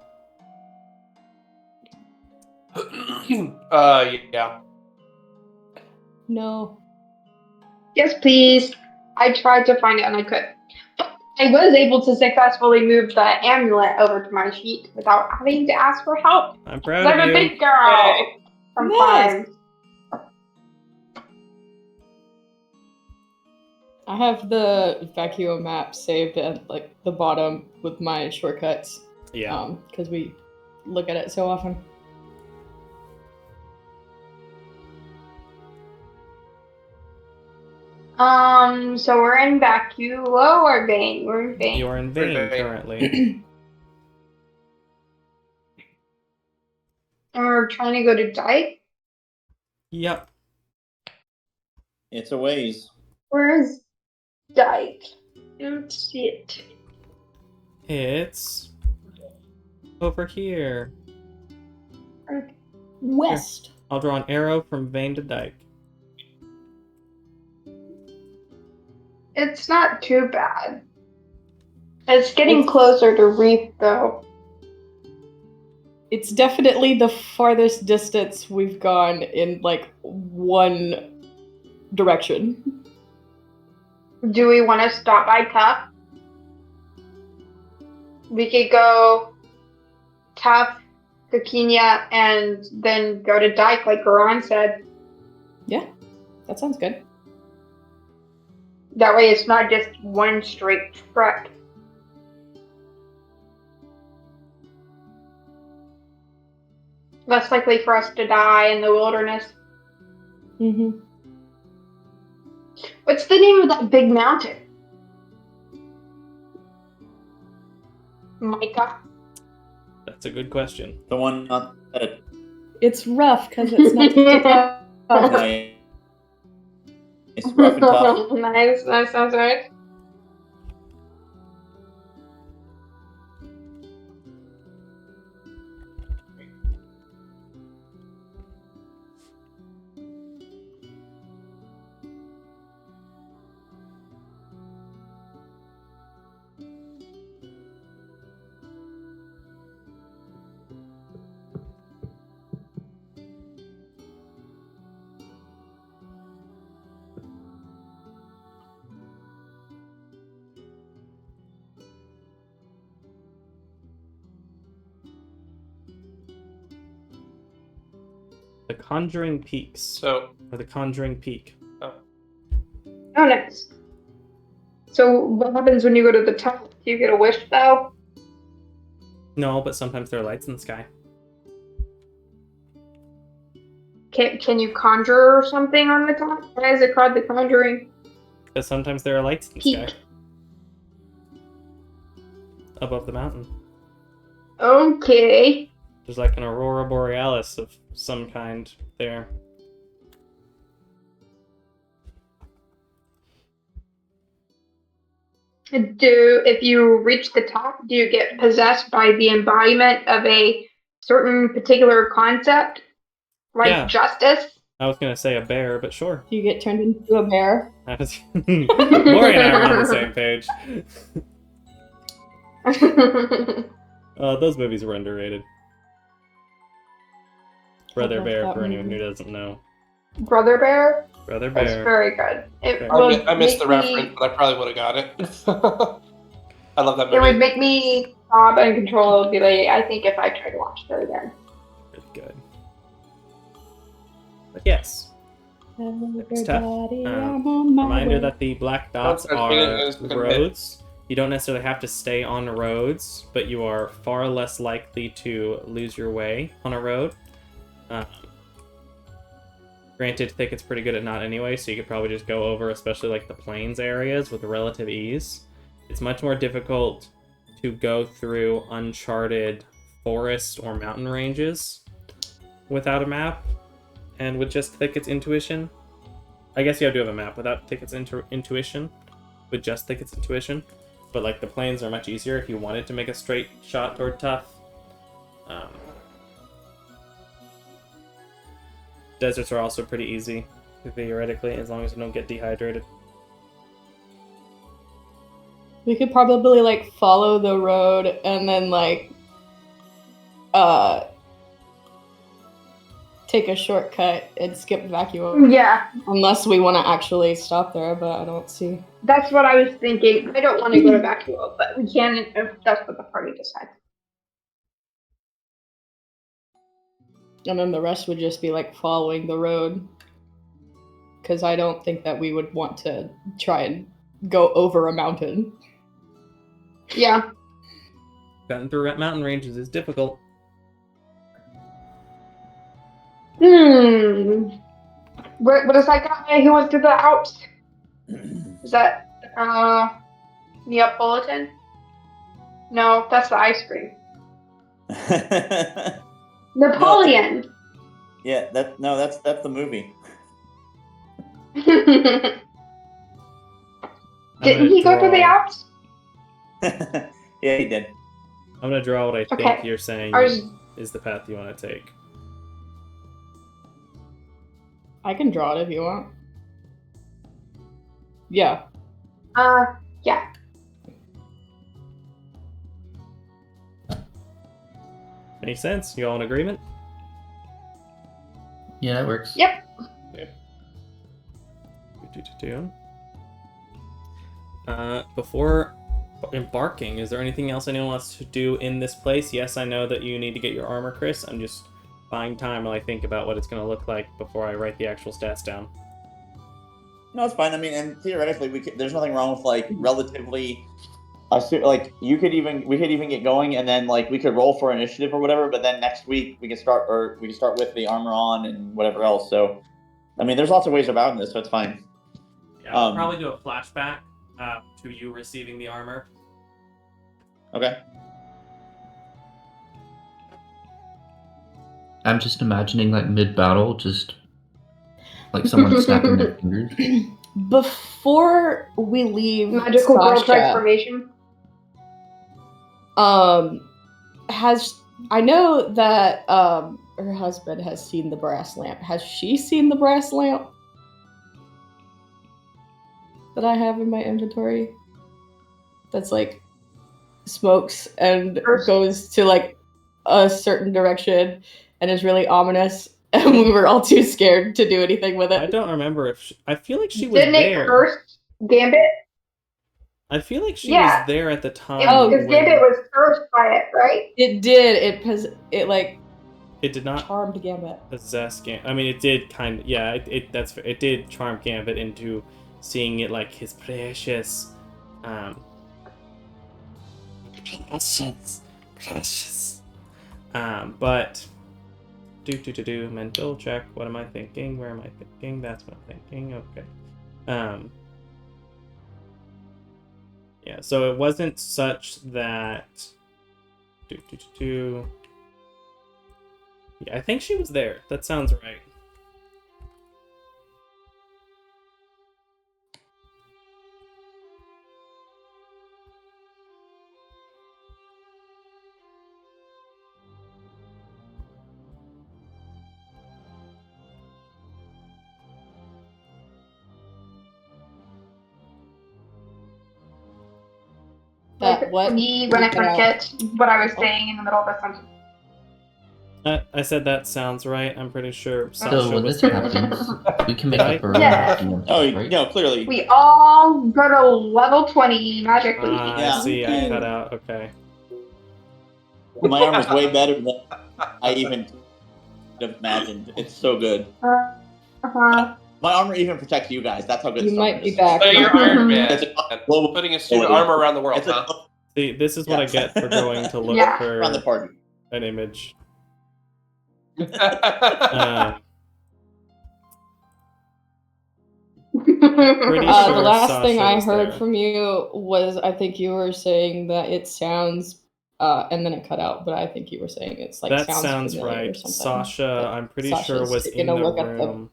Yeah. No. Yes, please. I tried to find it and I couldn't. But I was able to successfully move the amulet over to my sheet without having to ask for help. I'm 'Cause proud I'm of a you. big girl. Sometimes. I have the vacuo map saved at like the bottom with my shortcuts. Yeah. Because we look at it so often. So we're in vacuo or vein? We're in vein. You are in vain Vein. currently. And we're trying to go to Dyke. Yep. It's a ways. Where is Dyke? I don't see it. It's over here. West. I'll draw an arrow from vein to dike. It's not too bad. It's getting It's- closer to Reef, though. It's definitely the farthest distance we've gone in like one direction. Do we want to stop by Tough? We could go Tough, Coquinia, and then go to Dyke, like Garan said. Yeah, that sounds good. That way it's not just one straight trek. Less likely for us to die in the wilderness. Mm-hmm. What's the name of that big mountain? Micah? That's a good question. The one on the It's rough because it's not tough. nice. It's rough and tough. Nice, that sounds right. The Conjuring Peaks. So, Or the Conjuring Peak. Oh, nice. So what happens when you go to the top? Do you get a wish, though? No, but sometimes there are lights in the sky. Can you conjure something on the top? Why is it called the Conjuring Because sometimes there are lights in the Peak? sky. Above the mountain. Okay. There's like an aurora borealis of some kind there. If you reach the top, do you get possessed by the embodiment of a certain particular concept? Like Yeah. justice? I was gonna say a bear, but sure. Do you get turned into a bear? I was... Lori and I are on the same page. Those movies were underrated. Brother love Bear, that for anyone movie. who doesn't know. Brother Bear? Brother That's Bear. very good. It Okay. would I missed make the me- reference, but I probably would have got it. I love that It would movie. make me sob uncontrollably, I think, if I tried to watch it again. Good. But yes, Next up, reminder that the black dots Don't start are singing, it's gonna hit. roads. You don't necessarily have to stay on roads, but you are far less likely to lose your way on a road. Granted, Thicket's pretty good at not anyway, so you could probably just go over, especially like the plains areas, with relative ease. It's much more difficult to go through uncharted forest or mountain ranges without a map and with just Thicket's intuition. I guess you do have a map without Thicket's intuition, with just Thicket's intuition. But like the plains are much easier if you wanted to make a straight shot toward Tough. Um, deserts are also pretty easy, theoretically, as long as you don't get dehydrated. We could probably like follow the road and then like take a shortcut and skip vacuum. Yeah, Unless we want to actually stop there, but I don't see. that's what I was thinking. I don't want to go to Vacuo, but we can if that's what the party decides. And then the rest would just be like following the road. Because I don't think that we would want to try and go over a mountain. Yeah. Cutting through mountain ranges is difficult. What is that guy who went to the Alps? Is that Neapolitan? No, that's the ice cream. Napoleon. Yeah, that's the movie. Didn't gonna he go to the draw- Alps? Yeah, he did. I'm gonna draw what I think Okay. you're saying Ours- is the path you want to take. I can draw it if you want. Yeah. Yeah. Makes sense? You all in agreement? Yeah, that works. Yep. Before embarking, is there anything else anyone wants to do in this place? Yes, I know that you need to get your armor, Chris. I'm just buying time while I think about what it's going to look like before I write the actual stats down. No, it's fine. I mean, and theoretically, there's nothing wrong with like relatively. Like we could even get going, and then like we could roll for initiative or whatever. But then next week we can start with the armor on and whatever else. So, I mean, there's lots of ways about this, so it's fine. Yeah, I'll probably do a flashback to you receiving the armor. Okay. I'm just imagining like mid-battle, just like someone snapping their fingers. Before we leave Magical girl Sasha, transformation. I know that her husband has seen the brass lamp. Has she seen the brass lamp that I have in my inventory? That's like smokes and goes to like a certain direction and is really ominous. And we were all too scared to do anything with it. I don't remember if I feel like she was Didn't there. it curse Gambit? I feel like she Yeah. was there at the time. Because when Gambit was cursed by it, right? It did. It did not charmed Gambit. possess Gambit. I mean, it did kind of. Yeah, it did charm Gambit into seeing it like his precious, precious. But do mental check. What am I thinking? Where am I thinking? That's what I'm thinking. Okay. Yeah, so it wasn't such that. Yeah, I think she was there. That sounds right. Like What? for me, when I Cut out. forget what I was saying in the middle of a sentence. I said that sounds right. I'm pretty sure So Sasha when was this there. happens, we can make Right? up a Yeah. right? No, clearly. We all go to level 20 magically. Yeah. I see. I and- cut out. Okay. My armor's way better than I even could have imagined. It's so good. Uh-huh. My armor even protects you guys. That's how good You this might armor be is. back. So you're Iron Man, It's a global putting a suit of armor around the world, It's a huh? See, this is what I get for going to look Yeah. around the for party. an image. Uh, Pretty the sure last thing Sasha I was heard there. from you was I think you were saying that it sounds, and then it cut out. But I think you were saying it's like That sounds sounds familiar or right. something. Sasha, But I'm pretty Sasha's sure was in gonna the look at the room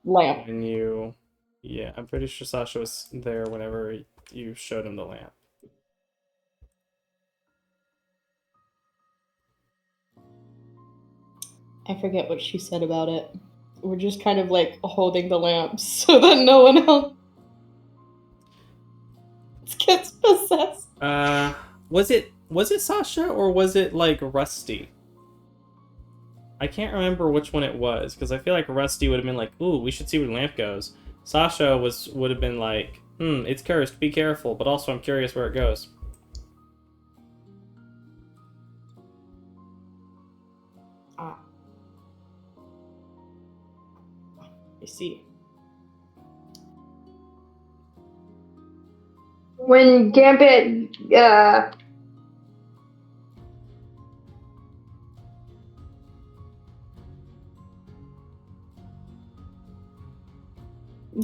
lamp. when you. Yeah, I'm pretty sure Sasha was there whenever you showed him the lamp. I forget what she said about it. We're just kind of like holding the lamps so that no one else gets possessed. Was it Sasha or was it like Rusty? I can't remember which one it was because I feel like Rusty would have been like, "Ooh, we should see where the lamp goes." Sasha would have been like, it's cursed. Be careful." But also, I'm curious where it goes. I see. When Gambit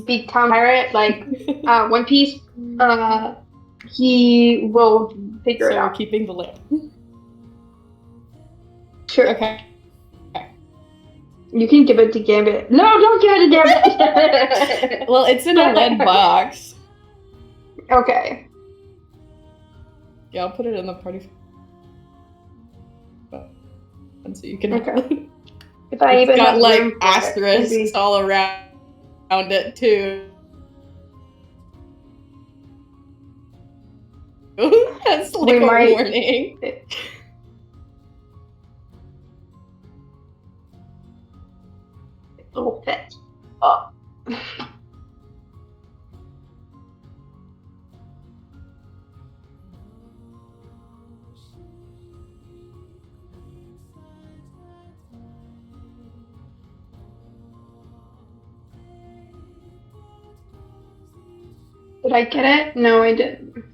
become pirate, like One Piece, he will figure it So we're out. keeping the lamp. Sure. Okay. You can give it to Gambit. No, don't give it to Gambit. Well, it's in a lead box. Okay. Yeah, I'll put it in the party. And so you can. Okay. If I It's even got have like room for it, asterisks maybe. all around it too. That's like We a might- warning. Little fit. Oh. Did I get it? No, I didn't.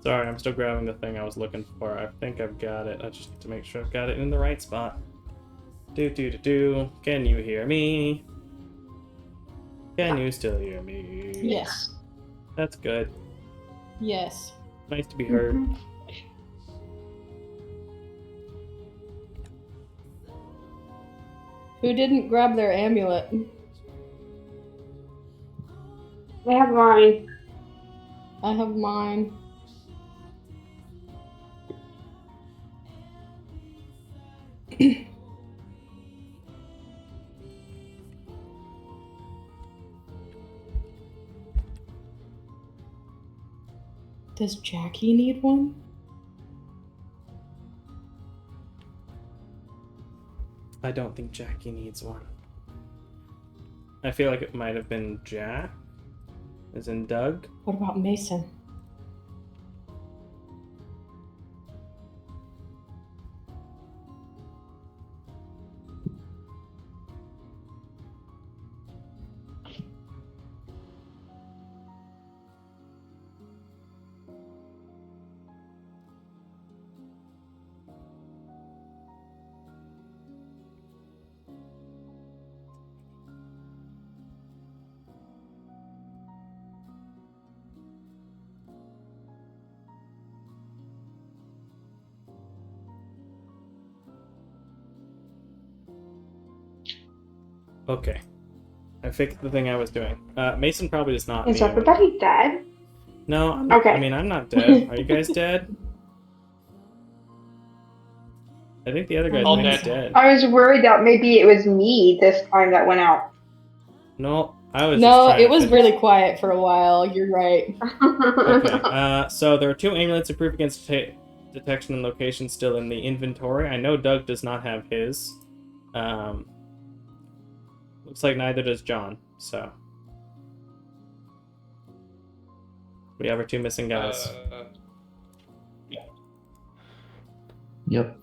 Sorry, I'm still grabbing the thing I was looking for. I think I've got it. I just need to make sure I've got it in the right spot. Do. Can you hear me? Can you still hear me? Yes. That's good. Yes. Nice to be heard. Who didn't grab their amulet? I have mine. I have mine. Does Jackie need one? I don't think Jackie needs one. I feel like it might have been Jack, as in Doug. What about Mason? Okay. I fixed the thing I was doing. Mason probably does not Is need one. everybody dead? No, I'm, Okay. I mean, I'm not dead. Are you guys dead? I think the other guys All might be dead. dead. I was worried that maybe it was me this time that went out. No, I was just No, trying it to was finish. really quiet for a while. You're right. Okay, so there are 2 amulets of proof against detection and location still in the inventory. I know Doug does not have his. Looks like neither does John, so. We have our 2 missing guys. Yep.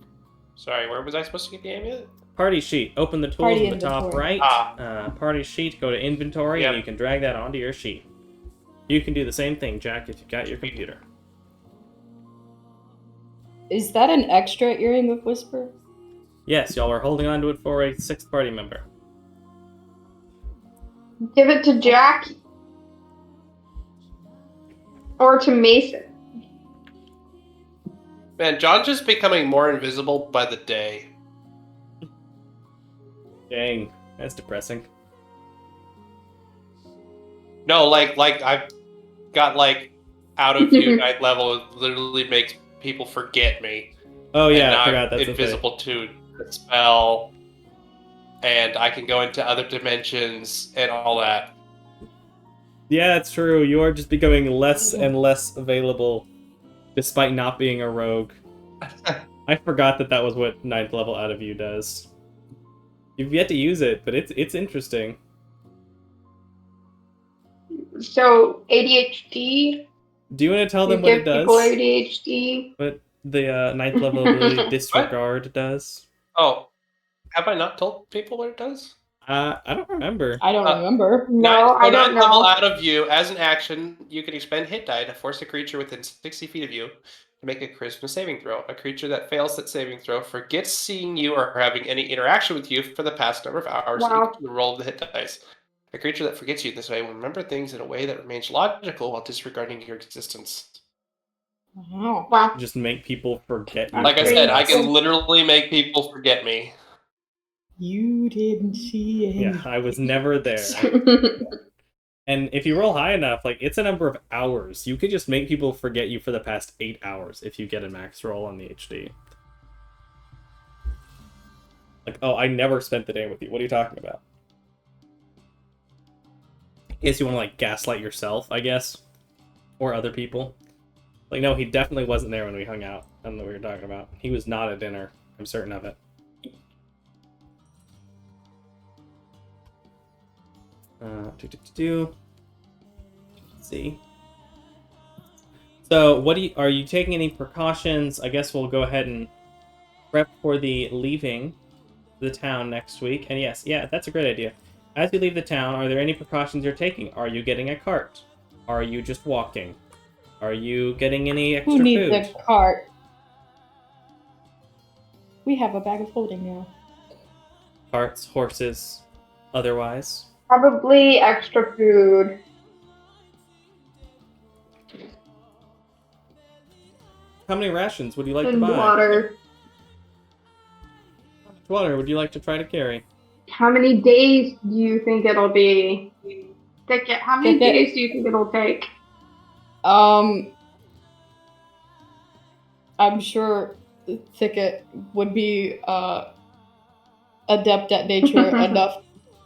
Sorry, where was I supposed to get the amulet? Party sheet. Open the tools Party at the top inventory. right. Party sheet, go to inventory, Yep. and you can drag that onto your sheet. You can do the same thing, Jack, if you've got your computer. Is that an extra earring of whisper? Yes, y'all are holding on to it for a 6th party member. Give it to Jack or to Mason. Man, John's just becoming more invisible by the day. Dang, that's depressing. No, like I've got like out of Unite level. It literally makes people forget me. Oh And yeah, now I forgot I'm that's invisible too. the spell, and I can go into other dimensions and all that. Yeah, it's true. You are just becoming less and less available, despite not being a rogue. I forgot that was what 9th level out of you does. You've yet to use it, but it's interesting. So ADHD. Do you want to tell them You what give it does? people ADHD. What the 9th level ability Disregard does? Oh, have I not told people what it does? I don't remember. I don't remember. No, I don't Ninth level know. out of you, as an action, you can expend hit die to force a creature within 60 feet of you to make a charisma saving throw. A creature that fails that saving throw forgets seeing you or having any interaction with you for the past number of hours Wow. equal to the roll of the hit dice. A creature that forgets you this way will remember things in a way that remains logical while disregarding your existence. Wow. Wow. Just make people forget you. Like I That's said, I crazy. can literally make people forget me. You didn't see it. Yeah, I was never there. And if you roll high enough, like, it's a number of hours. You could just make people forget you for the past 8 hours if you get a max roll on the HD. Like, oh, I never spent the day with you. What are you talking about? I guess you want to, like, gaslight yourself, I guess. Or other people. Like, no, he definitely wasn't there when we hung out. I don't know what you're talking about. He was not at dinner. I'm certain of it. Let's see. So, are you taking any precautions? I guess we'll go ahead and prep for the leaving the town next week. And yes, yeah, that's a great idea. As you leave the town, are there any precautions you're taking? Are you getting a cart? Are you just walking? Are you getting any extra Who needs food? a cart? We have a bag of holding now. Carts, horses, otherwise. Probably extra food. How many rations would you like And to buy? water. How much water would you like to try to carry? How many days do you think it'll be? Thicket, how many Thicket. days do you think it'll take? I'm sure Thicket would be adept at nature enough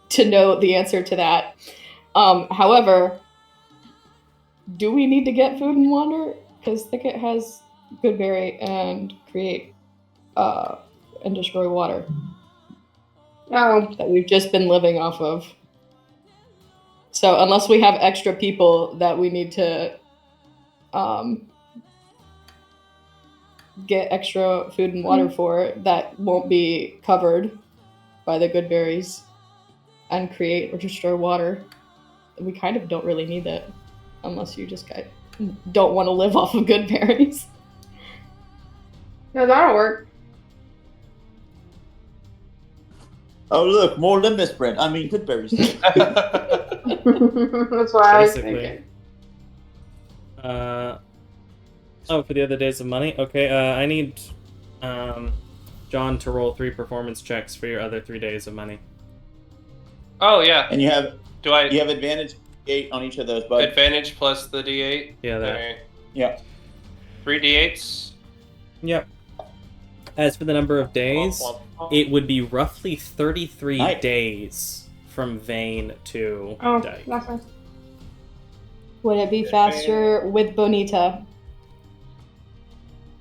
to know the answer to that. However, do we need to get food and water? Because Thicket has Goodberry and create and destroy water No. that we've just been living off of. So unless we have extra people that we need to get extra food and water for, that won't be covered by the good berries and create or destroy water, we kind of don't really need it unless you just don't want to live off of good berries. No, that'll work. Oh look, more limit spread. I mean, good berries. That's what I was Basically. thinking. Oh, for the other days of money? Okay, I need John to roll 3 performance checks for your other 3 days of money. Oh, yeah. And you have Do I advantage 8 on each of those, bud. advantage plus the D8? Yeah, that. Okay. Yeah. 3 D8s? Yep. As for the number of days, it would be roughly 33 Nice. days from Vane to Oh, Dyke. that's nice. Would it be faster with Bonita?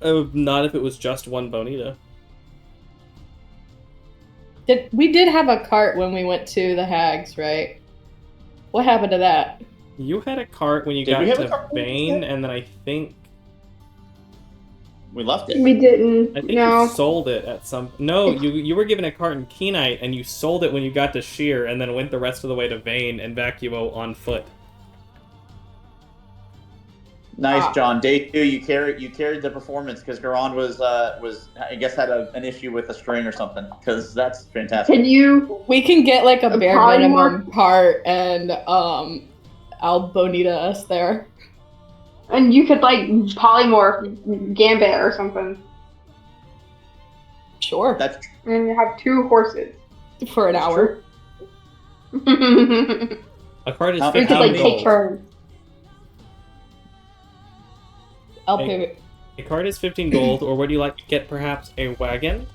Not if it was just one Bonita. We did have a cart when we went to the hags, right? What happened to that? You had a cart when you Did we got have a to cart when we Vane, did? and then I think We left it. We didn't. you No. sold it at some. No, you were given a cart in Keenite, and you sold it when you got to Sheer, and then went the rest of the way to Vane and Vacuo on foot. Nice, John. Day 2, you carried the performance because Garon was I guess had an issue with a string or something. Because that's fantastic. Can you? We can get like a bare polymorph? minimum cart and I'll Bonita us there. And you could like polymorph Gambit or something, Sure. That's and you have 2 horses. For an hour. We A cart is How- could 15 like gold. take turns. I'll Hey. pay. A cart is 15 gold, or would you like to get perhaps a wagon?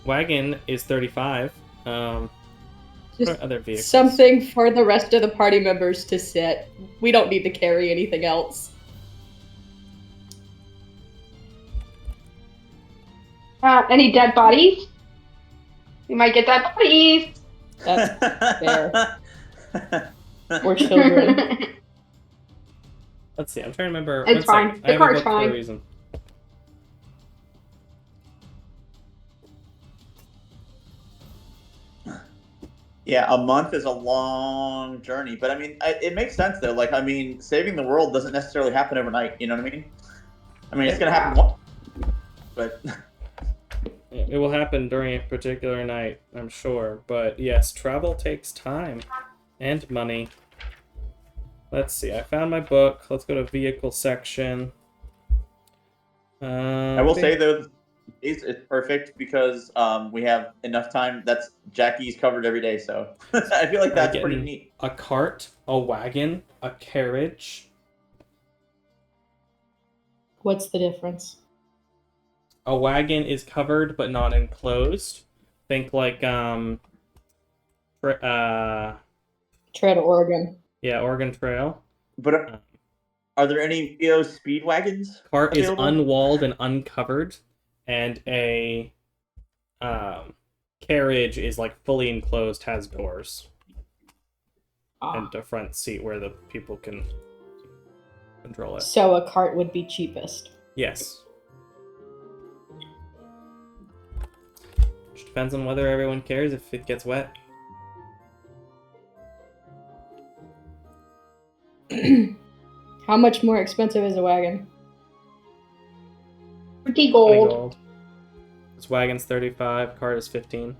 wagon is 35. What Just are other vehicles? something for the rest of the party members to sit. We don't need to carry anything else. Any dead bodies? We might get dead bodies. That's fair. Or children. Let's see. I'm trying to remember. It's One fine. sec. The I have a car's book for a fine. reason. Yeah, a month is a long journey, but I mean, it makes sense though. Like, I mean, saving the world doesn't necessarily happen overnight. You know what I mean? I mean, it's gonna happen once, but It will happen during a particular night, I'm sure. But yes, travel takes time and money. Let's see. I found my book. Let's go to vehicle section. I will say though, it's perfect because we have enough time. That's Jackie's covered every day, so I feel like that's pretty neat. A cart, a wagon, a carriage. What's the difference? A wagon is covered but not enclosed. Think like Trail to Oregon. yeah, Oregon Trail. But are there any VO speed wagons? Cart is available? unwalled and uncovered, and a carriage is like fully enclosed, has doors, and a front seat where the people can control it. So a cart would be cheapest. Yes. Which depends on whether everyone cares if it gets wet. How much more expensive is a wagon? Pretty 20 gold. gold. This wagon's 35, cart is 15.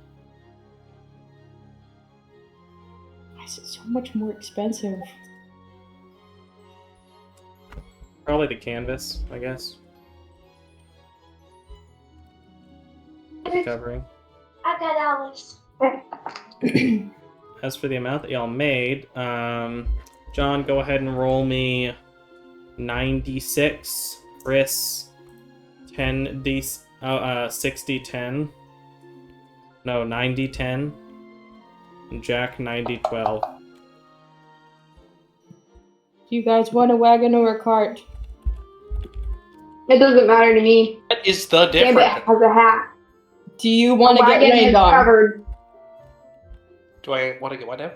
Why is it so much more expensive? Probably the canvas, I guess. Covering. I got Alice. As for the amount that y'all made, John, go ahead and roll me 96. Chris, 60, 10. No, 90, 10. And Jack, 90, 12. Do you guys want a wagon or a cart? It doesn't matter to me. What is the Gambit difference? has a hat. Do you want to get Wagon is rained on? covered. Do I want to get what now?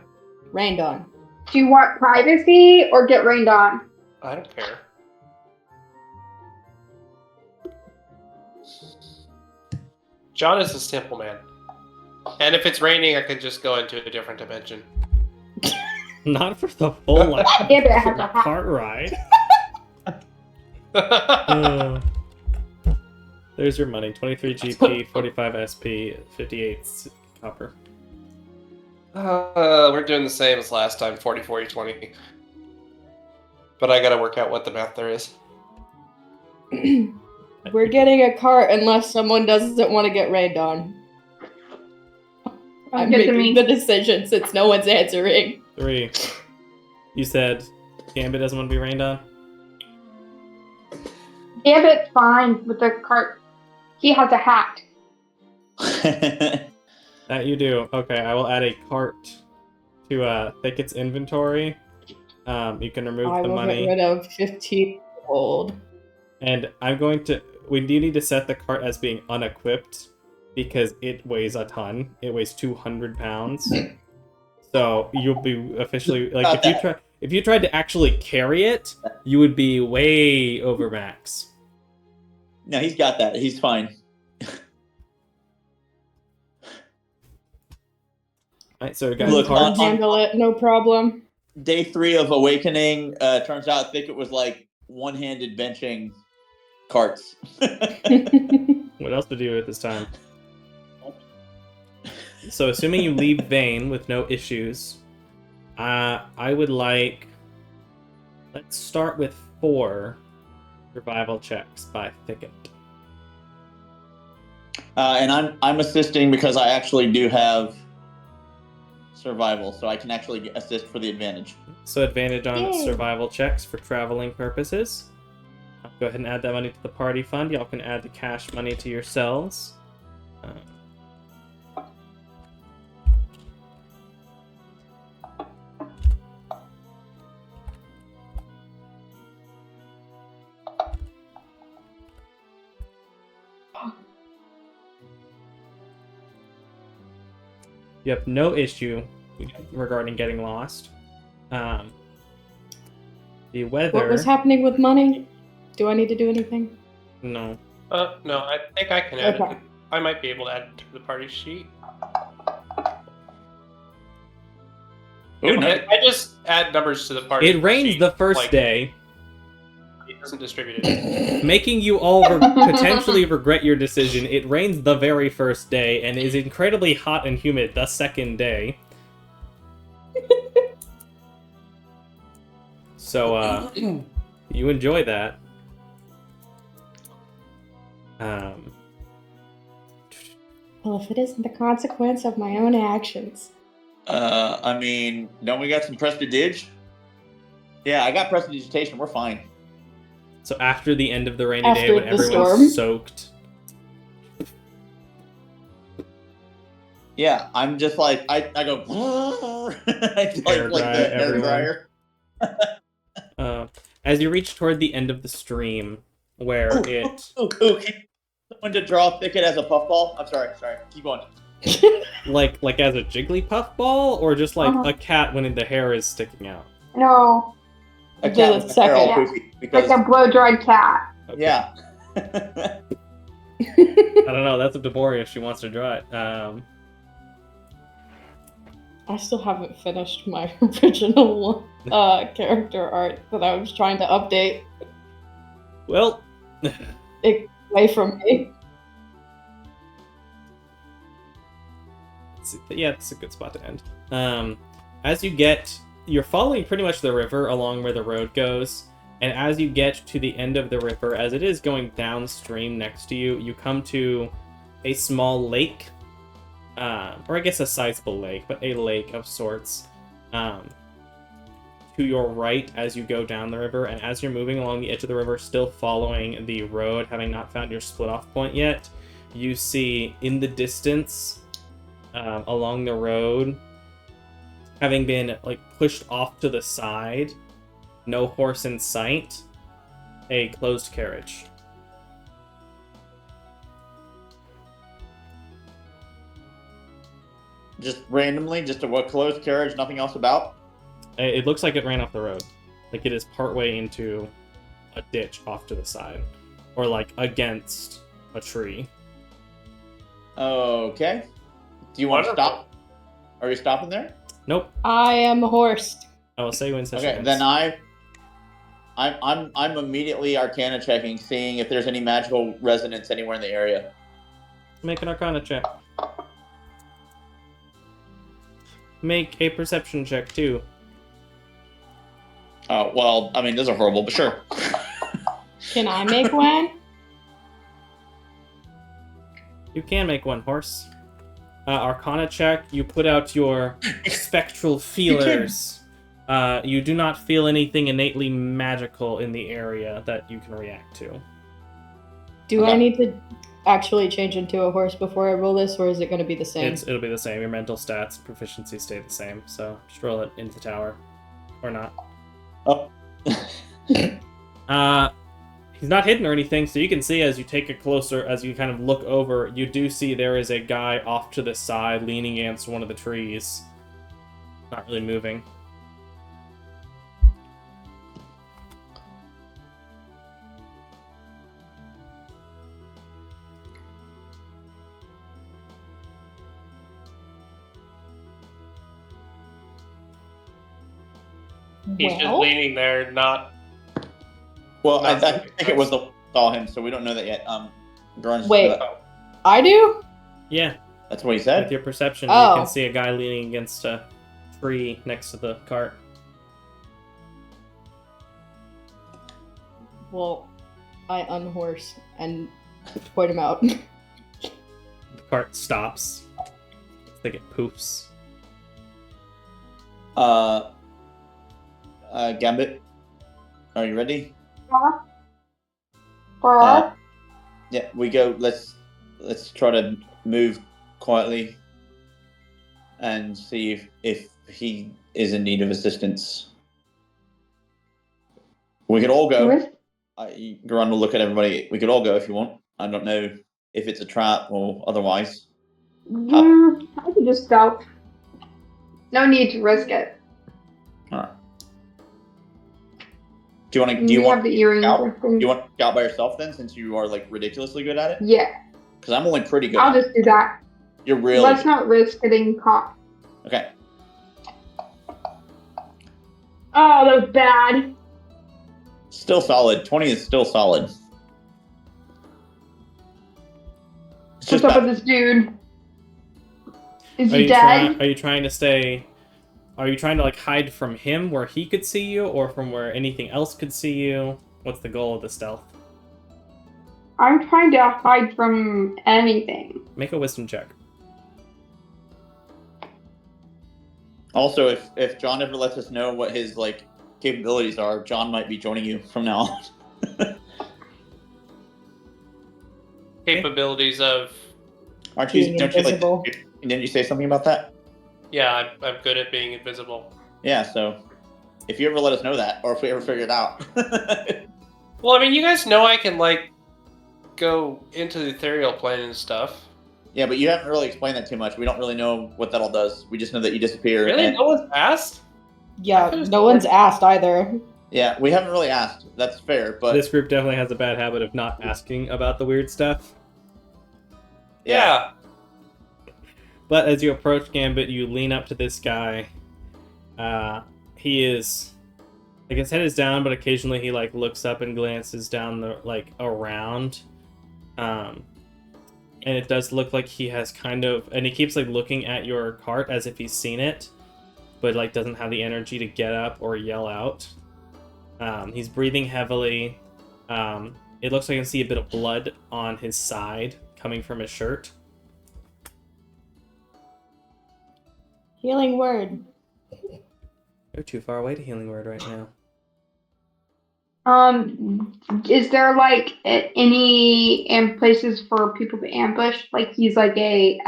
Rained on. Do you want privacy or get rained on? I don't care. John is a simple man. And if it's raining, I could just go into a different dimension. Not for the full like, Gambit has a hat. cart ride. There's your money. 23 GP, 45 SP, 58 copper. We're doing the same as last time, 40, 40, 20. But I gotta work out what the math there is. We're getting a cart unless someone doesn't want to get rained on. I'm Good to making me. the decision since no one's answering. 3. You said Gambit doesn't want to be rained on? Gambit's fine with the cart. He has a hat. That you do. Okay, I will add a cart to Thicket's inventory. You can remove I the will money. get rid of 15 gold. And I'm going to... We do need to set the cart as being unequipped because it weighs a ton. It weighs 200 pounds. So you'll be officially... Like, if you tried to actually carry it, you would be way over max. No, he's got that. He's fine. Alright, so we got Look, a cart. Handle it, no problem. Day 3 of Awakening, turns out Thicket was like one-handed benching carts. What else to do at this time? So, assuming you leave Vane with no issues, I would like... Let's start with 4 survival checks by Thicket. And I'm assisting because I actually do have survival, so I can actually assist for the advantage. So, advantage on Yay. survival checks for traveling purposes. I'll go ahead and add that money to the party fund. Y'all can add the cash money to yourselves. You have no issue regarding getting lost. The weather. What was happening with money? Do I need to do anything? No. No, I think I can add Okay. it. I might be able to add it to the party sheet. Ooh, I just add numbers to the party It rains sheet, the first like, day, It doesn't distribute it. making you all potentially regret your decision. It rains the very first day and is incredibly hot and humid the second day. So, you enjoy that. Well, if it isn't the consequence of my own actions. I mean, don't we got some prestidige? Yeah, I got prestidigitation. We're fine. So after the end of the rainy After day, when the everyone's storm? soaked, Yeah, I'm just like I go like Hair the dry hair everyone. dryer. As you reach toward the end of the stream, where it Ooh, can someone to draw a thicket as a puffball? I'm sorry. Keep going. like as a Jigglypuff ball, or just like Uh-huh. a cat when the hair is sticking out. No, A The cat with the hair all second. poofy because like a blow dried cat. Okay. yeah. I don't know. That's up to Boria if she wants to draw it. I still haven't finished my original character art that I was trying to update Well, away from me. yeah, it's a good spot to end. As you're following pretty much the river along where the road goes, and as you get to the end of the river, as it is going downstream next to you, you come to a small lake, or I guess a sizable lake, but a lake of sorts, to your right as you go down the river, and as you're moving along the edge of the river, still following the road, having not found your split-off point yet, you see in the distance, along the road, having been like pushed off to the side, no horse in sight, a closed carriage. Just randomly, just a closed carriage, nothing else about. It looks like it ran off the road, like it is partway into a ditch off to the side, or like against a tree. Okay. Do you want to Wonderful. stop? Are you stopping there? Nope. I am a horse. I will say when session Okay, ends. then I'm immediately Arcana checking, seeing if there's any magical resonance anywhere in the area. Make an Arcana check. Make a perception check too. Oh well, I mean those are horrible, but sure. Can I make one? You can make one, horse. Arcana check. You put out your spectral feelers. You do not feel anything innately magical in the area that you can react to. Do Okay. I need to actually change into a horse before I roll this, or is it going to be the same? It'll be the same. Your mental stats and proficiency stay the same. So just roll it into the tower, or not. Oh. He's not hidden or anything, so you can see as you take it closer, as you kind of look over, you do see there is a guy off to the side leaning against one of the trees. Not really moving. He's just Well, leaning there, not. Well, I Not think it was the saw him, so we don't know that yet. Grunge. Wait. I do? Yeah, That's what he with said. your perception, Oh. you can see a guy leaning against a tree next to the cart. Well, I unhorse and point him out. The cart stops. I think it poofs. Gambit, are you ready? Or Yeah, we go. Let's try to move quietly and see if he is in need of assistance. We could all go. Garan will look at everybody. We could all go if you want. I don't know if it's a trap or otherwise. I could just stealth. No need to risk it. All right. Do you want to? Do We you have want the to earrings. scout? I Do think. you want to scout by yourself then, since you are like ridiculously good at it? Yeah, Because I'm only pretty good. I'll at it. just do that. You're really. Let's good. not risk getting caught. Okay. Oh, that was bad. Still solid. 20 is still solid. It's What's just up bad. with this dude? Is Are he you dead? Are you trying to stay? Are you trying to like hide from him where he could see you, or from where anything else could see you? What's the goal of the stealth? I'm trying to hide from anything. Make a wisdom check. Also, if John ever lets us know what his like capabilities are, John might be joining you from now on. Capabilities of Aren't you? Being Don't you like? invisible. Didn't you say something about that? yeah, I'm good at being invisible. Yeah. So, if you ever let us know that, or if we ever figure it out. Well, I mean, you guys know I can like go into the ethereal plane and stuff. Yeah, but you haven't really explained that too much. We don't really know what that all does. We just know that you disappear. Really, and- no one's asked. Yeah, could've no one's sworn- asked either. Yeah, we haven't really asked. That's fair, but This group definitely has a bad habit of not asking about the weird stuff. Yeah. But as you approach Gambit, you lean up to this guy. He is, like, his head is down, but occasionally he like looks up and glances down the like around. And it does look like he has kind of, and he keeps like looking at your cart as if he's seen it, but like doesn't have the energy to get up or yell out. He's breathing heavily. It looks like you can see a bit of blood on his side coming from his shirt. Healing word. You're too far away to healing word right now. Is there like any places for people to ambush? Like he's like a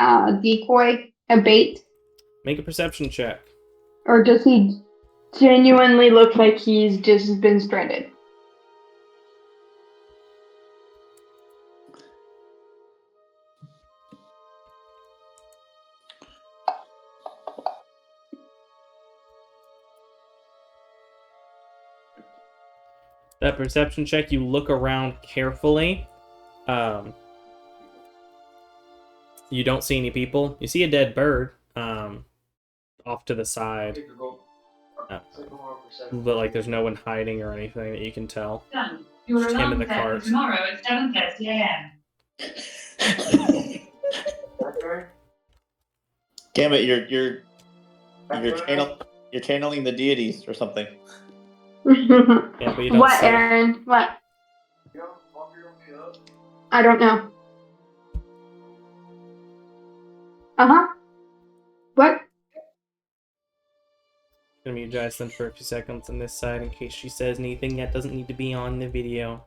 decoy, a bait, Make a perception check. or does he genuinely look like he's just been stranded? That perception check, you look around carefully. You don't see any people. You see a dead bird off to the side. But like there's no one hiding or anything that you can tell. Done. Your Just him in alarm the set cart. for tomorrow at 7:30 a.m. Gambit, you're channeling the deities or something. Yeah, but you don't What, see. Aaron? What? I don't know. Uh-huh. What? Gonna mute Jason for a few seconds on this side in case she says anything that doesn't need to be on the video.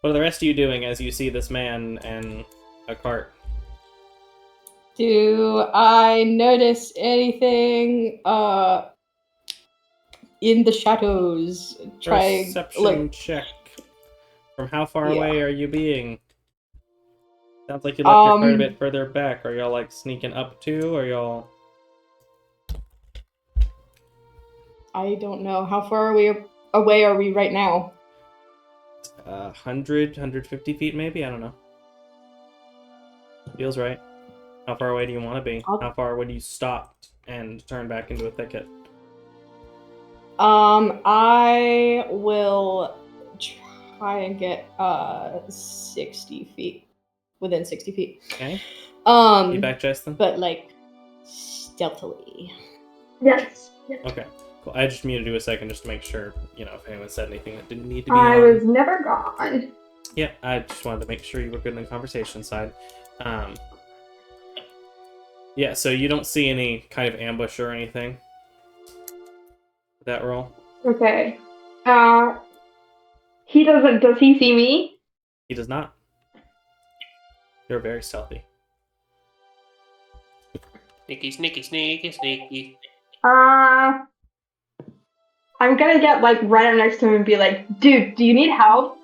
What are the rest of you doing as you see this man and a cart? Do I notice anything in the shadows? Perception check. From how far Yeah. away are you being? Sounds like you left your cart a Um, bit further back. Are y'all like sneaking up to, or y'all? I don't know. How far away are we right now? 100, 150 feet maybe? I don't know. Feels right. How far away do you want to be? How far would you stop and turn back into a thicket? I will try and get 60 feet. Within 60 feet. Okay. Um Feedback, Justin? but like stealthily. Yes. Okay. Cool. I just muted you a second just to make sure, if anyone said anything that didn't need to be I on. was never gone. Yeah, I just wanted to make sure you were good in the conversation side. Yeah, so you don't see any kind of ambush or anything with that roll? Okay. He doesn't. Does he see me? He does not. You're very stealthy. Sneaky, sneaky, sneaky, sneaky. I'm gonna get like right up next to him and be like, "Dude, do you need help?"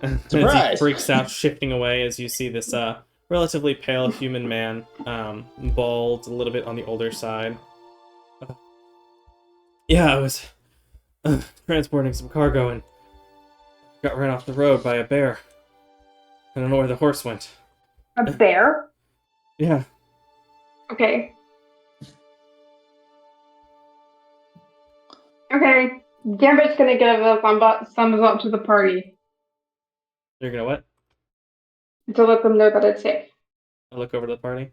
As he Surprise! freaks out, shifting away as you see this relatively pale human man, bald, a little bit on the older side. Yeah, I was transporting some cargo and got run off the road by a bear. I don't know where the horse went. A bear? Yeah. Okay. Okay. Gambit's gonna give a thumbs up to the party You're gonna what? to let them know that it's safe. I look over to the party.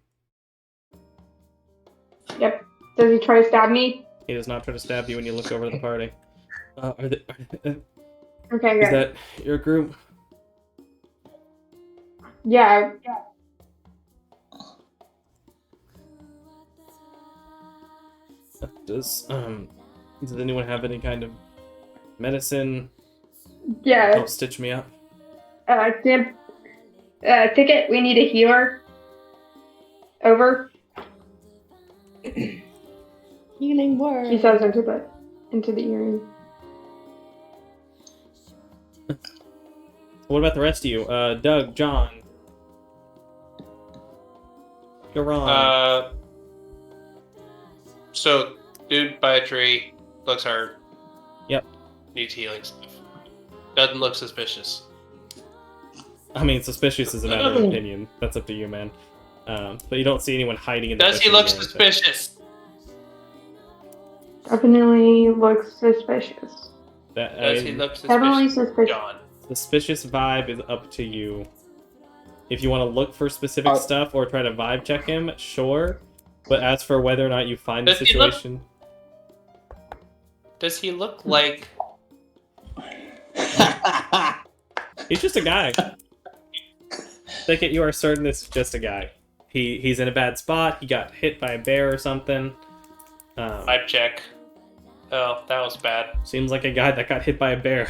Yep. Does he try to stab me? He does not try to stab you when you look over to the party. Okay, Is good. that your group? Yeah. Does anyone have any kind of medicine? Yeah. Help stitch me up. Ticket, we need a healer. Over. Healing word. He says into the earring. What about the rest of you? Doug, John. Garon. So, dude by a tree, looks hurt. Yep. Needs healing stuff. Doesn't look suspicious. I mean, suspicious is a matter of opinion. That's up to you, man. But you don't see anyone hiding in the Does he bushes look or anything. suspicious? Definitely looks suspicious. Does he look Definitely suspicious? suspicious. John. Suspicious vibe is up to you. If you want to look for specific stuff or try to vibe check him, sure. But as for whether or not you find the Does he look- situation... Does he look like... He's just a guy. Thicket, you are certain it's just a guy. He's in a bad spot. He got hit by a bear or something. Vibe check. Oh, that was bad. Seems like a guy that got hit by a bear.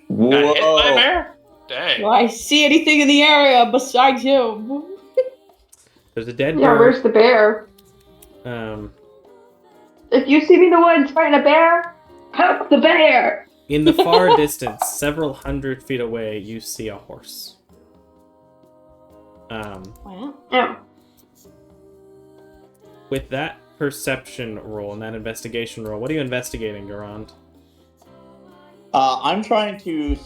Whoa. Got hit by a bear? Dang. Do I see anything in the area besides him? There's a dead Yeah, bird. where's the bear? If you see me in the woods fighting a bear, help the bear! In the far distance, several hundred feet away, you see a horse. Wow. Yeah. With that perception roll and that investigation roll, what are you investigating, Garand? I'm trying to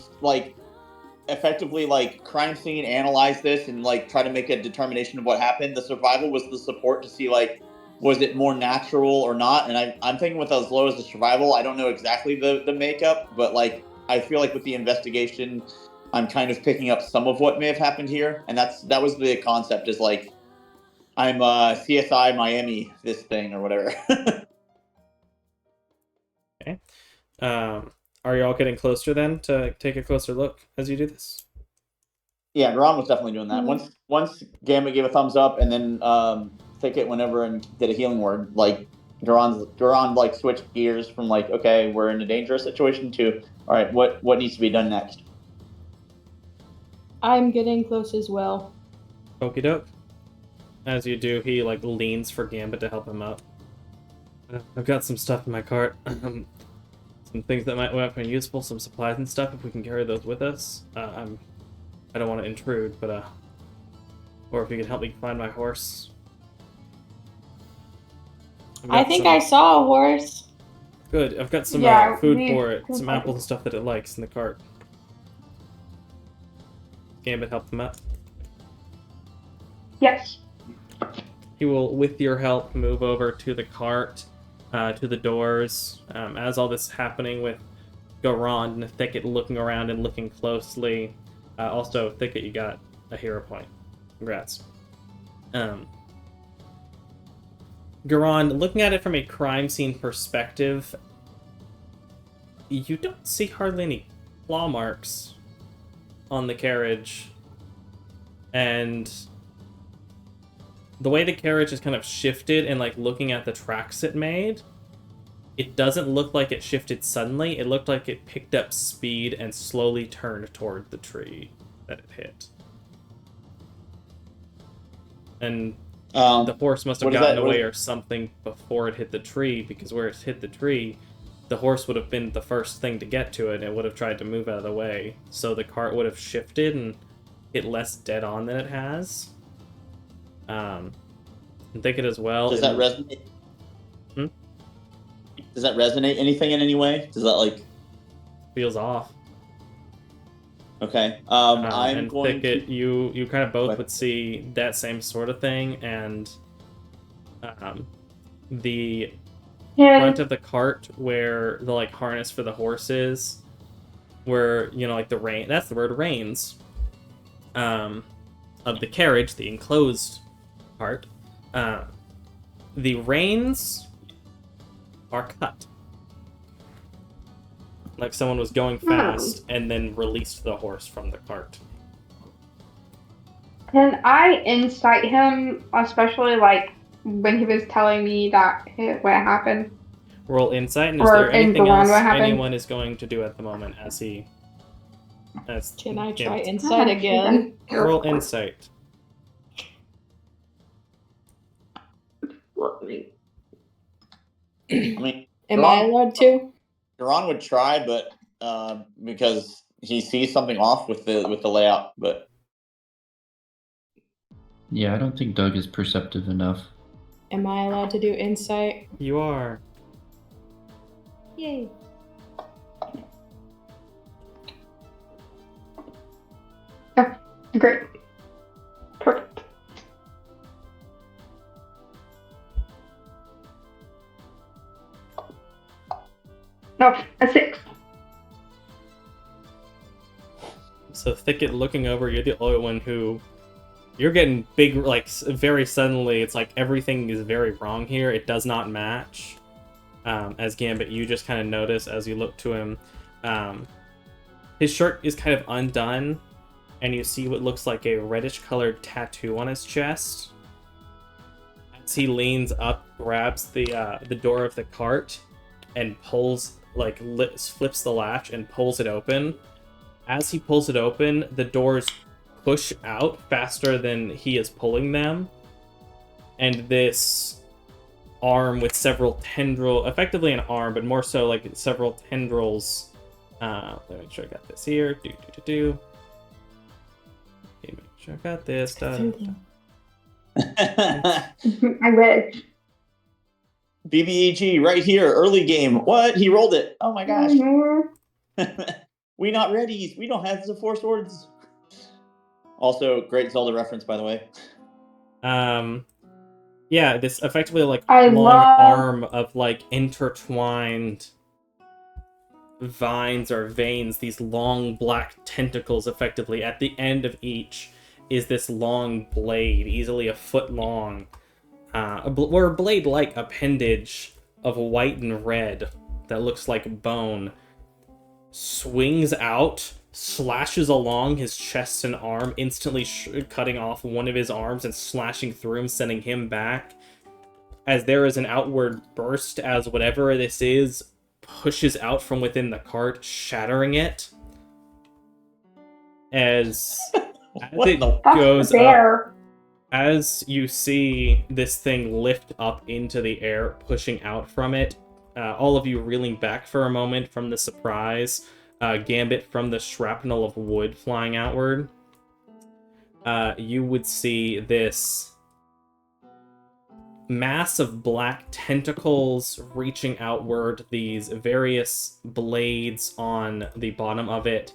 effectively crime scene analyze this and try to make a determination of what happened. The survival was the support to see was it more natural or not. And I'm thinking with as low as the survival, I don't know exactly the makeup, but I feel like with the investigation, I'm kind of picking up some of what may have happened here. And that was the concept, is I'm CSI Miami this thing or whatever. Okay. Are you all getting closer then to take a closer look as you do this? Yeah, Garon was definitely doing that. Once Gambit gave a thumbs up, and then Thicket went over and did a healing word. Garon switched gears from okay, we're in a dangerous situation to all right, what needs to be done next? I'm getting close as well. Okie doke. As you do, he leans for Gambit to help him up. I've got some stuff in my cart. Some things that might be useful, some supplies and stuff, if we can carry those with us. I don't want to intrude, but or if you can help me find my horse. I think I saw a horse. Good. I've got some food for it, some apples and stuff that it likes in the cart. Gambit help him up. Yes. He will, with your help, move over to the cart, to the doors. As all this is happening with Garand and Thicket looking around and looking closely. Also, Thicket, you got a hero point. Congrats. Garand, looking at it from a crime scene perspective, you don't see hardly any claw marks on the carriage. And the way the carriage is kind of shifted and looking at the tracks it made, it doesn't look like it shifted suddenly. It looked like it picked up speed and slowly turned toward the tree that it hit. And the horse must have gotten away or something before it hit the tree, because where it hit the tree, the horse would have been the first thing to get to it and it would have tried to move out of the way. So the cart would have shifted and hit less dead on than it has. And Thicket as well. Does that resonate? Hmm? Does that resonate anything in any way? Does that like feels off? Okay. I'm and going Thicket, to. you kind of both What? would see that same sort of thing, and the front of the cart where the like harness for the horse is, where like the rein. That's the word, reins. Of the carriage, the enclosed part. The reins are cut. Like someone was going fast and then released the horse from the cart. Can I insight him, especially like when he was telling me that what happened? Roll insight, and is Or there anything in else what happened? anyone is going to do at the moment as he... Can I try Yeah. insight again? Roll insight. Let me. I mean, Am I allowed to? Garon would try, but because he sees something off with the layout. But Yeah, I don't think Doug is perceptive enough. Am I allowed to do insight? You are. Yay. Great. Perfect. No, a 6. So Thicket looking over, you're the only one who... You're getting big, like, very suddenly, it's like everything is very wrong here. It does not match. As Gambit, you just kind of notice as you look to him. His shirt is kind of undone, and you see what looks like a reddish-colored tattoo on his chest. As he leans up, grabs the door of the cart, and pulls, like, flips the latch and pulls it open. As he pulls it open, the doors push out faster than he is pulling them. And this arm with several effectively an arm, but more so like several tendrils. Let me make sure I got this here. Okay, make sure I got this. I wish. BBEG right here, early game. What? He rolled it. Oh my gosh. We not ready. We don't have the 4 swords. Also, great Zelda reference, by the way. Yeah, this effectively like I long love- arm of like intertwined vines or veins, these long black tentacles effectively. At the end of each is this long blade, easily a foot long, or blade-like appendage of white and red that looks like bone. Swings out, slashes along his chest and arm, instantly cutting off one of his arms and slashing through him, sending him back. As there is an outward burst as whatever this is pushes out from within the cart, shattering it. As it goes up, as you see this thing lift up into the air, pushing out from it, all of you reeling back for a moment from the surprise, Gambit from the shrapnel of wood flying outward, you would see this mass of black tentacles reaching outward, these various blades on the bottom of it,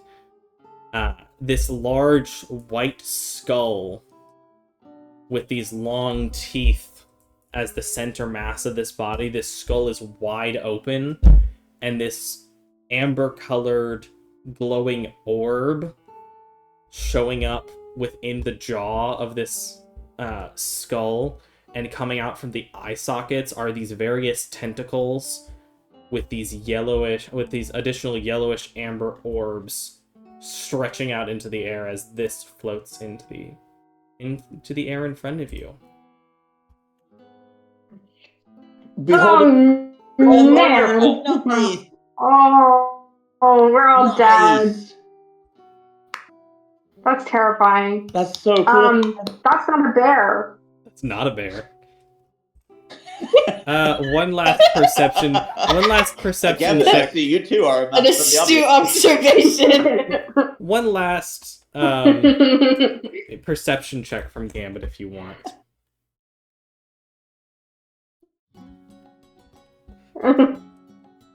this large white skull with these long teeth as the center mass of this body. This skull is wide open, and this amber-colored glowing orb showing up within the jaw of this skull, and coming out from the eye sockets are these various tentacles with these additional yellowish amber orbs stretching out into the air as this floats into the air in front of you. Oh, man. Nice. Oh, we're all dead. Nice. That's terrifying. That's so cool. That's not a bear. That's not a bear. One last perception Again, check. Betsy, you two are An astute observation. One last A perception check from Gambit if you want.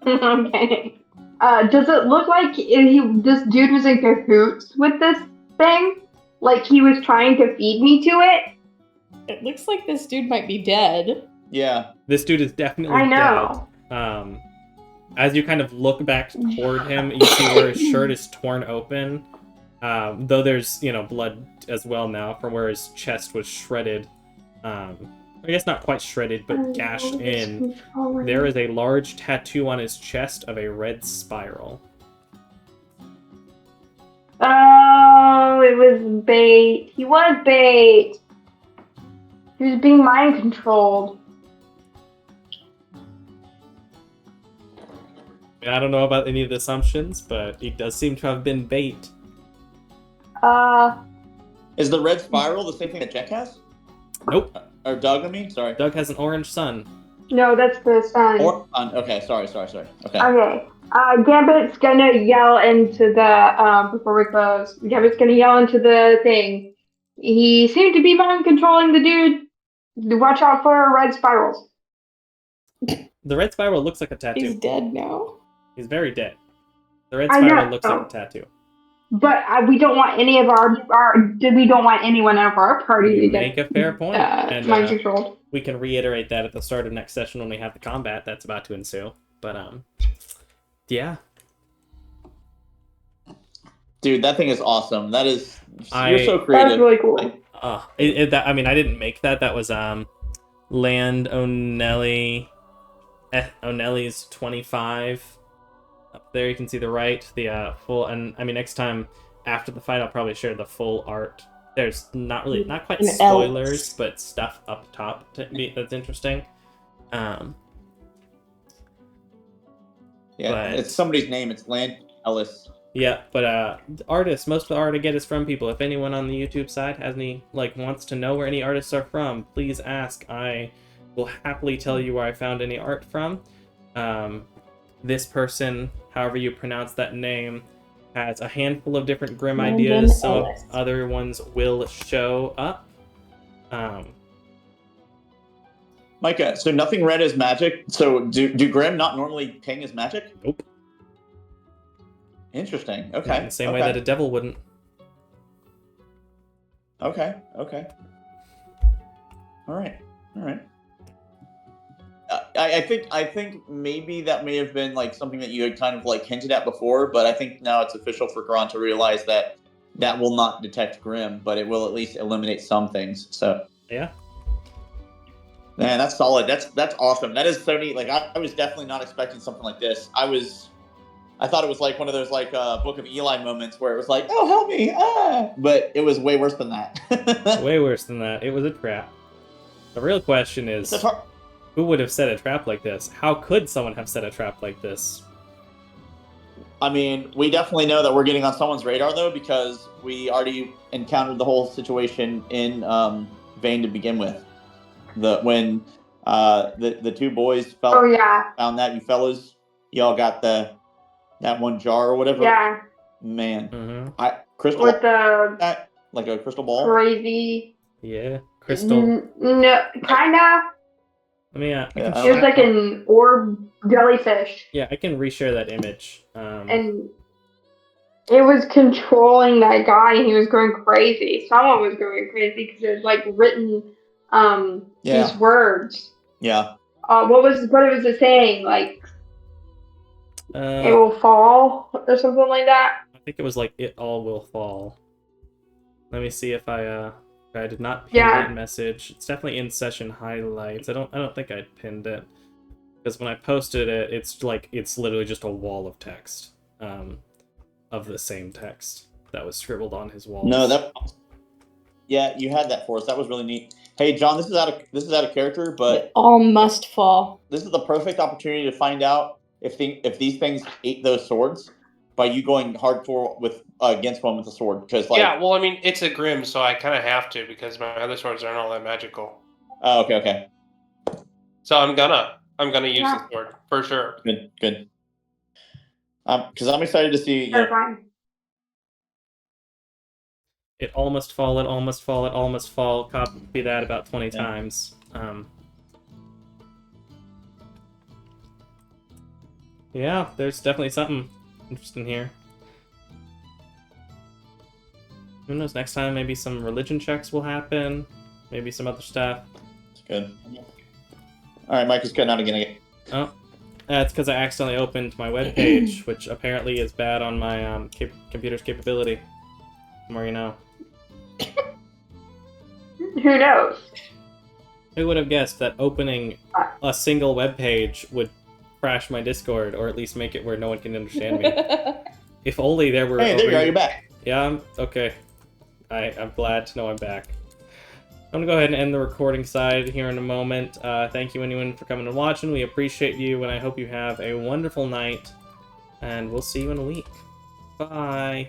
Okay. Does it look like this dude was in cahoots with this thing? Like he was trying to feed me to it? It looks like this dude might be dead. Yeah. This dude is definitely I know. dead. As you kind of look back toward him, you see where his shirt is torn open. Though there's, blood as well now from where his chest was shredded. I guess not quite shredded, but gashed in. There is a large tattoo on his chest of a red spiral. Oh, it was bait. He was bait. He was being mind controlled. I don't know about any of the assumptions, but he does seem to have been bait. Is the red spiral the same thing that Jack has? Nope. Or Doug, I mean? Sorry. Doug has an orange sun. No, that's the sun. Okay, sorry. Okay. Okay. Gambit's gonna yell into the before we close. Gambit's gonna yell into the thing. He seemed to be mind controlling the dude. Watch out for red spirals. The red spiral looks like a tattoo. He's dead now. He's very dead. The red I spiral know. looks like a tattoo. But we don't want any of we don't want anyone of our party You to get make a fair point. And mind controlled. we can reiterate that at the start of next session when we have the combat that's about to ensue. But yeah. Dude, that thing is awesome. You're so creative. That's really cool. I mean, I didn't make that. That was Land O'Nelly's 25. Up there you can see the the full, and I mean next time after the fight I'll probably share the full art. There's not quite spoilers, but stuff up top that's interesting. Yeah, but it's somebody's name. It's Land Ellis. Yeah, but artists, most of the art I get is from people. If anyone on the YouTube side has any wants to know where any artists are from, please ask. I will happily tell you where I found any art from. This person, however you pronounce that name, has a handful of different Grimm ideas. Some other ones will show up. Micah, so nothing red is magic. So do Grimm not normally ping as magic? Nope. Interesting. Okay. In the same way that a devil wouldn't. Okay. All right. I think maybe that may have been something that you had kind of hinted at before, but I think now it's official for Gron to realize that will not detect Grimm, but it will at least eliminate some things. So yeah, man, that's solid. That's awesome. That is so neat. I was definitely not expecting something like this. I thought it was one of those Book of Eli moments where it was oh, help me, but it was way worse than that. Way worse than that. It was a trap. The real question is, who would have set a trap like this? How could someone have set a trap like this? I mean, we definitely know that we're getting on someone's radar, though, because we already encountered the whole situation in Vane to begin with. When the two boys found that, you fellas, y'all got that one jar or whatever. Yeah. Man, Mm-hmm. Crystal with the like a crystal ball. Crazy. Yeah, crystal. No, kinda. I mean, it was like an orb jellyfish. Yeah, I can reshare that image. And it was controlling that guy, and he was going crazy. Someone was going crazy because it was written these words. Yeah. What was it saying? It will fall or something like that. I think it was it all will fall. Let me see if I did not pin that message. It's definitely in session highlights. I don't think I pinned it because when I posted it, it's it's literally just a wall of text, of the same text that was scribbled on his walls. No, yeah, you had that for us. That was really neat. Hey, John, this is out of character, but it all must fall. This is the perfect opportunity to find out if these things ate those swords by you going hardcore with against one with a sword, because yeah, well, I mean, it's a Grimm, so I kind of have to because my other swords aren't all that magical. Oh, okay. So I'm gonna use the sword for sure. Good. Because I'm excited to see. It all must fall, it all must fall, it all must fall. Copy that about 20 times. Yeah, there's definitely something interesting here. Who knows, next time maybe some religion checks will happen. Maybe some other stuff. It's good. Alright, Mike is cutting out again. Oh, that's because I accidentally opened my web page, which apparently is bad on my computer's capability. The more you know. Who knows? Who would have guessed that opening a single web page would crash my Discord, or at least make it where no one can understand me? If only there were... Hey, there you go, you're back. Yeah, okay. I'm glad to know I'm back. I'm gonna go ahead and end the recording side here in a moment. Thank you anyone for coming and watching. We appreciate you, and I hope you have a wonderful night. And we'll see you in a week. Bye.